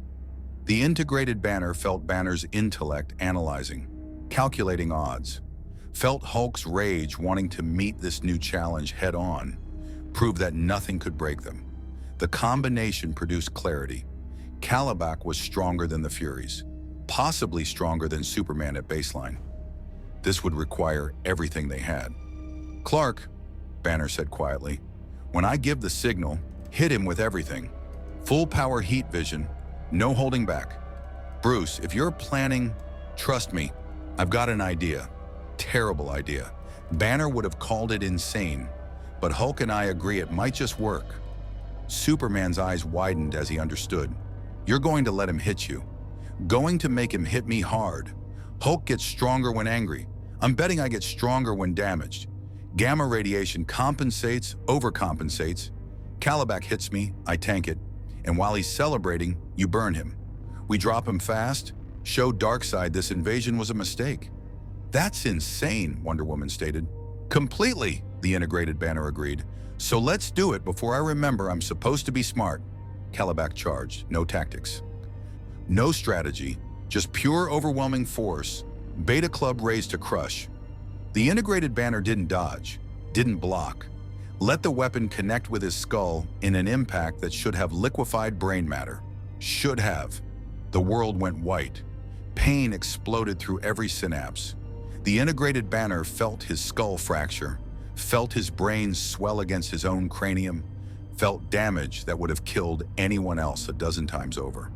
The integrated banner felt Banner's intellect analyzing, calculating odds. Felt Hulk's rage wanting to meet this new challenge head-on, prove that nothing could break them. The combination produced clarity. Kalibak was stronger than the Furies, possibly stronger than Superman at baseline. This would require everything they had. Clark, Banner said quietly, when I give the signal, hit him with everything. Full power heat vision, no holding back. Bruce, if you're planning, trust me, I've got an idea. Terrible idea. Banner would have called it insane, but Hulk and I agree it might just work. Superman's eyes widened as he understood. You're going to let him hit you. Going to make him hit me hard. Hulk gets stronger when angry. I'm betting I get stronger when damaged. Gamma radiation compensates, overcompensates. Kalibak hits me, I tank it. And while he's celebrating, you burn him. We drop him fast, show Darkseid this invasion was a mistake. That's insane, Wonder Woman stated. Completely, the integrated banner agreed. So let's do it before I remember I'm supposed to be smart. Kalibak charged, no tactics. No strategy, just pure overwhelming force. Beta Club raised to crush. The integrated banner didn't dodge, didn't block. Let the weapon connect with his skull in an impact that should have liquefied brain matter. Should have. The world went white. Pain exploded through every synapse. The integrated banner felt his skull fracture, felt his brain swell against his own cranium, felt damage that would have killed anyone else a dozen times over,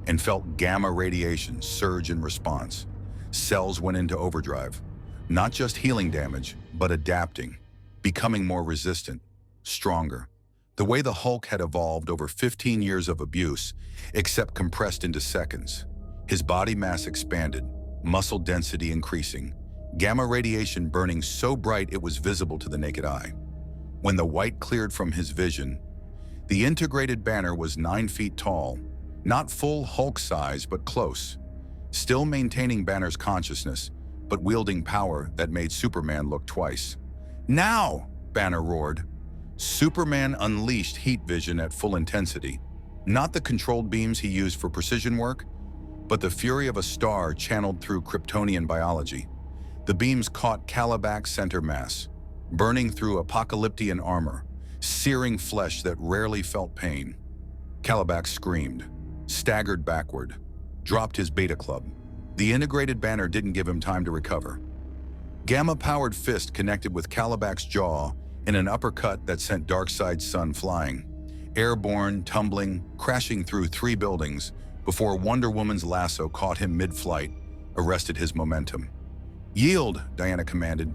and felt gamma radiation surge in response. Cells went into overdrive, not just healing damage, but adapting, becoming more resistant, stronger. The way the Hulk had evolved over 15 years of abuse, except compressed into seconds. His body mass expanded, muscle density increasing, gamma radiation burning so bright it was visible to the naked eye. When the white cleared from his vision, the integrated banner was 9 feet tall, not full Hulk size, but close, still maintaining Banner's consciousness, but wielding power that made Superman look twice. Now, Banner roared. Superman unleashed heat vision at full intensity, not the controlled beams he used for precision work, but the fury of a star channeled through Kryptonian biology. The beams caught Kalibak's center mass, burning through apocalyptian armor, searing flesh that rarely felt pain. Kalibak screamed, staggered backward, dropped his Beta Club. The integrated banner didn't give him time to recover. Gamma-powered fist connected with Kalibak's jaw in an uppercut that sent Darkseid's son flying, airborne, tumbling, crashing through 3 buildings before Wonder Woman's lasso caught him mid-flight, arrested his momentum. Yield, Diana commanded,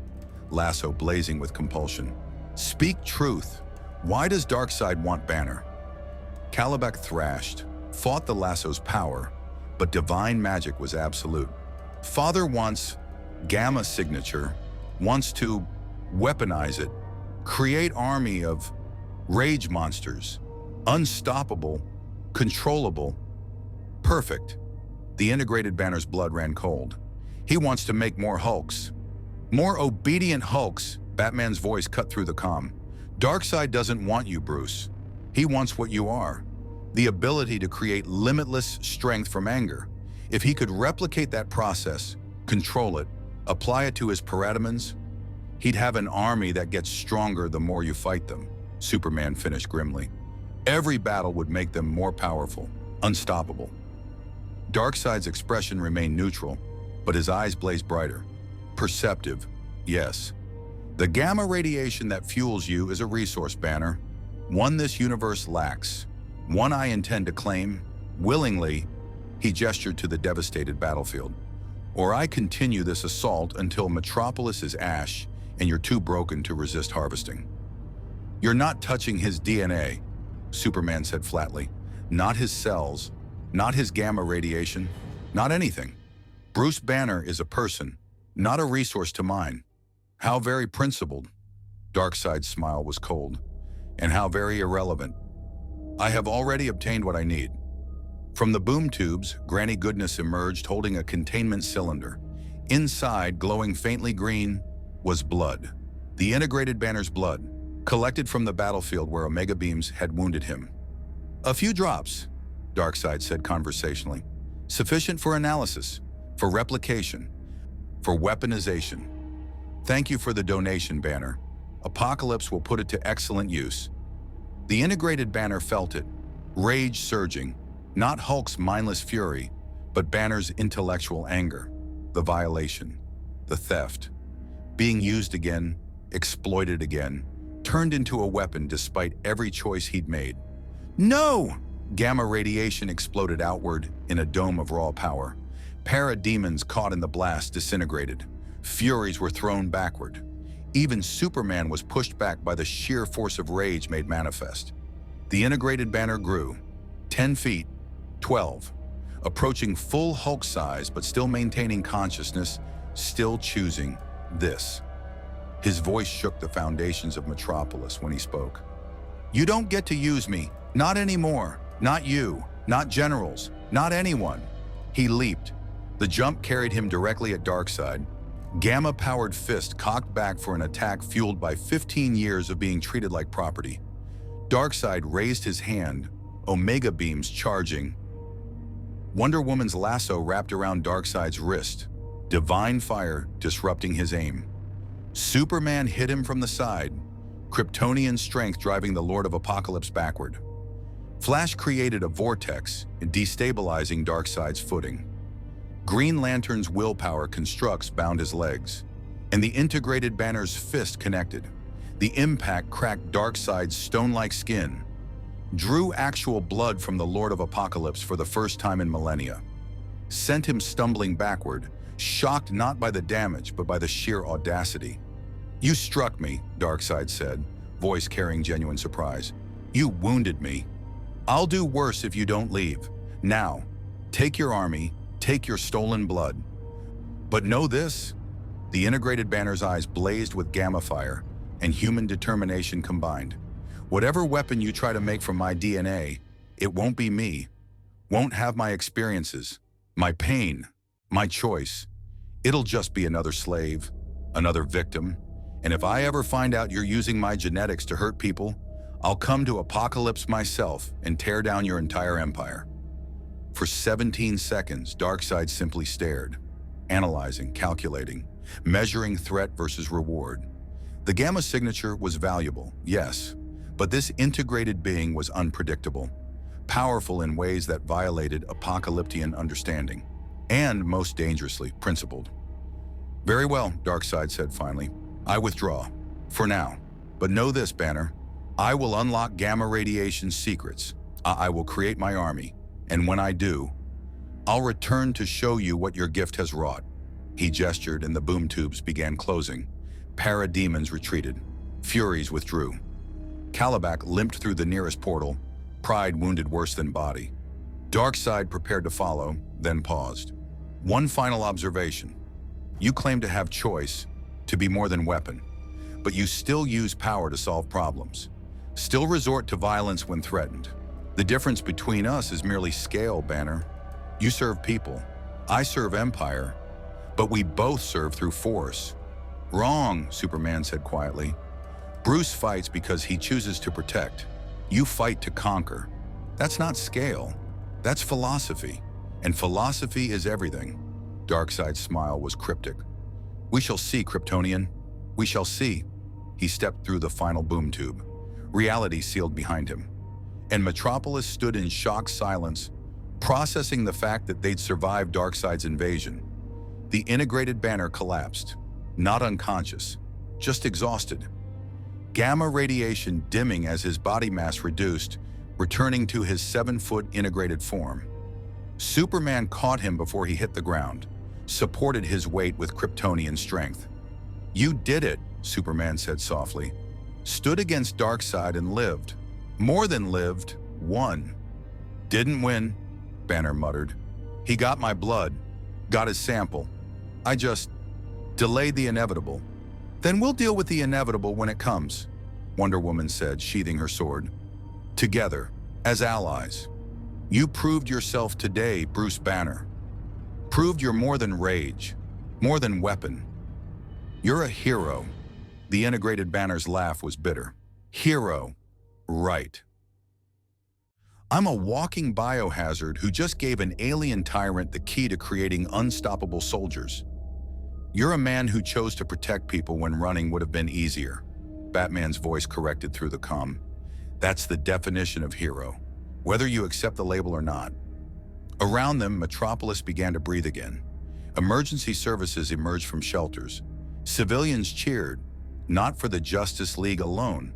lasso blazing with compulsion. Speak truth. Why does Darkseid want Banner? Kalibak thrashed, fought the lasso's power, but divine magic was absolute. Father wants Gamma signature, wants to weaponize it, create army of rage monsters, unstoppable, controllable, perfect. The integrated banner's blood ran cold. He wants to make more Hulks. More obedient Hulks, Batman's voice cut through the comm. Darkseid doesn't want you, Bruce. He wants what you are. The ability to create limitless strength from anger. If he could replicate that process, control it, apply it to his parademons, he'd have an army that gets stronger the more you fight them, Superman finished grimly. Every battle would make them more powerful, unstoppable. Darkseid's expression remained neutral, but his eyes blazed brighter. Perceptive, yes. The gamma radiation that fuels you is a resource, Banner, one this universe lacks, one I intend to claim, willingly. He gestured to the devastated battlefield. Or I continue this assault until Metropolis is ash and you're too broken to resist harvesting. You're not touching his DNA, Superman said flatly. Not his cells, not his gamma radiation, not anything. Bruce Banner is a person, not a resource to mine. How very principled. Darkseid's smile was cold. And how very irrelevant. I have already obtained what I need. From the boom tubes, Granny Goodness emerged holding a containment cylinder. Inside, glowing faintly green, was blood. The integrated banner's blood, collected from the battlefield where Omega beams had wounded him. A few drops, Darkseid said conversationally. Sufficient for analysis, for replication, for weaponization. Thank you for the donation, Banner. Apocalypse will put it to excellent use. The integrated banner felt it, rage surging, not Hulk's mindless fury, but Banner's intellectual anger, the violation, the theft, being used again, exploited again, turned into a weapon despite every choice he'd made. No! Gamma radiation exploded outward in a dome of raw power. Parademons caught in the blast disintegrated. Furies were thrown backward. Even Superman was pushed back by the sheer force of rage made manifest. The integrated banner grew, 10 feet, 12, approaching full Hulk size but still maintaining consciousness, still choosing this. His voice shook the foundations of Metropolis when he spoke. You don't get to use me, not anymore, not you, not generals, Not anyone. He leaped. The jump carried him directly at Darkseid. Gamma-powered fist cocked back for an attack fueled by 15 years of being treated like property. Darkseid raised his hand, Omega beams charging. Wonder Woman's lasso wrapped around Darkseid's wrist, divine fire disrupting his aim. Superman hit him from the side, Kryptonian strength driving the Lord of Apocalypse backward. Flash created a vortex, destabilizing Darkseid's footing. Green Lantern's willpower constructs bound his legs, and the integrated banner's fist connected. The impact cracked Darkseid's stone-like skin, drew actual blood from the Lord of Apocalypse for the first time in millennia, sent him stumbling backward, shocked not by the damage but by the sheer audacity. "You struck me," Darkseid said, voice carrying genuine surprise. "You wounded me. I'll do worse if you don't leave. Now, take your army, take your stolen blood. But know this," the integrated banner's eyes blazed with gamma fire and human determination combined. "Whatever weapon you try to make from my DNA, it won't be me, won't have my experiences, my pain, my choice. It'll just be another slave, another victim. And if I ever find out you're using my genetics to hurt people, I'll come to Apocalypse myself and tear down your entire empire." For 17 seconds, Darkseid simply stared, analyzing, calculating, measuring threat versus reward. The Gamma signature was valuable, yes, but this integrated being was unpredictable, powerful in ways that violated apocalyptian understanding, and, most dangerously, principled. "Very well," Darkseid said finally. "I withdraw. For now. But know this, Banner. I will unlock gamma radiation's secrets. I will create my army. And when I do, I'll return to show you what your gift has wrought." He gestured and the boom tubes began closing. Parademons retreated. Furies withdrew. Kalibak limped through the nearest portal, pride wounded worse than body. Darkseid prepared to follow, then paused. "One final observation. You claim to have choice, to be more than weapon, but you still use power to solve problems. Still resort to violence when threatened. The difference between us is merely scale, Banner. You serve people, I serve Empire, but we both serve through force." "Wrong," Superman said quietly. "Bruce fights because he chooses to protect. You fight to conquer. That's not scale. That's philosophy. And philosophy is everything." Darkseid's smile was cryptic. "We shall see, Kryptonian. We shall see." He stepped through the final boom tube. Reality sealed behind him. And Metropolis stood in shocked silence, processing the fact that they'd survived Darkseid's invasion. The integrated banner collapsed, not unconscious, just exhausted. Gamma radiation dimming as his body mass reduced, returning to his 7-foot integrated form. Superman caught him before he hit the ground, supported his weight with Kryptonian strength. "You did it," Superman said softly. "Stood against Darkseid and lived. More than lived, won." "Didn't win," Banner muttered. "He got my blood, got his sample. I just delayed the inevitable." "Then we'll deal with the inevitable when it comes," Wonder Woman said, sheathing her sword. "Together, as allies. You proved yourself today, Bruce Banner. Proved you're more than rage, more than weapon. You're a hero." The integrated banner's laugh was bitter. "Hero, right. I'm a walking biohazard who just gave an alien tyrant the key to creating unstoppable soldiers. You're a man who chose to protect people when running would have been easier." Batman's voice corrected through the comm. "That's the definition of hero, whether you accept the label or not." Around them, Metropolis began to breathe again. Emergency services emerged from shelters. Civilians cheered, not for the Justice League alone,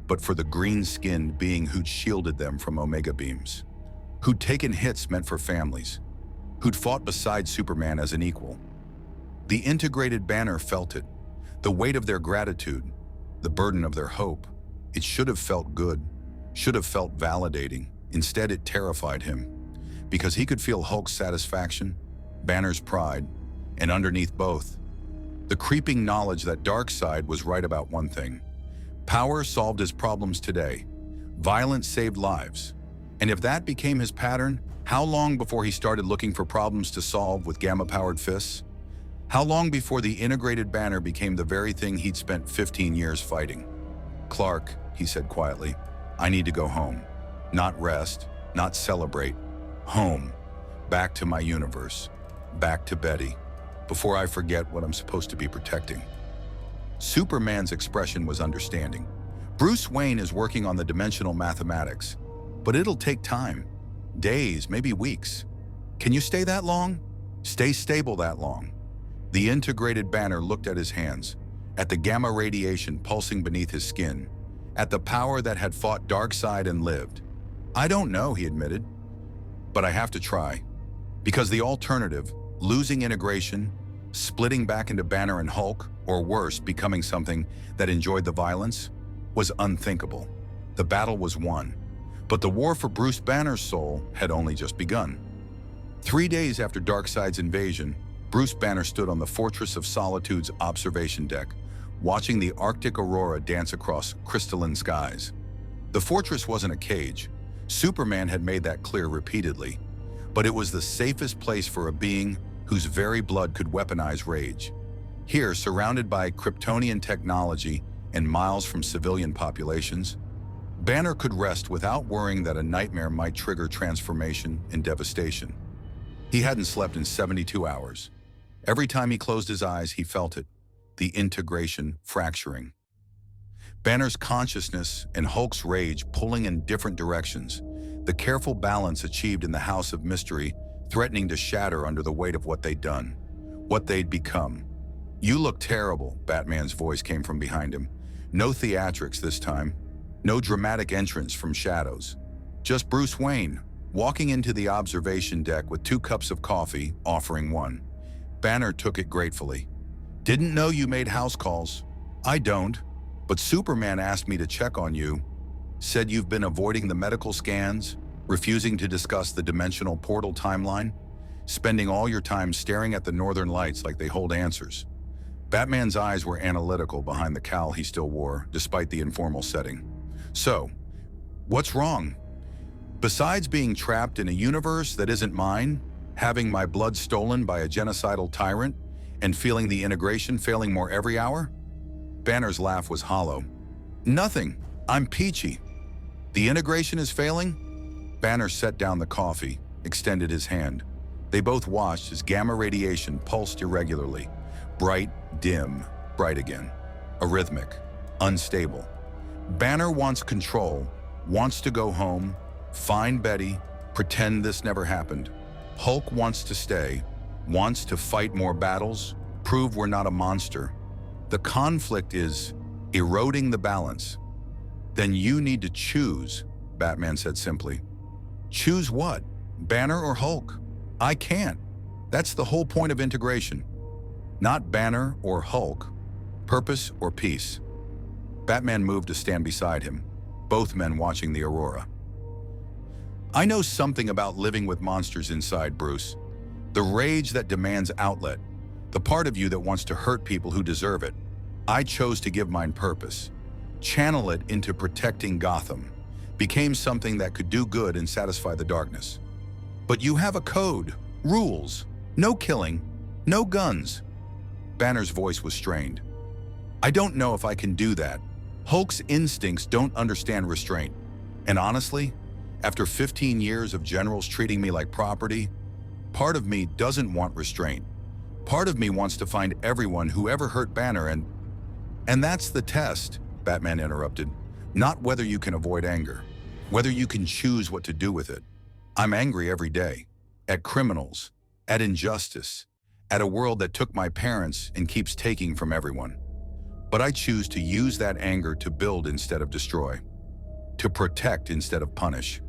but for the green-skinned being who'd shielded them from Omega beams, who'd taken hits meant for families, who'd fought beside Superman as an equal. The integrated banner felt it, the weight of their gratitude, the burden of their hope. It should have felt good, should have felt validating. Instead, it terrified him, because he could feel Hulk's satisfaction, Banner's pride, and underneath both, the creeping knowledge that Darkseid was right about one thing. Power solved his problems today. Violence saved lives. And if that became his pattern, how long before he started looking for problems to solve with gamma-powered fists? How long before the integrated banner became the very thing he'd spent 15 years fighting? "Clark," he said quietly, "I need to go home. Not rest, not celebrate. Home. Back to my universe. Back to Betty. Before I forget what I'm supposed to be protecting." Superman's expression was understanding. Bruce Wayne is working on the dimensional mathematics, but it'll take time. Days, maybe weeks. Can you stay that long? Stay stable that long? The integrated banner looked at his hands, at the gamma radiation pulsing beneath his skin, at the power that had fought Darkseid and lived. "I don't know," he admitted, "but I have to try." Because the alternative, losing integration, splitting back into Banner and Hulk, or worse, becoming something that enjoyed the violence, was unthinkable. The battle was won, but the war for Bruce Banner's soul had only just begun. 3 days after Darkseid's invasion, Bruce Banner stood on the Fortress of Solitude's observation deck, watching the Arctic aurora dance across crystalline skies. The fortress wasn't a cage. Superman had made that clear repeatedly, but it was the safest place for a being whose very blood could weaponize rage. Here, surrounded by Kryptonian technology and miles from civilian populations, Banner could rest without worrying that a nightmare might trigger transformation and devastation. He hadn't slept in 72 hours. Every time he closed his eyes, he felt it, the integration fracturing. Banner's consciousness and Hulk's rage pulling in different directions, the careful balance achieved in the House of Mystery threatening to shatter under the weight of what they'd done, what they'd become. "You look terrible," Batman's voice came from behind him. No theatrics this time, no dramatic entrance from shadows. Just Bruce Wayne, walking into the observation deck with 2 cups of coffee, offering one. Banner took it gratefully. "Didn't know you made house calls." "I don't, but Superman asked me to check on you. Said you've been avoiding the medical scans, refusing to discuss the dimensional portal timeline, spending all your time staring at the northern lights like they hold answers." Batman's eyes were analytical behind the cowl he still wore, despite the informal setting. "So, what's wrong? Besides being trapped in a universe that isn't mine, having my blood stolen by a genocidal tyrant, and feeling the integration failing more every hour?" Banner's laugh was hollow. "Nothing. I'm peachy. The integration is failing?" Banner set down the coffee, extended his hand. They both watched as gamma radiation pulsed irregularly. Bright, dim, bright again. Arrhythmic, unstable. Banner wants control, wants to go home, find Betty, pretend this never happened. Hulk wants to stay, wants to fight more battles, prove we're not a monster. The conflict is eroding the balance. "Then you need to choose," Batman said simply. "Choose what? Banner or Hulk? I can't. That's the whole point of integration. Not Banner or Hulk, purpose or peace." Batman moved to stand beside him, both men watching the aurora. "I know something about living with monsters inside, Bruce. The rage that demands outlet, the part of you that wants to hurt people who deserve it. I chose to give mine purpose, channel it into protecting Gotham, became something that could do good and satisfy the darkness. But you have a code, rules, no killing, no guns." Banner's voice was strained. "I don't know if I can do that. Hulk's instincts don't understand restraint. And honestly, after 15 years of generals treating me like property, part of me doesn't want restraint. Part of me wants to find everyone who ever hurt Banner and that's the test," Batman interrupted. "Not whether you can avoid anger, whether you can choose what to do with it. I'm angry every day, at criminals, at injustice, at a world that took my parents and keeps taking from everyone. But I choose to use that anger to build instead of destroy, to protect instead of punish.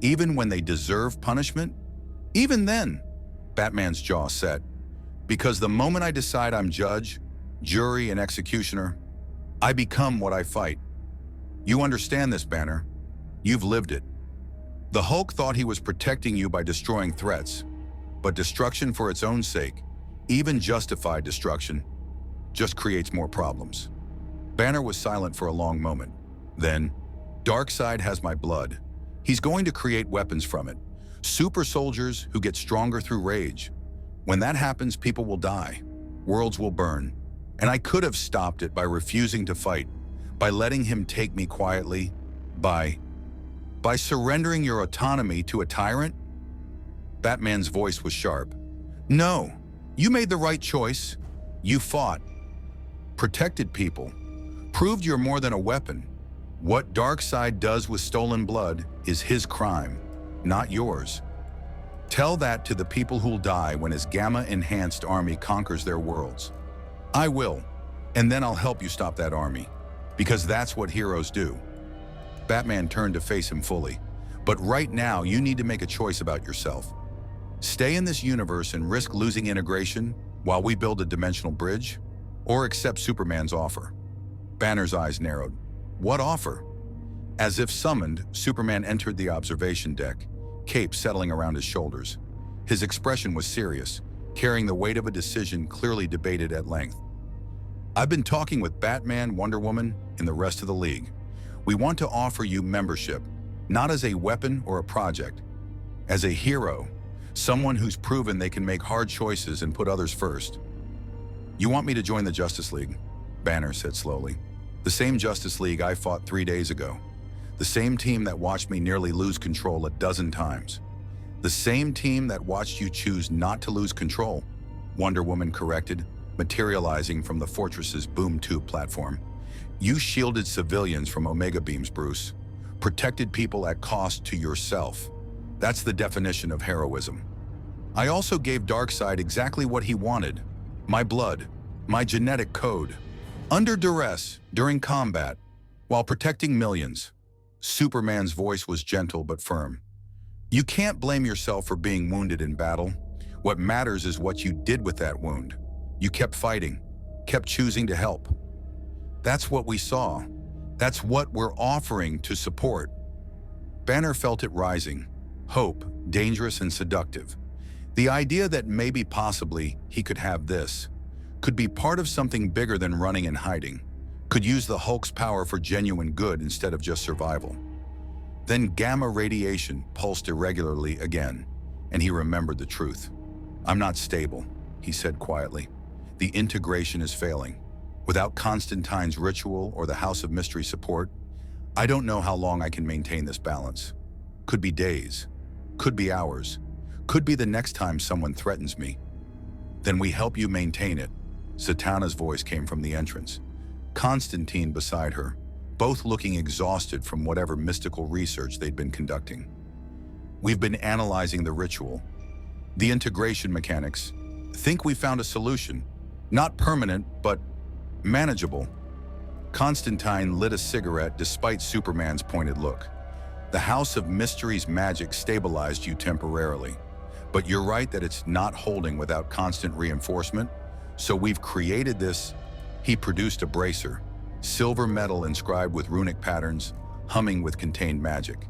Even when they deserve punishment? Even then," Batman's jaw set, "because the moment I decide I'm judge, jury, and executioner, I become what I fight. You understand this, Banner. You've lived it. The Hulk thought he was protecting you by destroying threats, but destruction for its own sake, even justified destruction, just creates more problems." Banner was silent for a long moment. Then, "Darkseid has my blood. He's going to create weapons from it. Super soldiers who get stronger through rage. When that happens, people will die. Worlds will burn. And I could have stopped it by refusing to fight, by letting him take me quietly, by surrendering your autonomy to a tyrant? Batman's voice was sharp. No, you made the right choice. You fought, protected people, proved you're more than a weapon. What Darkseid does with stolen blood is his crime, not yours. Tell that to the people who'll die when his gamma-enhanced army conquers their worlds. I will, and then I'll help you stop that army, because that's what heroes do. Batman turned to face him fully. But right now, you need to make a choice about yourself. Stay in this universe and risk losing integration while we build a dimensional bridge, or accept Superman's offer. Banner's eyes narrowed. What offer? As if summoned, Superman entered the observation deck, cape settling around his shoulders. His expression was serious, carrying the weight of a decision clearly debated at length. I've been talking with Batman, Wonder Woman, and the rest of the League. We want to offer you membership, not as a weapon or a project, as a hero, someone who's proven they can make hard choices and put others first. You want me to join the Justice League? Banner said slowly. The same Justice League I fought 3 days ago. The same team that watched me nearly lose control a dozen times. The same team that watched you choose not to lose control, Wonder Woman corrected, materializing from the fortress's boom tube platform. You shielded civilians from Omega beams, Bruce. Protected people at cost to yourself. That's the definition of heroism. I also gave Darkseid exactly what he wanted. My blood, my genetic code. Under duress, during combat, while protecting millions. Superman's voice was gentle but firm. You can't blame yourself for being wounded in battle. What matters is what you did with that wound. You kept fighting, kept choosing to help. That's what we saw. That's what we're offering to support. Banner felt it rising. Hope, dangerous and seductive. The idea that maybe possibly he could have this, could be part of something bigger than running and hiding, could use the Hulk's power for genuine good instead of just survival. Then gamma radiation pulsed irregularly again, and he remembered the truth. I'm not stable, he said quietly. The integration is failing. Without Constantine's ritual or the House of Mystery support, I don't know how long I can maintain this balance. Could be days, could be hours, could be the next time someone threatens me. Then we help you maintain it. Satana's voice came from the entrance. Constantine beside her, both looking exhausted from whatever mystical research they'd been conducting. We've been analyzing the ritual, the integration mechanics. Think we found a solution. Not permanent, but manageable. Constantine lit a cigarette despite Superman's pointed look. The House of Mystery's magic stabilized you temporarily. But you're right that it's not holding without constant reinforcement. So we've created this. He produced a bracer, silver metal inscribed with runic patterns, humming with contained magic.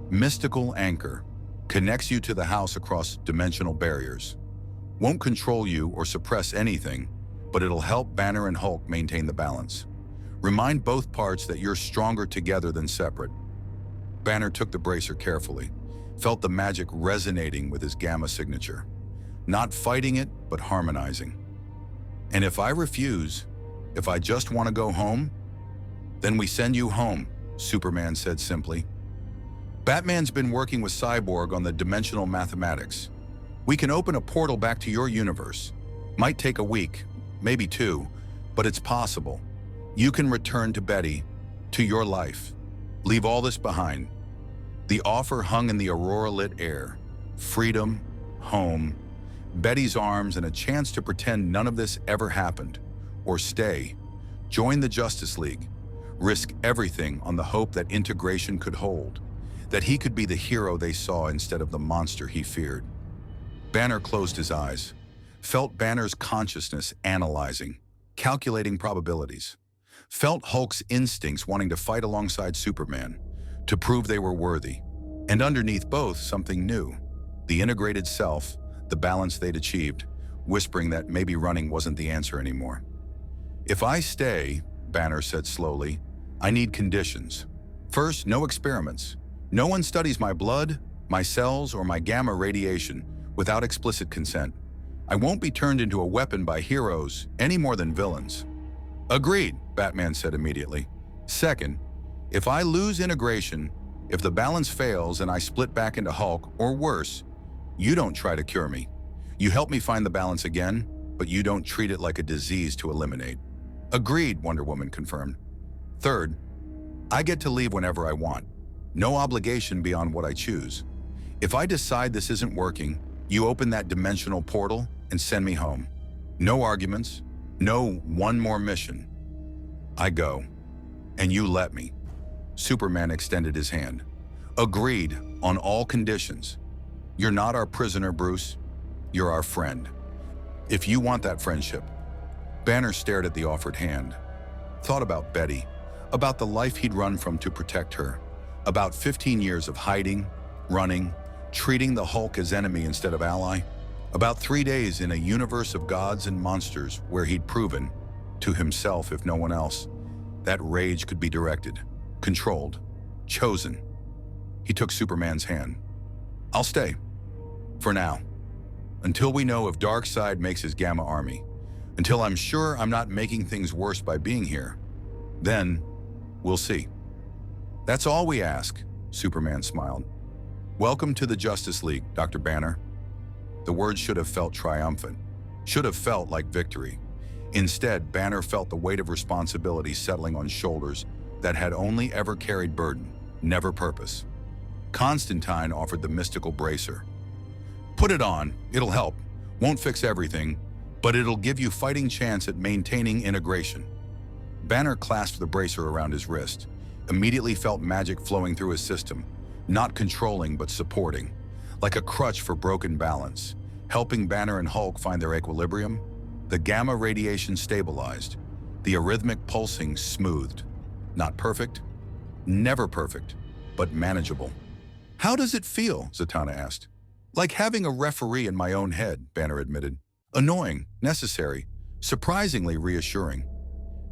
Mystical anchor, connects you to the house across dimensional barriers. Won't control you or suppress anything, but it'll help Banner and Hulk maintain the balance. Remind both parts that you're stronger together than separate. Banner took the bracer carefully, felt the magic resonating with his gamma signature. Not fighting it, but harmonizing. And if I refuse, if I just want to go home, then we send you home, Superman said simply. Batman's been working with Cyborg on the dimensional mathematics. We can open a portal back to your universe. Might take a week, maybe 2, but it's possible. You can return to Betty, to your life. Leave all this behind. The offer hung in the aurora-lit air. Freedom, home, Betty's arms, and a chance to pretend none of this ever happened. Or stay. Join the Justice League. Risk everything on the hope that integration could hold. That he could be the hero they saw instead of the monster he feared. Banner closed his eyes. Felt Banner's consciousness analyzing, calculating probabilities. Felt Hulk's instincts wanting to fight alongside Superman, to prove they were worthy. And underneath both, something new. The integrated self, the balance they'd achieved, whispering that maybe running wasn't the answer anymore. If I stay, Banner said slowly, I need conditions. First, no experiments. No one studies my blood, my cells, or my gamma radiation without explicit consent. I won't be turned into a weapon by heroes any more than villains. Agreed, Batman said immediately. Second, if I lose integration, if the balance fails and I split back into Hulk, or worse, you don't try to cure me. You help me find the balance again, but you don't treat it like a disease to eliminate. Agreed, Wonder Woman confirmed. Third, I get to leave whenever I want. No obligation beyond what I choose. If I decide this isn't working, you open that dimensional portal and send me home. No arguments, no one more mission. I go, and you let me. Superman extended his hand. Agreed on all conditions. You're not our prisoner, Bruce. You're our friend. If you want that friendship. Banner stared at the offered hand. Thought about Betty, about the life he'd run from to protect her, about 15 years of hiding, running, treating the Hulk as enemy instead of ally, about 3 days in a universe of gods and monsters where he'd proven, to himself if no one else, that rage could be directed, controlled, chosen. He took Superman's hand. I'll stay. For now. Until we know if Darkseid makes his Gamma army. Until I'm sure I'm not making things worse by being here. Then, we'll see. That's all we ask, Superman smiled. Welcome to the Justice League, Dr. Banner. The words should have felt triumphant, should have felt like victory. Instead, Banner felt the weight of responsibility settling on shoulders that had only ever carried burden, never purpose. Constantine offered the mystical bracer. Put it on, it'll help. Won't fix everything, but it'll give you fighting chance at maintaining integration. Banner clasped the bracer around his wrist, immediately felt magic flowing through his system, not controlling but supporting, like a crutch for broken balance, helping Banner and Hulk find their equilibrium. The gamma radiation stabilized, the arrhythmic pulsing smoothed. Not perfect, never perfect, but manageable. How does it feel? Zatanna asked. Like having a referee in my own head, Banner admitted. Annoying, necessary, surprisingly reassuring.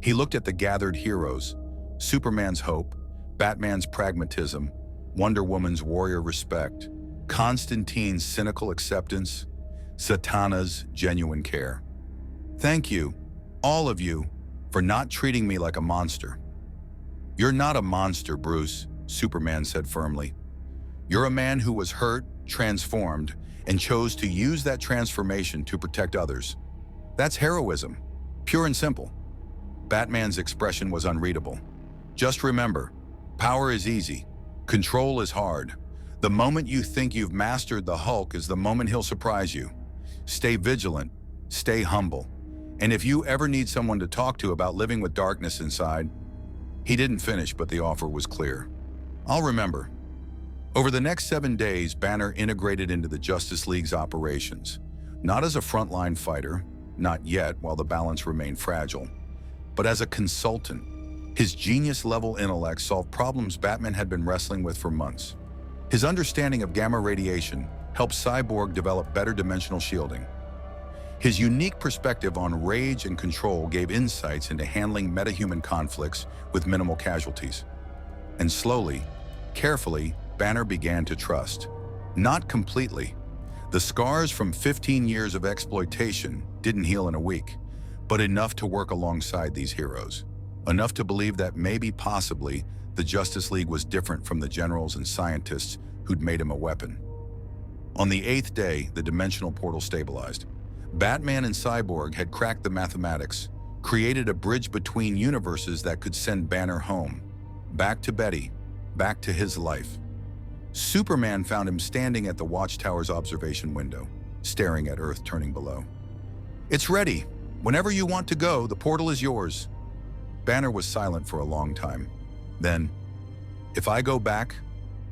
He looked at the gathered heroes, Superman's hope, Batman's pragmatism, Wonder Woman's warrior respect, Constantine's cynical acceptance, Zatanna's genuine care. Thank you, all of you, for not treating me like a monster. You're not a monster, Bruce, Superman said firmly. You're a man who was hurt, transformed, and chose to use that transformation to protect others. That's heroism, pure and simple. Batman's expression was unreadable. Just remember, power is easy, control is hard. The moment you think you've mastered the Hulk is the moment he'll surprise you. Stay vigilant, stay humble. And if you ever need someone to talk to about living with darkness inside, he didn't finish, but the offer was clear. I'll remember. Over the next 7 days, Banner integrated into the Justice League's operations, not as a frontline fighter, not yet while the balance remained fragile, but as a consultant. His genius-level intellect solved problems Batman had been wrestling with for months. His understanding of gamma radiation helped Cyborg develop better dimensional shielding. His unique perspective on rage and control gave insights into handling metahuman conflicts with minimal casualties. And slowly, carefully, Banner began to trust. Not completely. The scars from 15 years of exploitation didn't heal in a week, but enough to work alongside these heroes. Enough to believe that maybe, possibly, the Justice League was different from the generals and scientists who'd made him a weapon. On the 8th day, the dimensional portal stabilized. Batman and Cyborg had cracked the mathematics, created a bridge between universes that could send Banner home. Back to Betty, back to his life. Superman found him standing at the Watchtower's observation window, staring at Earth turning below. It's ready. Whenever you want to go, the portal is yours. Banner was silent for a long time. Then, if I go back,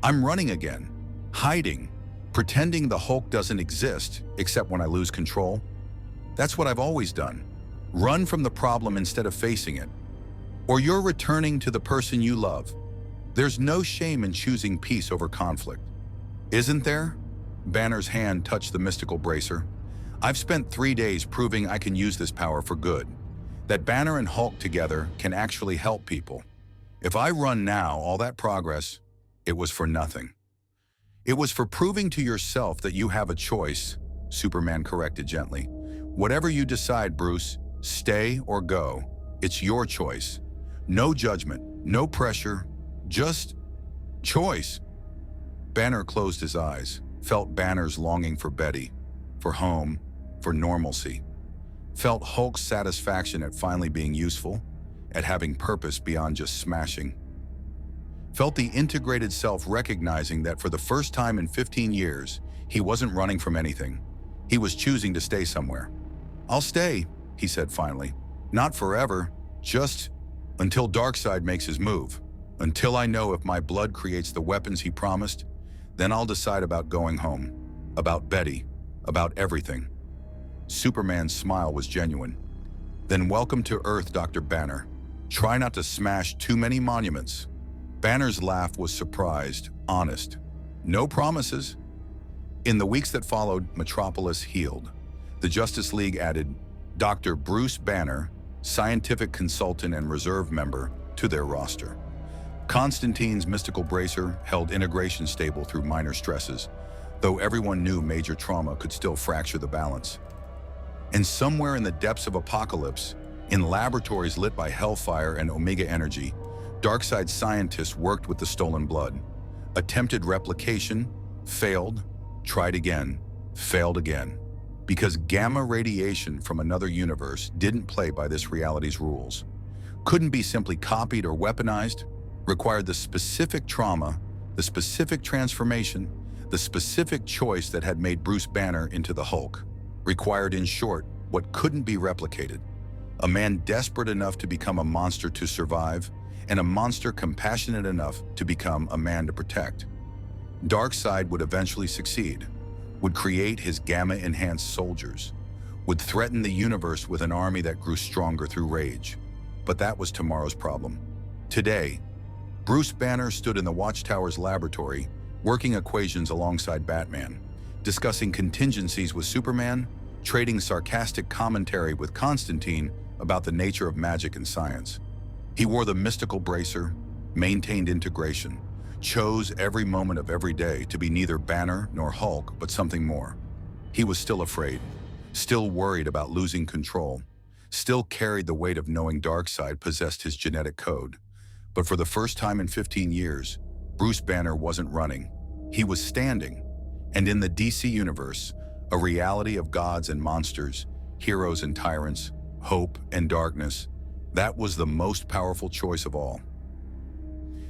I'm running again, hiding, pretending the Hulk doesn't exist, except when I lose control. That's what I've always done. Run from the problem instead of facing it. Or you're returning to the person you love. There's no shame in choosing peace over conflict. Isn't there? Banner's hand touched the mystical bracer. I've spent 3 days proving I can use this power for good. That Banner and Hulk together can actually help people. If I run now, all that progress, It was for nothing. It was for proving to yourself that you have a choice, Superman corrected gently. Whatever you decide, Bruce, stay or go, it's your choice. No judgment, no pressure, just choice. Banner closed his eyes, felt Banner's longing for Betty, for home, for normalcy. Felt Hulk's satisfaction at finally being useful, at having purpose beyond just smashing. Felt the integrated self recognizing that for the first time in 15 years, he wasn't running from anything. He was choosing to stay somewhere. I'll stay, he said finally. Not forever, just until Darkseid makes his move. Until I know if my blood creates the weapons he promised, then I'll decide about going home, about Betty, about everything. Superman's smile was genuine. Then welcome to Earth, Dr. Banner. Try not to smash too many monuments. Banner's laugh was surprised, honest. No promises. In the weeks that followed, Metropolis healed. The Justice League added Dr. Bruce Banner, scientific consultant and reserve member, to their roster. Constantine's mystical bracer held integration stable through minor stresses, though everyone knew major trauma could still fracture the balance. And somewhere in the depths of Apocalypse, in laboratories lit by Hellfire and Omega energy, Darkseid scientists worked with the stolen blood. Attempted replication, failed, tried again, failed again. Because gamma radiation from another universe didn't play by this reality's rules. Couldn't be simply copied or weaponized, required the specific trauma, the specific transformation, the specific choice that had made Bruce Banner into the Hulk. Required, in short, what couldn't be replicated. A man desperate enough to become a monster to survive, and a monster compassionate enough to become a man to protect. Darkseid would eventually succeed, would create his gamma-enhanced soldiers, would threaten the universe with an army that grew stronger through rage. But that was tomorrow's problem. Today, Bruce Banner stood in the Watchtower's laboratory, working equations alongside Batman, discussing contingencies with Superman, trading sarcastic commentary with Constantine about the nature of magic and science. He wore the mystical bracer, maintained integration, chose every moment of every day to be neither Banner nor Hulk, but something more. He was still afraid, still worried about losing control, still carried the weight of knowing Darkseid possessed his genetic code. But for the first time in 15 years, Bruce Banner wasn't running. He was standing. And in the DC universe, a reality of gods and monsters, heroes and tyrants, hope and darkness, that was the most powerful choice of all.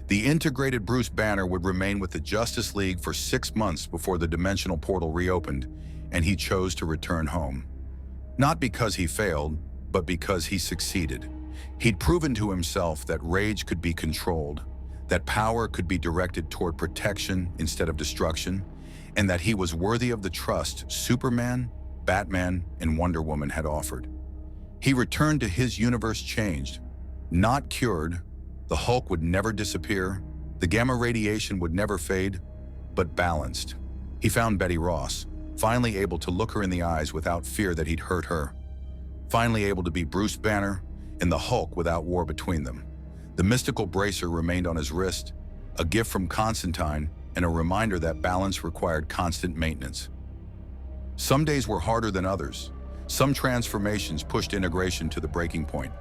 The integrated Bruce Banner would remain with the Justice League for 6 months before the dimensional portal reopened, and he chose to return home. Not because he failed, but because he succeeded. He'd proven to himself that rage could be controlled, that power could be directed toward protection instead of destruction, and that he was worthy of the trust Superman, Batman, and Wonder Woman had offered. He returned to his universe changed, not cured. The Hulk would never disappear, the gamma radiation would never fade, but balanced. He found Betty Ross, finally able to look her in the eyes without fear that he'd hurt her. Finally able to be Bruce Banner and the Hulk without war between them. The mystical bracer remained on his wrist, a gift from Constantine and a reminder that balance required constant maintenance. Some days were harder than others. Some transformations pushed integration to the breaking point.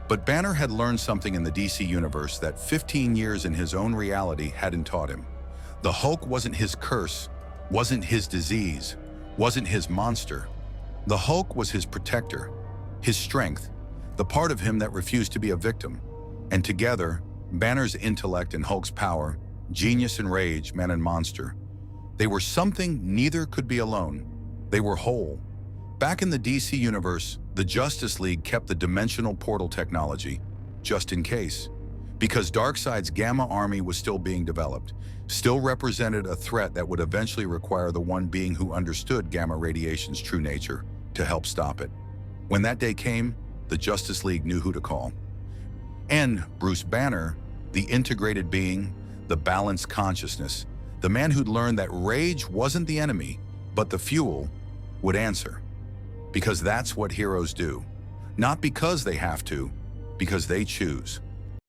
But Banner had learned something in the DC universe that 15 years in his own reality hadn't taught him. The Hulk wasn't his curse, wasn't his disease, wasn't his monster. The Hulk was his protector, his strength, the part of him that refused to be a victim. And together, Banner's intellect and Hulk's power, genius and rage, man and monster, they were something neither could be alone. They were whole. Back in the DC universe, the Justice League kept the dimensional portal technology, just in case. Because Darkseid's Gamma army was still being developed, still represented a threat that would eventually require the one being who understood gamma radiation's true nature to help stop it. When that day came, the Justice League knew who to call. And Bruce Banner, the integrated being, the balanced consciousness, the man who'd learned that rage wasn't the enemy, but the fuel, would answer. Because that's what heroes do. Not because they have to, because they choose.